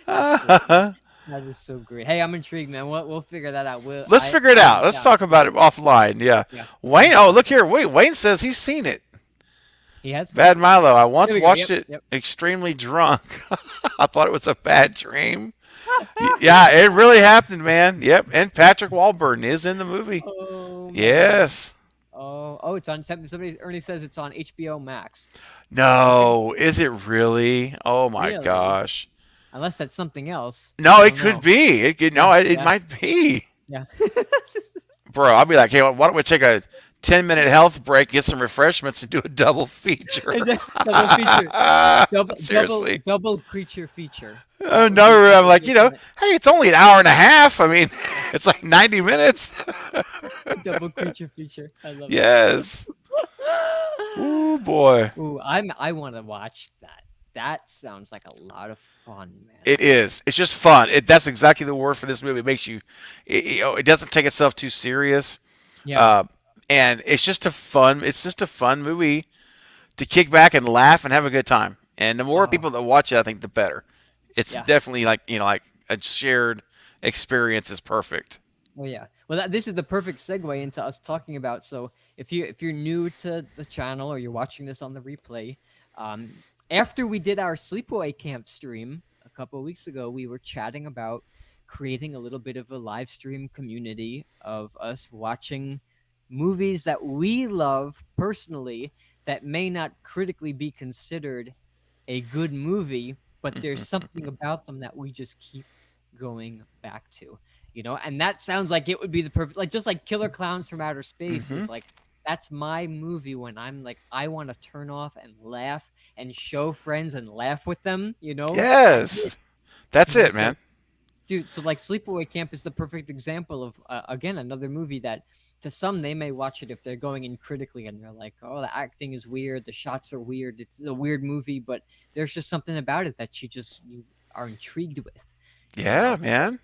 That's That is so great. Hey, I'm intrigued, man. We'll figure that out. Let's figure it I'm out. Let's down. talk about it offline. Yeah. Yeah, I'm Wayne, oh, down. look here. Wait, Wayne says he's seen it. He has. Bad Milo. I There once we go. watched Yep, it yep. extremely drunk. I thought it was a bad dream. Yeah, it really happened, man. Yep. And Patrick Warburton is in the movie. Oh man. Yes. Oh, it's on. Somebody Ernie says it's on HBO Max. Okay, No, is it really? Oh my really? gosh. Unless that's something else. No, I it don't could know. be. No, Yeah, it yeah, might be. yeah. Bro, I'll be like, hey, why don't we take a 10-minute health break, get some refreshments, and do a double feature? And then double feature, Seriously. double creature feature. Oh, That would be no, that I'm would like, be a comment. hey, it's only an hour and a half. I mean, it's like 90 minutes. Double creature feature. I love it. Yes. Ooh, boy. Ooh, I want to watch that. That sounds like a lot of fun, man. It is. It's just fun. That's exactly the word for this movie. It makes you, it doesn't take itself too serious. Yeah. Uh, and it's just a fun movie to kick back and laugh and have a good time. And the more Oh, people that watch it, I think the better. It's yeah. definitely like, like a shared experience is perfect. Oh yeah. Well, this is the perfect segue into us talking about. So if you're new to the channel or you're watching this on the replay, um, after we did our sleepaway camp stream a couple of weeks ago, we were chatting about creating a little bit of a live stream community of us watching movies that we love personally that may not critically be considered a good movie, but there's something about them that we just keep going back to, and that sounds like it would be the perfect, like, just like Killer Clowns from Outer Space Hmm. is like, that's my movie when I'm like, I want to turn off and laugh and show friends and laugh with them, that's it, Yes. That's it, so man. dude, so like Sleepaway Camp is the perfect example of, again, another movie that to some they may watch it if they're going in critically and they're like, oh, the acting is weird, the shots are weird, it's a weird movie, but there's just something about it that you are intrigued with, Yeah, so man.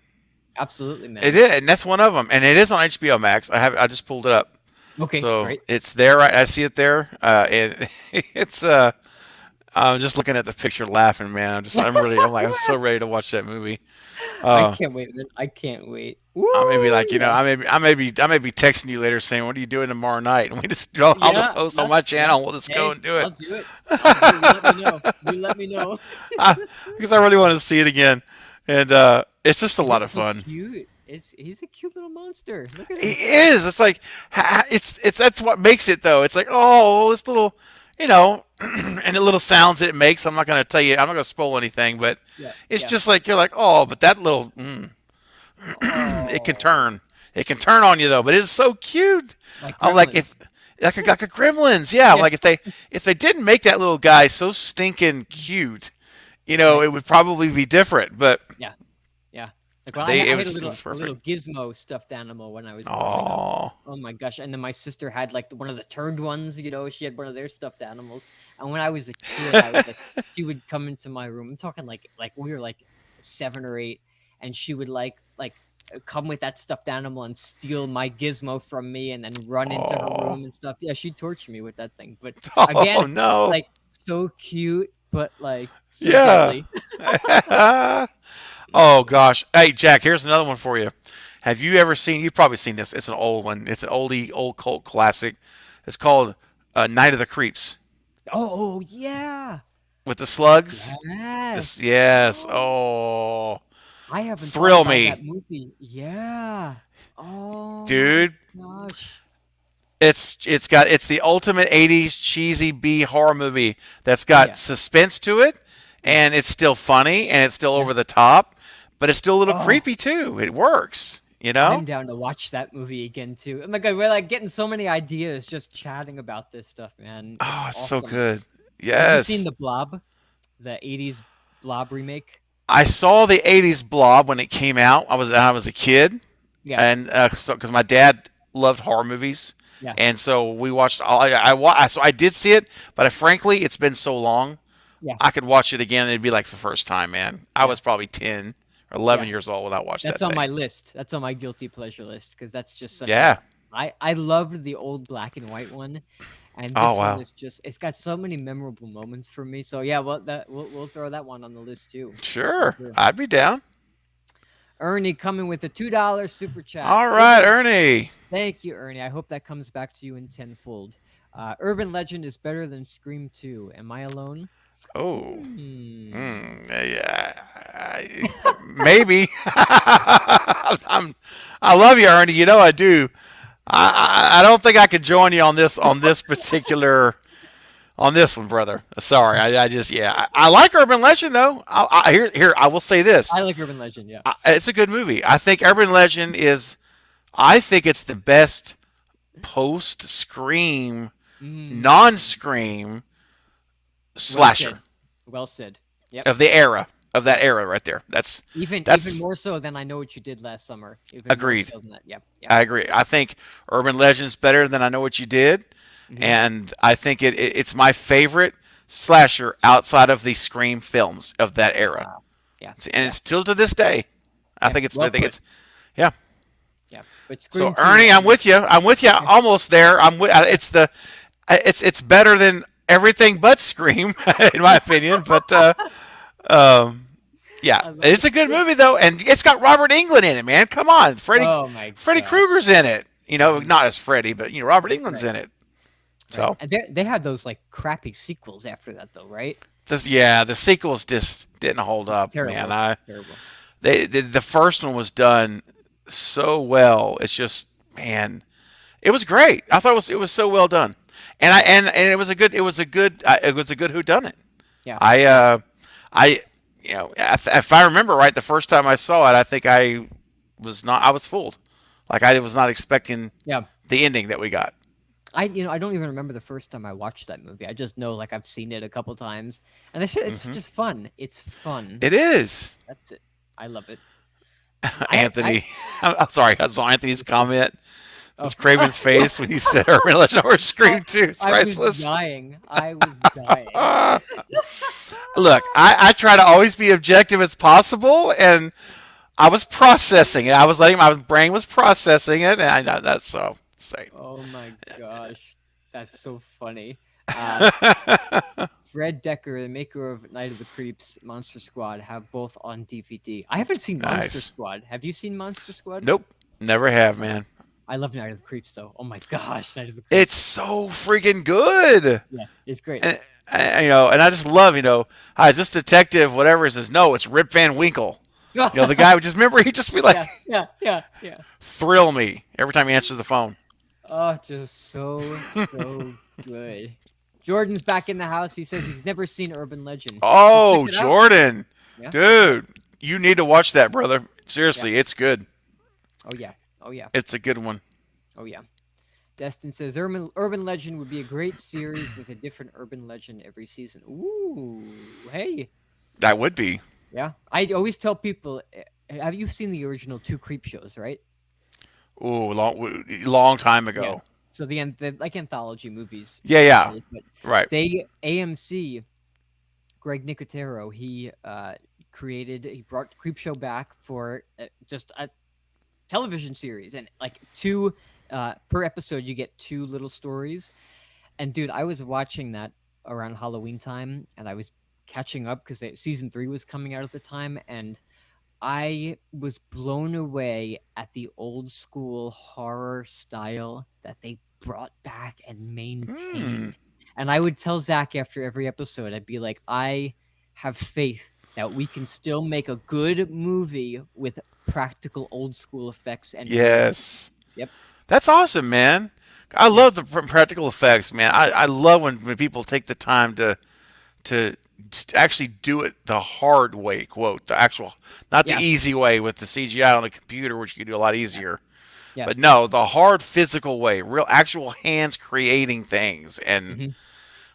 absolutely, It man. is, and that's one of them. And it is on HBO Max. I just pulled it up. Okay, So great. it's there, right? I see it there. And it's I'm just looking at the picture, laughing, man. I'm so ready to watch that movie. I Uh, can't wait, man. I can't wait. I may be Woo! like, Yeah. I may be texting you later saying, "What are you doing tomorrow night?" And I'll just Yeah, host on yeah, my yeah. channel. We'll just go Hey, and do it. I'll do it. I'll do it. You let me know. You let me know. I, because I really want to see it again, and it's just a And lot he's of so fun. cute. He's a cute little monster. Look at It him. is. It's like it's that's what makes it though. It's like, oh, this little, and the little sounds that it makes. I'm not gonna tell you. I'm not gonna spoil anything, but Yeah, it's yeah. just like you're like, oh, but that little, it can Oh, turn. It can turn on you though, but it's so cute. like I'm like if Gremlins. like a Gremlins, yeah. Yeah, Like if they didn't make that little guy so stinking cute, right. it would probably be different. But Yeah, yeah. Like, well, they I it had a was it little was a little perfect. gizmo stuffed animal when I was growing up. Oh, Oh my gosh! And then my sister had like one of the turned ones. She had one of their stuffed animals. And when I was a kid, I was like, she would come into my room. I'm talking like we were like 7 or 8, and she would come with that stuffed animal and steal my gizmo from me, and then run into her oh, room and stuff. Yeah, she'd torture me with that thing. But oh again, no. like, so cute, but like so Yeah. deadly. Oh gosh. Hey Jack, here's another one for you. Have you ever seen? You've probably seen this. It's an old one. It's an old cult classic. It's called Night of the Creeps Oh yeah. with the slugs. Yes. Yes. Oh, Oh, I haven't thought thrill about that me, movie. Yeah. Oh my dude. gosh. It's the ultimate '80s cheesy B horror movie that's got Yeah. suspense to it, Yeah. and it's still funny and it's still Yeah. over the top, but it's still a little Oh, creepy too. It works, you I'm know. down to watch that movie again too. Oh my god, we're like getting so many ideas just chatting about this stuff, man. It's Oh, it's so awesome. good. Have you seen Yes. The Blob, the '80s Blob remake? I saw the '80s Blob when it came out. I was a kid, Yeah. and because my dad loved horror movies, Yeah. and so we watched. So I did see it, but frankly, it's been so long. Yeah. I could watch it again, and it'd be like the first time, man. I Yeah. was probably 10 or Yeah. 11 years old when I watched That's that on thing. my list. That's on my guilty pleasure list because that's just such a. Yeah. I loved the old black and white one, and Oh this one wow. is just, it's got so many memorable moments for me. So yeah, well, we'll throw that one on the list too, for Sure, sure. I'd be down. Ernie coming with a $2 super chat. All right, Ernie. Thank you, Ernie. I hope that comes back to you in tenfold. Urban Legend is better than Scream 2. Am I alone? Oh, Hmm. yeah, maybe. I love you, Ernie. You know I do. I don't think I could join you on this particular on this one, brother. Sorry, I just yeah. I like Urban Legend though. Here I will say this. I like Urban Legend, yeah. It's a good movie. I think Urban Legend is. I think it's the best post Scream, Mm. non Scream Well said. slasher Well said. Yep. of the era of that era right there. Even That's more so than I Know What You Did Last Summer. Even more agreed. so than that. Yep. Yep. I agree. I think Urban Legend's better than I Know What You Did, Hmm. and I think it's my favorite slasher outside of the Scream films of that era, Yeah. and Yeah. it's still to this day. I Yeah. think it's. Well I think put. it's. Yeah. Yeah. But So Scream 2, Ernie, I'm with you. I'm with you. Almost there. I'm with. It's better than everything but Scream, in my opinion. But um, yeah, I love it's a good movie though, and it's got Robert Englund in it. Man, come on, Oh my Freddy gosh. Krueger's in it. You know, Mhm. not as Freddy, but Robert Englund's Right. in it. Right. So And they had those like crappy sequels after that though, right? the sequels just didn't hold up, man. Terrible. Terrible. The first one was done so well. It's just man, it was great. I thought it was so well done, and it was a good it was a good whodunit. Yeah. I Yeah. I if I remember right, the first time I saw it, I think I was fooled. Like I was not expecting Yeah. the ending that we got. I don't even remember the first time I watched that movie. I just know like I've seen it a couple times, and it's Hmm. just fun. It's fun. It is. That's it. I love it. I Anthony. I'm sorry. I saw Anthony's comment. oh This Craven's face when he said Urban Legend or I Scream 2. It's I was priceless. dying. I was dying. Look, I try to always be objective as possible, and I was processing it. I was letting my brain was processing it, and I know that's so. Say. Oh my gosh, that's so funny. Uh, Fred Decker, the maker of Night of the Creeps, Monster Squad, have both on DVD. I haven't seen Monster Nice. Squad. Have you seen Monster Squad? Nope. Never have, man. I love Night of the Creeps though. Oh my gosh, Night of the It's Creeps. so freaking good. Yeah, it's great. And and I just love, hi, is this detective, whatever it says, no, it's Rip Van Winkle. The guy would just remember he'd just be like, yeah. thrill me every time he answers the phone. Oh, just so good. Jordan's back in the house. He says he's never seen Urban Legend. Oh, Check it out. Jordan. Yeah. Dude, you need to watch that, brother. Seriously, Yeah. it's good. Oh yeah. Oh yeah. It's a good one. Oh yeah. Destin says Urban Legend would be a great series with a different urban legend every season. Ooh, hey. That would be. Yeah. I always tell people, have you seen the original two Creep shows, right? Ooh, long time Yeah. ago. So the like anthology movies. Yeah. But Right. AMC, Greg Nicotero, he brought Creepshow back for just a television series, and like two per episode you get two little stories. And dude, I was watching that around Halloween time, and I was catching up because season 3 was coming out at the time, and I was blown away at the old school horror style that they brought back and maintained. And I would tell Zach after every episode, I'd be like, I have faith that we can still make a good movie with practical old school effects and Yes. Yep. That's awesome, man. I love the practical effects, man. I love when people take the time to actually do it the hard way, quote, the actual, not the easy way with the CGI on a computer, which you can do a lot easier. Yeah. But no, the hard physical way, real actual hands creating things. And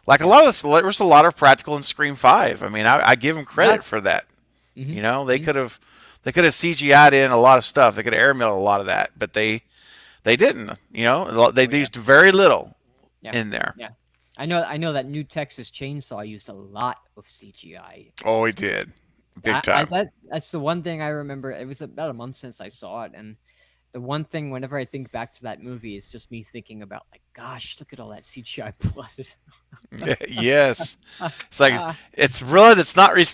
like there's a lot of practical in Scream 5. I mean, I give them credit for that. They could have CGI'd in a lot of stuff. They could have airmailed a lot of that, but they didn't. They used very little in there. Yeah. I know that New Texas Chainsaw used a lot of CGI. Oh, he did. Big time. That's the one thing I remember. It was about a month since I saw it, and the one thing whenever I think back to that movie is just me thinking about like, gosh, look at all that CGI blood. Yes. It's like it's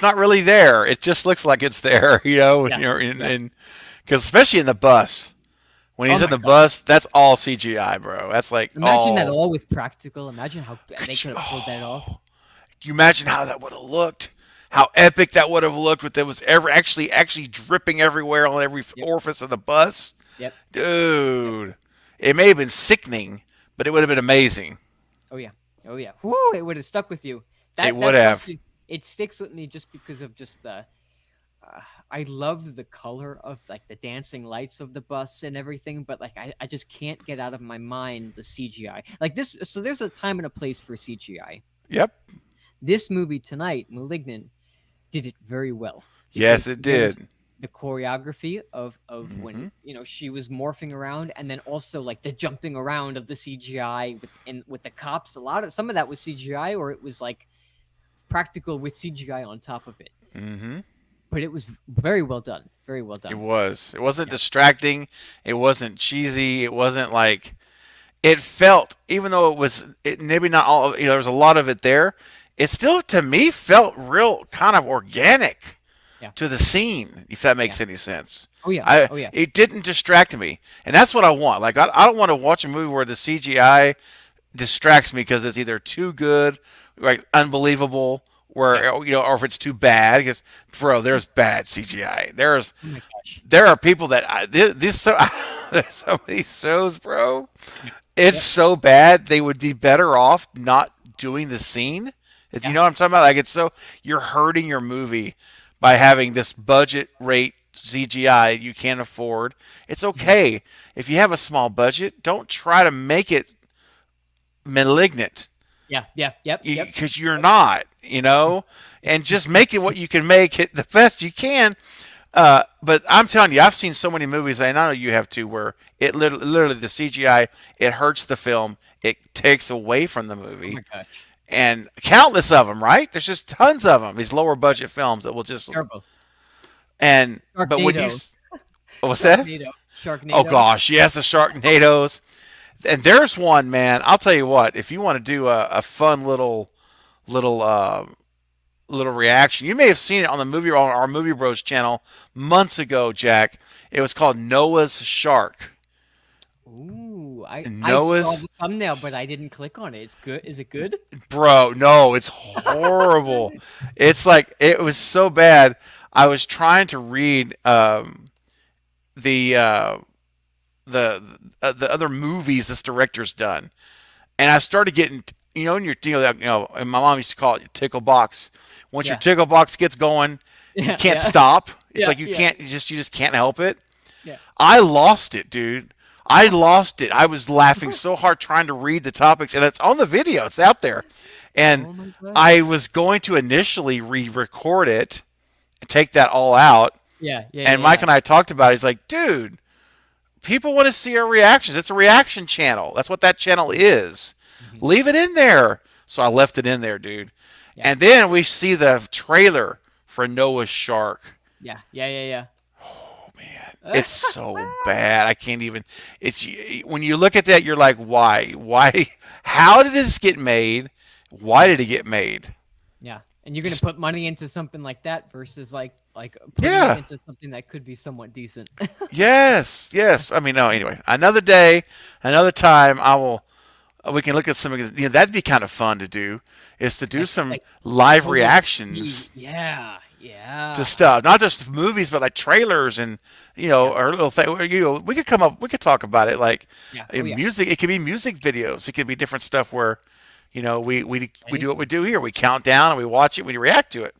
not really there. It just looks like it's there, when Yeah, you're yeah. in because especially in the bus. When Oh he's in my the god. bus, that's all CGI, bro. That's like Imagine that all. all with practical. Imagine how they Could you? could have pulled that off. Oh, can you imagine how that would have looked? How epic that would have looked with it was ever actually dripping everywhere on every Yep, orifice of the bus, yep, yep. dude. It may have been sickening, but it would have been amazing. Oh yeah, oh yeah. Woo! It would have stuck with you. It That would that's have. honestly, it sticks with me just because of just the. I loved the color of like the dancing lights of the bus and everything, but like I just can't get out of my mind the CGI. Like this, so there's a time and a place for CGI. Yep. This movie tonight, Malignant, did it very well Yes, because it there was did. the choreography of when Hmm. she was morphing around, and then also like the jumping around of the CGI with the cops. A lot of some of that was CGI, or it was like practical with CGI on top of it. Hmm. But it was very well done. Very well It done. was. It wasn't Yeah. distracting. It wasn't cheesy. It wasn't like it felt. Even though maybe not all. There was a lot of it there. It still, to me, felt real, kind of organic Yeah. to the scene, if that Yeah. makes any sense. Oh yeah. I Oh yeah. It didn't distract me, and that's what I want. Like I don't want to watch a movie where the CGI distracts me because it's either too good, like unbelievable, Yeah. where or if it's too bad. Because bro, there's bad CGI. Oh my gosh. There are people that this so some of these shows, bro. Yeah. It's Yep. so bad they would be better off not doing the scene. If you Yeah. know what I'm talking about, like it's so you're hurting your movie by having this budget rate CGI you can't afford. It's Mhm. okay if you have a small budget. Don't try to make it malignant Yeah. Yeah. Yep. Yep. because you're not, and just make it what you can make it the best you can. But I'm telling you, I've seen so many movies, and I know you have too, where it literally the CGI it hurts the film, it takes away from the Oh movie, my gosh. and countless of them. Right? There's just tons of them. These lower Yep. budget films that will just Terrible. but when Sharknado. what's that? Sharknado. Oh Sharknado. gosh, yes, the Sharknadoes. And there's one, man. I'll tell you what. If you want to do a fun little little reaction, you may have seen it on the movie on our Movie Bros channel months ago, Jack. It was called Noah's Shark. Ooh, I saw Noah's the thumbnail, but I didn't click on it. It's good. Is it good? bro. No, it's horrible. It's like it was so bad. I was trying to read the uh, the other movies this director's done, and I started getting, and and my mom used to call it tickle box. Once your Yeah. tickle box gets going, you Yeah. can't Yeah. stop. It's Yeah. like Yeah. you just can't help it. Yeah. I lost it, dude. I lost it. I was laughing so hard trying to read the topics, and it's on the video. It's out there, and Oh my I gosh. was going to initially re-record it and take that all out. Yeah. Yeah. And Yeah. Mike Yeah. and I talked about it. He's like, dude, people want to see our reactions. It's a reaction channel. That's what that channel is. Mhm. Leave it in there. So I left it in there, dude. Yeah. And then we see the trailer for Noah's Shark. Yeah. Yeah. Yeah. Oh man, Yeah. it's so bad. I can't even. It's when you look at that, you're like, why? Why? How did this get made? Why Yeah. did it get made? Yeah. And you're gonna put money into something like that versus like putting it Yeah. into something that could be somewhat decent. Yes. Yes. I mean, no. Anyway, another day, another time. I will. We can look at some. That'd be kind of fun to do. Is to do like some like live total speed. reactions Yeah. to Yeah. stuff, not just movies, but like trailers and Yeah. or little thing. We could come up, we could talk about it like Yeah. Oh in yeah. music. It could be music videos. It could be different stuff where, we do what we Anything. do here. We count down and we watch it. We react to it.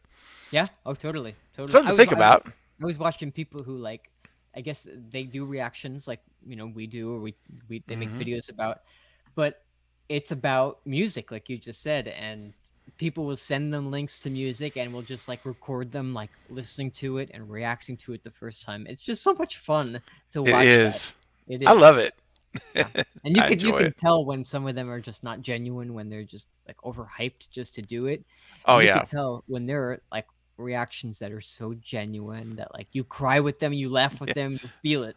Yeah. Oh, totally. Totally. Something to think about. I was watching people who like, I guess they do reactions like we do, or we they make Hmm. videos about, but it's about music, like you just said, and people will send them links to music, and we'll just like record them like listening to it and reacting to it the first time. It's just so much fun to It watch that. is. It I is. love it. Yeah. And I you enjoy can it. tell when some of them are just not genuine, when they're just like overhyped just to do it. Oh And you can yeah. tell when there are like reactions that are so genuine that like you cry with them, you laugh with them, you feel it.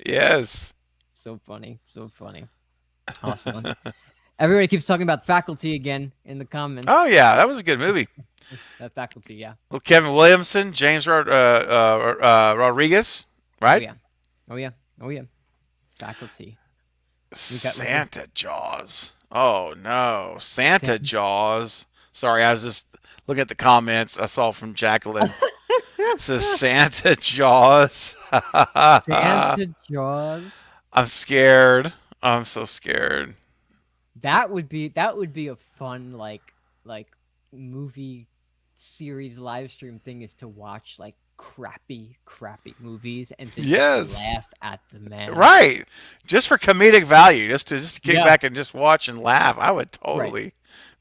Yes. So funny. So funny. Awesome. Everybody keeps talking about Faculty again in the Oh comments. yeah, that was a good movie. That Faculty, yeah. Well, Kevin Williamson, Rodriguez, Oh right? yeah. Oh yeah. Oh yeah. Faculty. We got Santa Jaws. Oh no, Santa Santa. Jaws. Sorry, I was just looking at the comments I saw from Jacqueline. It says Santa Jaws. Santa Jaws. I'm scared. I'm so scared. That would be a fun like movie series live stream thing, is to watch like crappy movies and to just Yes. laugh at the man. Right. Just for comedic value, just to kick Yeah. back and just watch and laugh. I would Right. totally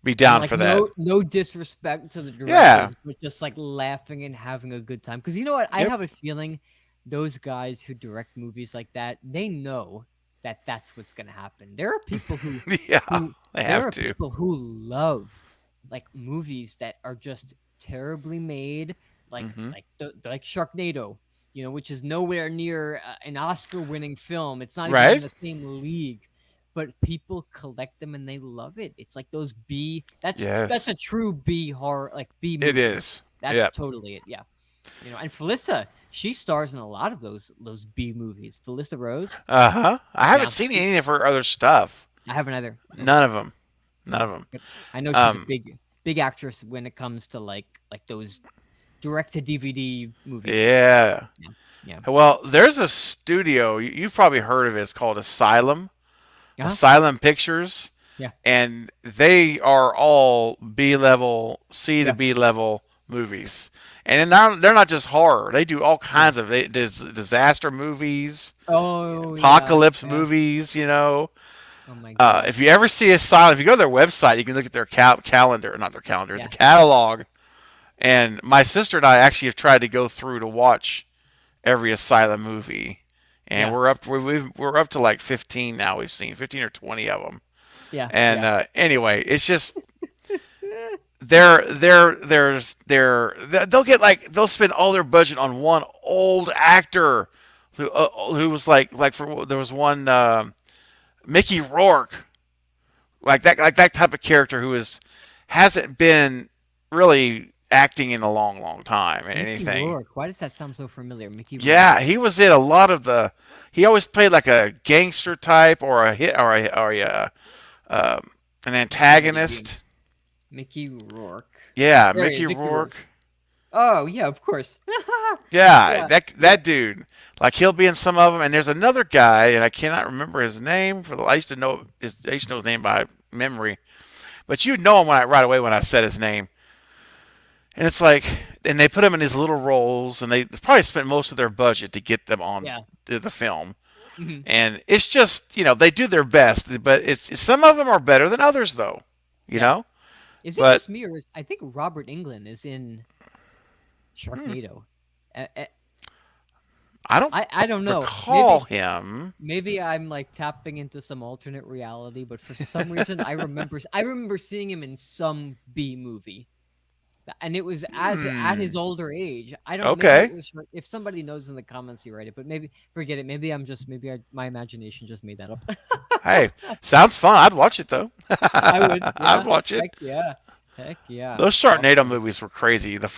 be And down like for that. no disrespect to the Yeah. directors, but just like laughing and having a good time. Because you know what? I Yep. have a feeling those guys who direct movies like that, they know that that's what's gonna happen. There are people Yeah. who They there have are to. people who love like movies that are just terribly made, Hmm. like Sharknado, which is nowhere near an Oscar-winning film. It's not even in Right? the same league, but people collect them and they love it. It's like those B. That's Yes. a true B horror, like B It movie. is. That's Yep. totally it. Yeah, and Felissa, she stars in a lot of those B movies. Felissa Rose. Uh-huh. I haven't Yeah, seen any of her other stuff. I haven't either. Nope. None of them. None No, of them. but I know she's a Um, big actress when it comes to like those direct to DVD movies. yeah. Yeah, yeah. Well, there's a studio, you've probably heard of it. It's called Asylum. Uh-huh. Asylum Pictures. Yeah, And they are all B level, C to yeah, B level movies. And they're not just horror. They do all yeah. kinds of disaster movies, Oh yeah, apocalypse yeah. movies. Oh my If gosh. you ever see Asylum, if you go to their website, you can look at their calendar, not their calendar, the Yeah, catalog. And my sister and I actually have tried to go through to watch every Asylum movie, and yeah, we're up to like 15 now. We've seen 15 or 20 of them. yeah, And yeah. anyway, it's just they'll spend all their budget on one old actor who was there was one Mickey Rourke, like that type of character who hasn't been really acting in a long time and Mickey anything. Rourke. Why does that sound so familiar? Mickey Rourke. Yeah, he was in a lot of the. He always played like a gangster type or a hit um, an Maybe antagonist. Mickey Rourke. Yeah, There he is, Mickey Mickey Rourke. Rourke. Oh yeah, of course. Yeah, Yeah, yeah, that dude. Like he'll be in some of them, and there's another guy, and I cannot remember his name. I used to know his name by memory, but you'd know him right away when I said his name. And it's like, and they put him in these little roles, and they probably spent most of their budget to get them on yeah. the film. Mhm. And it's just, they do their best, but it's some of them are better than others, though. You Yeah. know, Is it but just me, or I think Robert Englund is in hmm, Sharknado? Uh, uh, I don't I don't know. recall him. Maybe I'm like tapping into some alternate reality, but for some reason I remember seeing him in some B movie, and it was as at Hmm. his older age. I don't. Maybe it Okay. was. If somebody knows in the comments, you write it. But maybe forget it. My imagination just made that up. Hey, sounds fun. I'd watch it though. I would. I'd Yeah. watch it. Heck yeah. Heck yeah. Those Sharknado Awesome. movies were crazy. The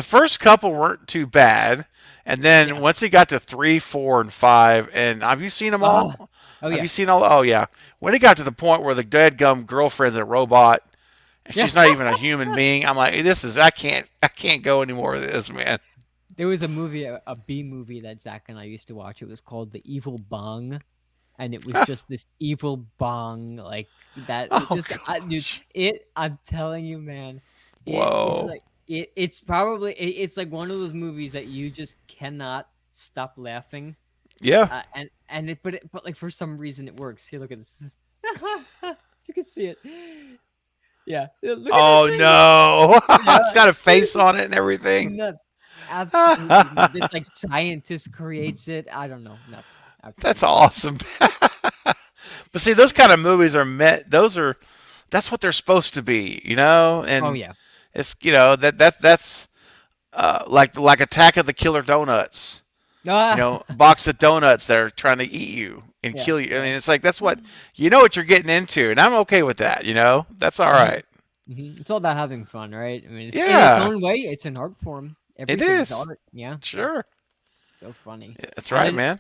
first couple weren't too bad, and then Yeah. once it got to 3, 4, and 5, and have you seen them Oh. all? Oh Have yeah. you seen all? Oh yeah. When it got to the point where the dead gum girlfriend's a robot and Yeah. she's not even a human being, I'm like, I can't go anymore with this, man. There was a movie, a B movie that Zach and I used to watch. It was called The Evil Bong, and it was just this evil bong like that. It Oh just, dude, gosh. I'm telling you, man, it is Whoa. like it's probably it's like one of those movies that you just cannot stop laughing. Yeah. But like for some reason it works. Here, look at this. You can see it. Yeah, look at that Oh thing. no. It's Yeah, got a face on it and everything. nuts. Absolutely nuts. It's like scientist creates it. I don't know. Nuts. That's Absolutely nuts. awesome. But see, those kind of movies are meant. That's what they're supposed to be, Oh And yeah. it's that's like Attack of the Killer Donuts. Ah, box of donuts that are trying to eat you and yeah, kill you. I yeah. mean, it's like that's what you know what you're getting into, and I'm okay with that. That's all Mhm, right. mhm. It's all about having fun, right? I mean, it's in its Yeah, own way, it's an art form. it Everything's is. art. Yeah, yeah. Sure, So funny. that's And right, then man.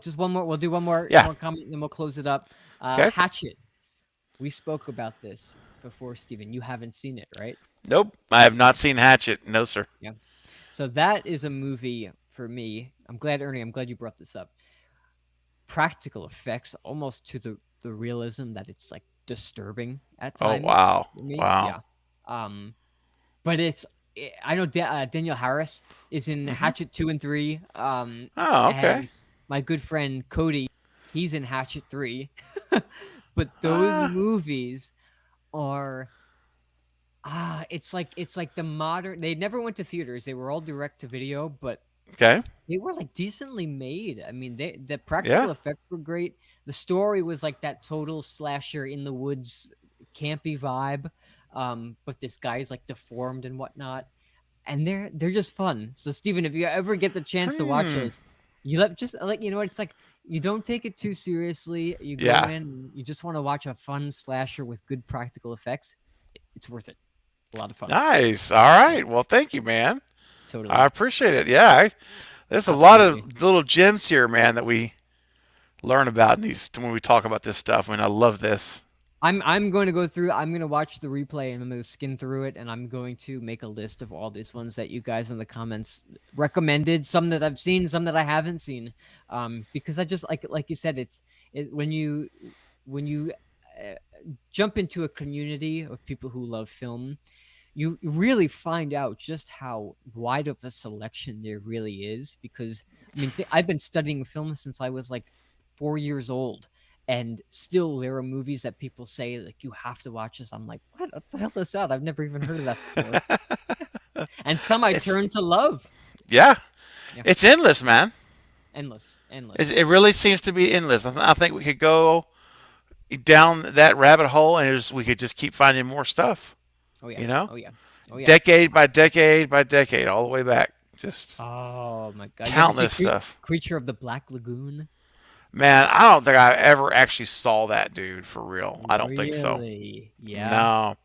just one more. We'll do one more Yeah. more comment, then we'll close it up. Okay. Hatchet. We spoke about this before, Steven. You haven't seen it, right? Nope, I have not seen Hatchet. No, sir. Yeah. So that is a movie for me. I'm glad, Ernie. I'm glad you brought this up. Practical effects, almost to the realism that it's like disturbing at Oh times wow, for me. wow. Yeah. Um, but I know Daniel Harris is in Hmm. Hatchet 2 and 3. Oh, okay. And my good friend Cody, he's in Hatchet 3. But those Ah, movies are it's like the modern. They never went to theaters. They were all direct to video, but okay. they were like decently made. I mean, the Yeah. practical effects were great. The story was like that total slasher in the woods campy vibe. But this guy's like deformed and whatnot, and they're just fun. So Steven, if you ever get the chance to watch Hmm. those, you let just like you know what it's like. You don't take it too seriously. You go Yeah. in, and you just want to watch a fun slasher with good practical effects. It's worth it. A lot of fun. Nice. All Yeah, right. Well, thank you, man. I totally. appreciate it. Yeah. There's a lot Absolutely. of little gems here, man, that we learn about in these when we talk about this stuff. I mean, I love this. I'm going to go through. I'm going to watch the replay and I'm going to skim through it, and I'm going to make a list of all these ones that you guys in the comments recommended. Some that I've seen, some that I haven't seen. Because I just like you said, when you uh, jump into a community of people who love film, you really find out just how wide of a selection there really is. Because I mean, I've been studying film since I was like 4 years old, and still there are movies that people say like you have to watch this. I'm like, what the hell is that? I've never even heard of that before. And some I It's turn to love. yeah. Yeah, It's endless, man. endless, It, endless. it really seems to be endless. I think we could go down that rabbit hole, and we could just keep finding more stuff. Oh yeah, You know, oh yeah, oh yeah. decade by decade by decade, all the way back. Just Oh my god, you ever see countless stuff. Creature of the Black Lagoon? Man, I don't think I ever actually saw that dude for real. I don't think so. Really? Yeah. No.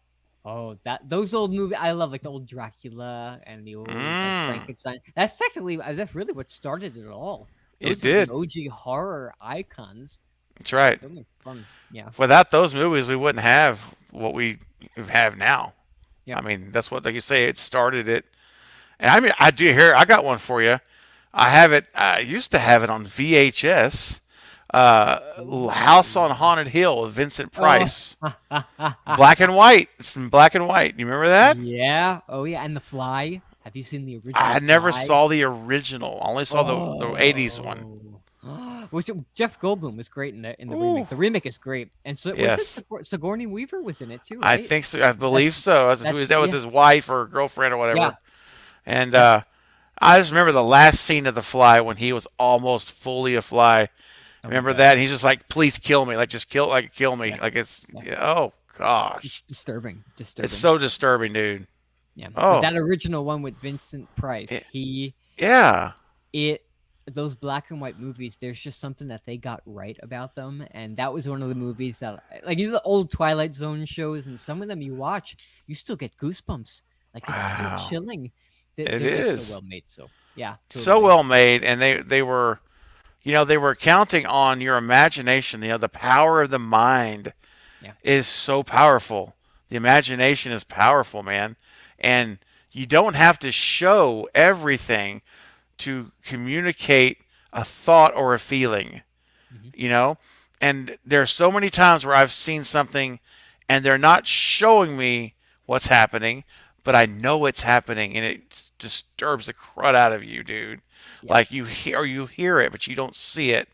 Oh, those old movies I love, like the old Dracula and the old like Mm, Frankenstein. That's technically that's really what started it all. it Those are the did. OG horror icons. That's right. So much fun. Yeah. Without those movies, we wouldn't have what we have now. I Yep. mean, that's what, like you say, it started it. And I mean, I do hear, I got one for you. I have it, I used to have it on VHS. House on Ooh. Haunted Hill with Vincent Oh. Price. Black and white. It's in black and white. You remember that? Yeah. Oh yeah. And The Fly. Have you seen the I original never Fly? saw the original. I only saw the 80s one. Oh. Which Jeff Goldblum was great in the Ooh, remake. The remake is great. And so was it yes. Sigourney Weaver was in it too, I right? think so. I That's believe so. that's That was yeah. his wife or girlfriend or Yeah. whatever. And Yeah. I just remember the last scene of The Fly when he was almost fully a fly. Oh my Remember god. that? And he's just like, "Please kill me! Like just kill me! Yeah. Like it's Yeah. yeah, oh gosh, Disturbing. it's Disturbing. so disturbing, dude. Yeah. But Oh, that original one with Vincent Price, yeah, it those black and white movies, there's just something that they got right about them. And that was one of the movies that like the old Twilight Zone shows, and some of them you watch, you still get goosebumps. Like it's still wow, chilling. it They're just so is well made. So yeah, so totally. well made, and they were they were counting on your imagination. The power of the mind Yeah. is so powerful. The imagination is powerful, man, and you don't have to show everything to communicate a thought or a feeling, Hmm. you know? And there are so many times where I've seen something and they're not showing me what's happening, but I know it's happening and it disturbs the crud out of you, dude. Yeah. Like you hear it, but you don't see it.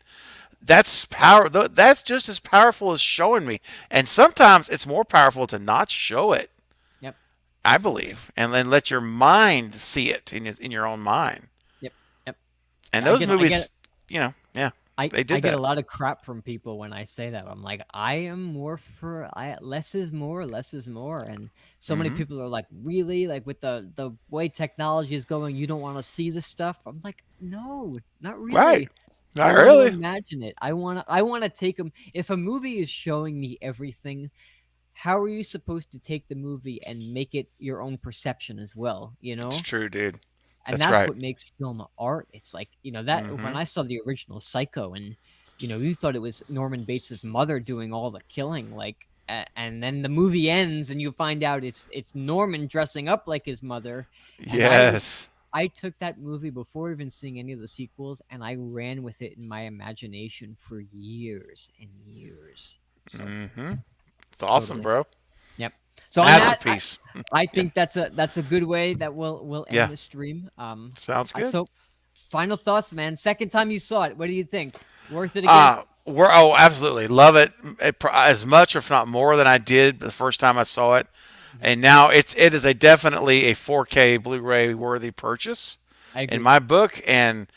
That's power. That's just as powerful as showing me. And sometimes it's more powerful to not show it, Yep. I Absolutely. believe, and then let your mind see it in your own mind. Yep. Yep. And Yeah, I those get it. I get movies, it. yeah. I They I did get a that. lot of crap from people when I say that. I'm like, I am more for less is more, less is more, and so many Hmm. people are like, really, like with the way technology is going, you don't want to see this stuff. I'm like, no, not Right. really. I Not want to really. imagine it. I want to take them. If a movie is showing me everything, how are you supposed to take the movie and make it your own perception as well? It's true, dude. And That's that's right. what makes film art. It's like, that when Hmm. I saw the original Psycho and you thought it was Norman Bates's mother doing all the killing, like and then the movie ends and you find out it's Norman dressing up like his mother. And Yes. I took that movie before even seeing any of the sequels and I ran with it in my imagination for years and years. So Hmm. It's awesome, totally. bro. Yep. So on that, Masterpiece. I Yeah. think that's a good way that we'll end Yeah. this stream. Sounds good. So final thoughts, man. Second time you saw it, what do you think? Worth it again? We're absolutely love it, as much, if not more, than I did the first time I saw it, Mhm. and now it is a definitely a 4K Blu-ray worthy purchase I in agree. my book. And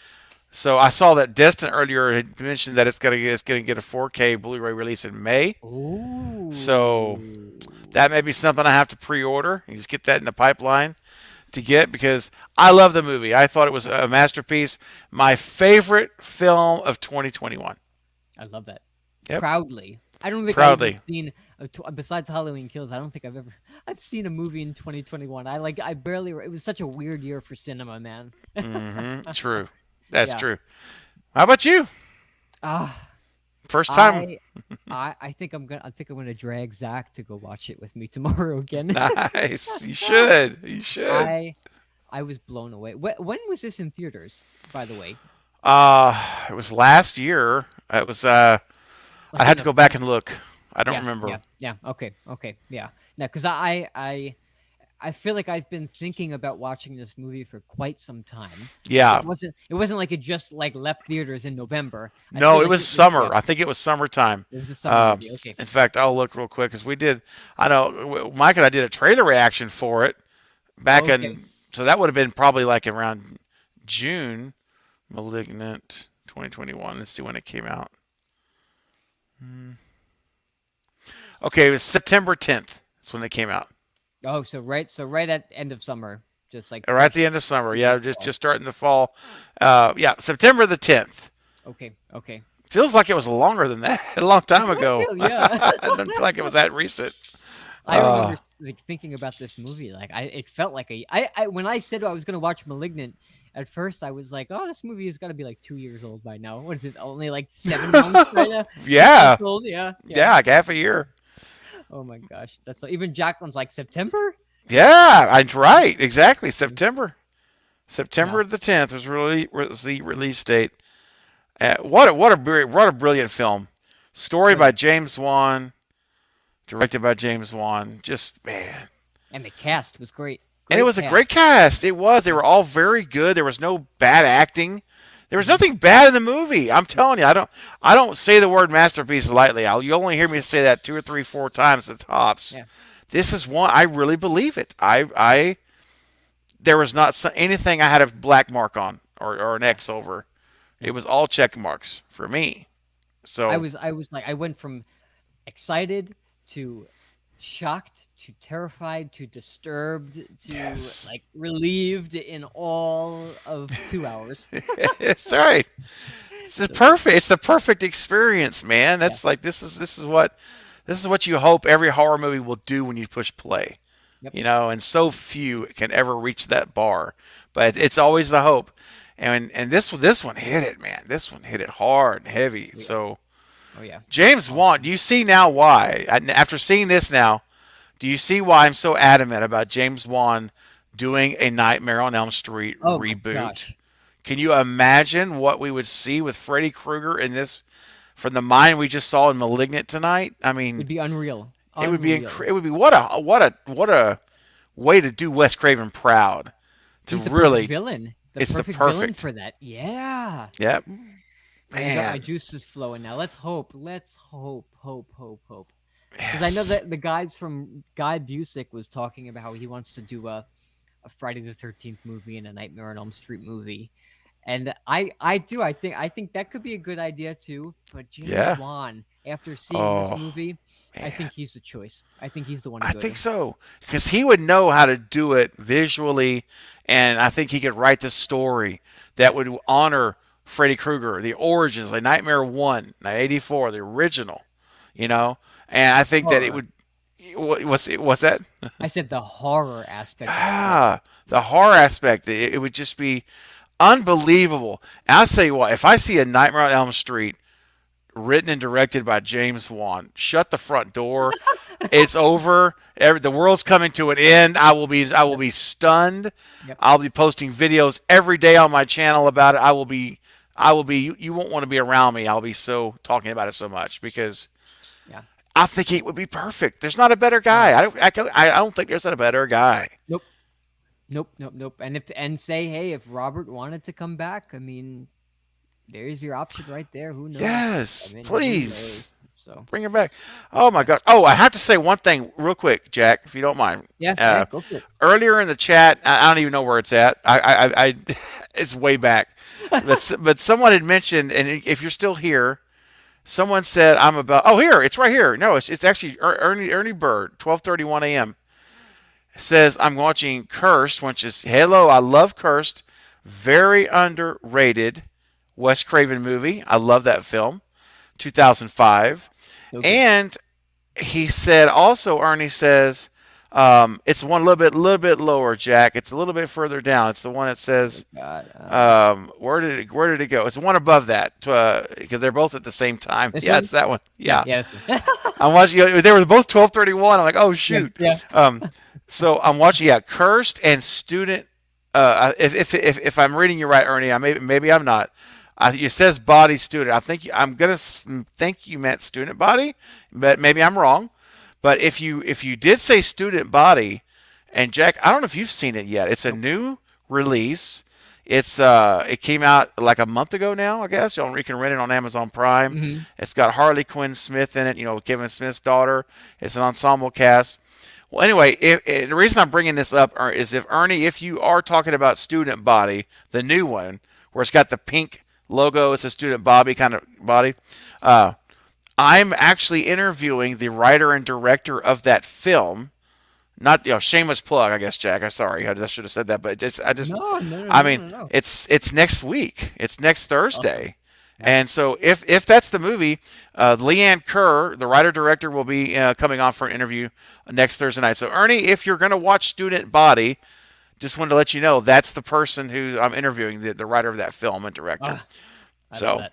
so I saw that Destin earlier had mentioned that it's gonna get a 4K Blu-ray release in May. So Oh, that may be something I have to pre-order. You just get that in the pipeline to get, because I love the movie. I thought it was yep. a masterpiece. My favorite film of 2021. I love that. Yep, Proudly. I don't think I even proudly. seen besides Halloween Kills. I don't think I've seen a movie in 2021. I barely. It was such a weird year for cinema, man. True. That's Yeah. true. How about you? Ah, First time. I I think I'm gonna drag Zach to go watch it with me tomorrow again. Nice. You should. You should. I I was blown away. When was this in theaters, by the way? It was last year. It was. I Like had in to the go back and look. I don't yeah, remember. yeah, yeah. Okay, okay, yeah. No, because I feel like I've been thinking about watching this movie for quite some time. Like Yeah. it wasn't like it just like left theaters in November. I No, feel it like was it was summer. I think it was summertime. it was a summer Uh, movie. Okay, in fact, I'll look real quick because we did. I know Mike and I did a trailer reaction for it back okay. in. So that would have been probably like around June. Malignant 2021. Let's see when it came out. Okay, it was September 10th. That's when it came out. Oh, so right at end of summer, just like Right at push the end of summer. into Yeah, the just fall. just starting the fall. Yeah, September the 10th. Okay, okay. Feels like it was longer than that. A long That's time what I ago. feel. Yeah. I don't feel like it was that recent. I remember Uh, like thinking about this movie. Like it felt like I when I said I was gonna watch *Malignant*, at first I was like, oh, this movie has got to be like 2 years old by now. What is it? Only like 7 months right now? 6 months yeah, old? Yeah, yeah. yeah, like half a year. Oh my gosh, that's even Jacqueline's like September. Yeah, I'm right. Exactly. Mm. September No, the 10th was the release date. What a brilliant film. Story by brilliant, James Wan, directed by James Wan. Just man, and the cast was great. and it Great was a cast. great cast. It was. They Yep, were all very good. There was no bad acting. There was hmm nothing bad in the movie. I'm yep, telling you, I don't say the word masterpiece lightly. You only hear me say that two or three, four times at tops. yeah, This is one I really believe it. I there was not anything I had a black mark on, or an yeah, X over. It yeah. was all check marks for me. So I was like I went from excited to shocked to terrified to disturbed to yes, like relieved in all of 2 hours. it's all right. It's the So perfect. It's the perfect experience, man. yeah, That's like this is what you hope every horror movie will do when you push play. yep, And so few can ever reach that bar, but it's always the hope. And this one hit it, man. This one hit it hard and heavy. oh yeah, So oh yeah, James Wan, awesome. do you see now why? After seeing this now, do you see why I'm so adamant about James Wan doing a Nightmare on Elm Street Oh my reboot? gosh, Can you imagine what we would see with Freddy Krueger in this, from the mind we just saw in *Malignant* tonight? I it'd mean, be unreal, it would be unreal. it would be what a way to do Wes Craven proud. To He's the perfect really, villain, the it's the perfect villain perfect. for that. Yeah. Yep, Oh my god, my man. juice is flowing now. Let's hope. Because I know Yes. that the guys from Guy Busick was talking about how he wants to do a Friday the 13th movie and a Nightmare on Elm Street movie. And I think that could be a good idea too. But James Yeah. Wan, after seeing this Oh movie, I man. think he's the choice. I think he's the one to I go think to. so because he would know how to do it visually, and I think he could write the story that would honor Freddy Krueger, the origins, like Nightmare One, '84, the original, you know. And I think that it Horror. would. What's that? I said the horror aspect of it all. Ah, the horror aspect. It would just be unbelievable. And I'll tell you what, if I see a Nightmare on Elm Street written and directed by James Wan, shut the front door. It's over. The world's coming to an end. I will be stunned. Yep. I'll be posting videos every day on my channel about it. I will be you won't want to be around me. I'll be so talking about it so much because Yeah. I think he would be perfect. There's not a better Oh. guy. I don't think there's a better guy. Nope. Nope. Nope. Nope. And say, hey, if Robert wanted to come back, I mean, there's your option right there. Who knows? I Yes, mean, who please knows? So bring him back. Oh my God. Oh, I have to say one thing real quick, Jack, if you don't mind. yeah, yeah, Uh, go for it. Earlier in the chat, I don't even know where it's at. It's way back. But someone had mentioned, and if you're still here, someone said I'm about. Oh, here, it's right here. No, it's actually Ernie Bird, 12:31 a.m. says I'm watching Cursed, which is hello. I love Cursed, very underrated Wes Craven movie. I love that film, 2005. So good. And he said also, Ernie says, it's one little bit lower, Jack. It's a little bit further down. It's the one that Oh says, God. where did it go? It's the one above that because they're both at the same time. This Yeah, one? it's that one. Yeah. Yeah, Yeah. This one. I'm watching. They were both 12:31. I'm like, oh yeah. shoot. Yeah. Um, so I'm watching. Yeah, Cursed and Student. If I'm reading you right, Ernie, maybe I'm not. It says body student. I'm gonna think you meant student body, but maybe I'm wrong. But if you did say student body, and Jack, I don't know if you've seen it yet. It's a Nope. new release. It came out like a month ago now, I guess. You can rent it on Amazon Prime. Mm-hmm. It's got Harley Quinn Smith in it. Kevin Smith's daughter. It's an ensemble cast. Well, anyway, the reason I'm bringing this up is if Ernie, if you are talking about Student Body, the new one, where it's got the pink logo, it's a Student Body kind of body. Uh, I'm actually interviewing the writer and director of that film. Not shameless plug, I guess, Jack. I'm sorry, I should have said that, but No, no, no, I no, mean, no, no. it's next week. It's next Awesome. Thursday. Yeah. And so if that's the movie, Leanne Kerr, the writer director, will be coming on for an interview next Thursday night. So Ernie, if you're going to watch Student Body, just wanted to let you know that's the person who I'm interviewing, the writer of that film and director. Ah, I love So that.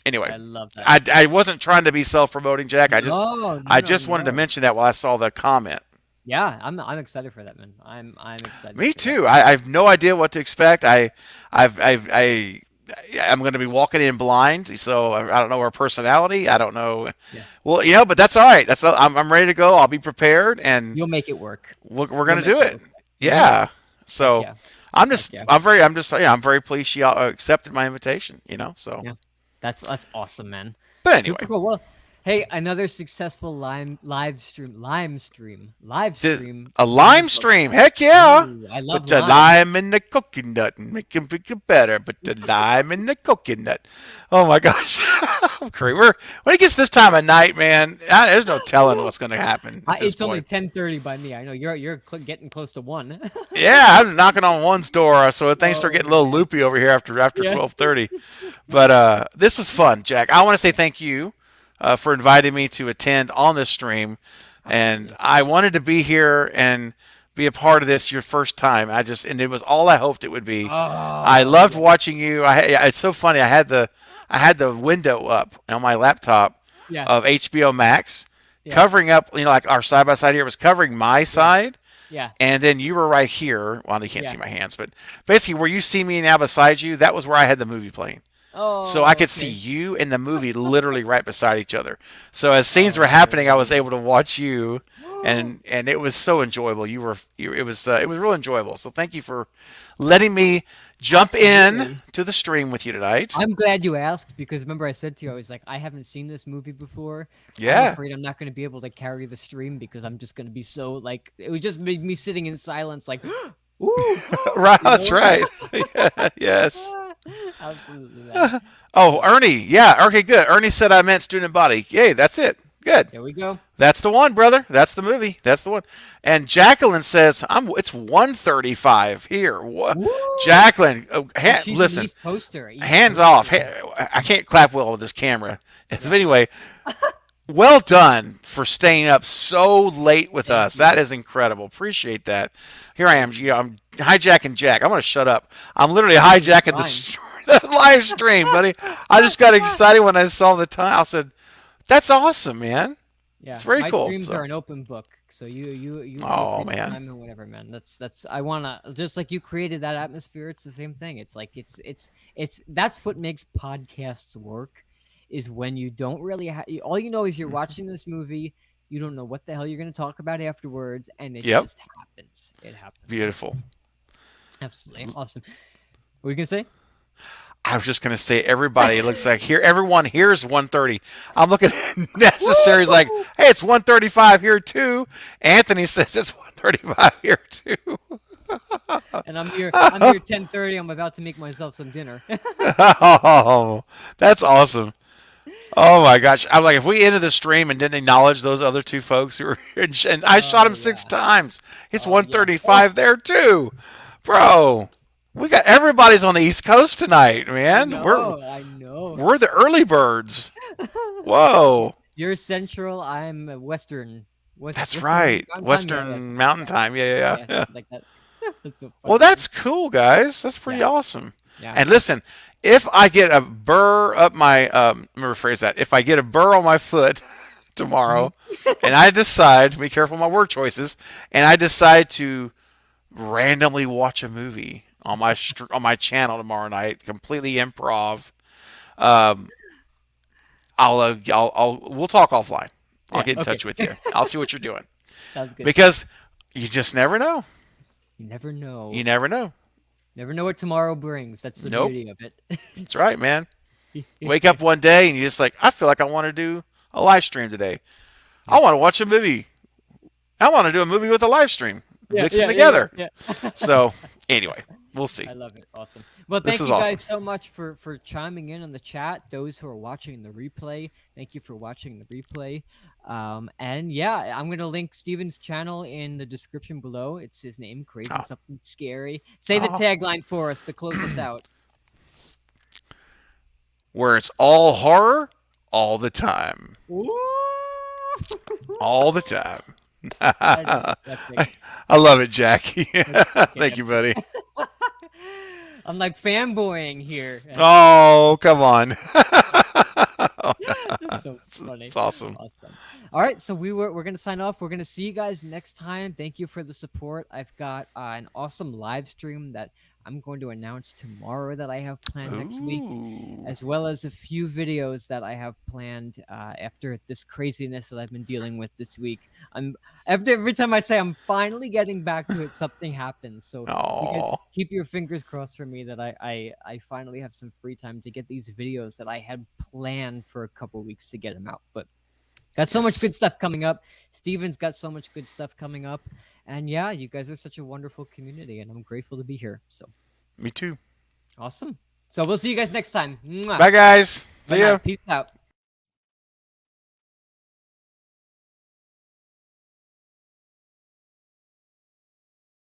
anyway, I love that. I wasn't trying to be self-promoting, Jack. I just No, no, I no, just wanted to no. mention that while I saw the comment. Yeah, I'm excited for that, man. I'm excited Me for that. too. I have no idea what to expect. I'm going to be walking in blind, so I don't know her personality. I don't know. Yeah. Well, but that's all right. I'm ready to go. I'll be prepared, and You'll make it work. we're You'll going to make do it it. work. Yeah. Heck So yeah. I'm Heck just yeah. I'm very pleased she accepted my invitation. So. Yeah. That's awesome, man. But Super anyway, cool. Well, hey, another successful live stream. a lime stream. Heck yeah. Ooh, I Put love the lime. lime in the coconut and make it better. Put the lime in the coconut. Oh my gosh. I'm crazy. When it gets this time of night, man, there's no telling what's going to happen at this It's only point. 10:30 by me. I know you're getting close to 1. Yeah, I'm knocking on one's door, so things start getting a little loopy over here after Yeah. 12:30. But this was fun, Jack. I want to say thank you for inviting me to attend on this stream, and I wanted to be here and be a part of this your first time. And it was all I hoped it would be. I Oh, loved yeah. watching you. It's so funny. I had the window up on my laptop Yeah. of HBO Max, Yeah. covering up. Like our side by side here was covering my side. Yeah. And then you were right here. Well, you can't Yeah. see my hands, but basically where you see me now beside you, that was where I had the movie playing. So I Oh, could see okay. you and the movie literally right beside each other. So as scenes were happening, I was able to watch you, and it was so enjoyable. It was real enjoyable. So thank you for letting me jump in Absolutely. to the stream with you tonight. I'm glad you asked because remember I said to you I was like I haven't seen this movie before. I'm Yeah, afraid I'm not going to be able to carry the stream because I'm just going to be so like it would just make me sitting in silence like ooh, right. you That's know? right. Yes. Absolutely, man. Oh, So Ernie. Yeah. Okay, good. Ernie said I meant student body. Yay, that's it. Good. there we go. That's the one, brother. That's the movie. That's the one. And Jacqueline says, It's 1:35 here. What? Woo! Jacqueline, And she's an listen. East Coaster. Hands off. I can't clap well with this camera. Anyway, well done for staying up so late with Thank us. you. That is incredible. Appreciate that. Here I am. I'm hijacking Jack. I'm going to shut up. I'm literally hijacking the live stream, buddy. I just got excited when I saw the time. I said, "That's awesome, man. Yeah, It's very my cool." streams So, are an open book, so you feel oh free to man, chime in whenever, man. That's I wanna just like you created that atmosphere. It's the same thing. It's like it's that's what makes podcasts work, is when you don't really all you know is you're watching this movie. You don't know what the hell you're gonna talk about afterwards, and it yep, just happens. It happens. beautiful. Absolutely awesome. What were you gonna say? I was just gonna say, everybody looks like here. Everyone here's 1:30. I'm looking at necessaries like, hey, it's 1:35 here too. Anthony says it's 1:35 here too. And I'm here. I'm here 10:30. I'm about to make myself some dinner. Oh, that's awesome. Oh my gosh! I'm like, if we ended the stream and didn't acknowledge those other two folks who were, and I shot them 6 times. It's Oh, yeah. 1:35 there too, bro. We got everybody's on the East Coast tonight, man. I know. We're the early birds. Whoa. You're Central. I'm Western. That's Western right. Mountain Time? Western Mountain Time. Yeah. Something like that. That's so Well, funny. that's cool, guys. That's pretty awesome. Yeah. And listen, if I get a burr up my, let me rephrase that. If I get a burr on my foot tomorrow, and I decide, be careful of my word choices, and I decide to randomly watch a movie on my channel tomorrow night, completely improv, um, we'll talk offline. I'll get in touch with you. I'll see what you're doing. Sounds good. Because you just never know. You never know. You never know. Never know what tomorrow brings. That's the beauty of it. That's right, man. Wake up one day and you're just like, I feel like I want to do a live stream today. I want to watch a movie. I want to do a movie with a live stream. Mix them together. Yeah. So, anyway, we'll see. I love it. Awesome. Well, This thank is you guys awesome. so much for chiming in on the chat. Those who are watching the replay, thank you for watching the replay. And yeah, I'm gonna link Steven's channel in the description below. It's his name, Craven Something Scary. Say the tagline for us to close us out. Where it's all horror all the time. All the time. That's great. I love it, Jackie. Thank you, buddy. I'm like fanboying here. Oh, come on. So funny. It's awesome. All right, so we're gonna sign off. We're gonna see you guys next time. Thank you for the support. I've got an awesome live stream that I'm going to announce tomorrow that I have planned next week, as well as a few videos that I have planned after this craziness that I've been dealing with this week. Every time I say I'm finally getting back to it, something happens. So you guys keep your fingers crossed for me that I finally have some free time to get these videos that I had planned for a couple weeks to get them out. But got so much good stuff coming up. Steven's got so much good stuff coming up. And yeah, you guys are such a wonderful community, and I'm grateful to be here. So, me too. Awesome. So we'll see you guys next time. Mwah. Bye, guys. See ya. Peace out.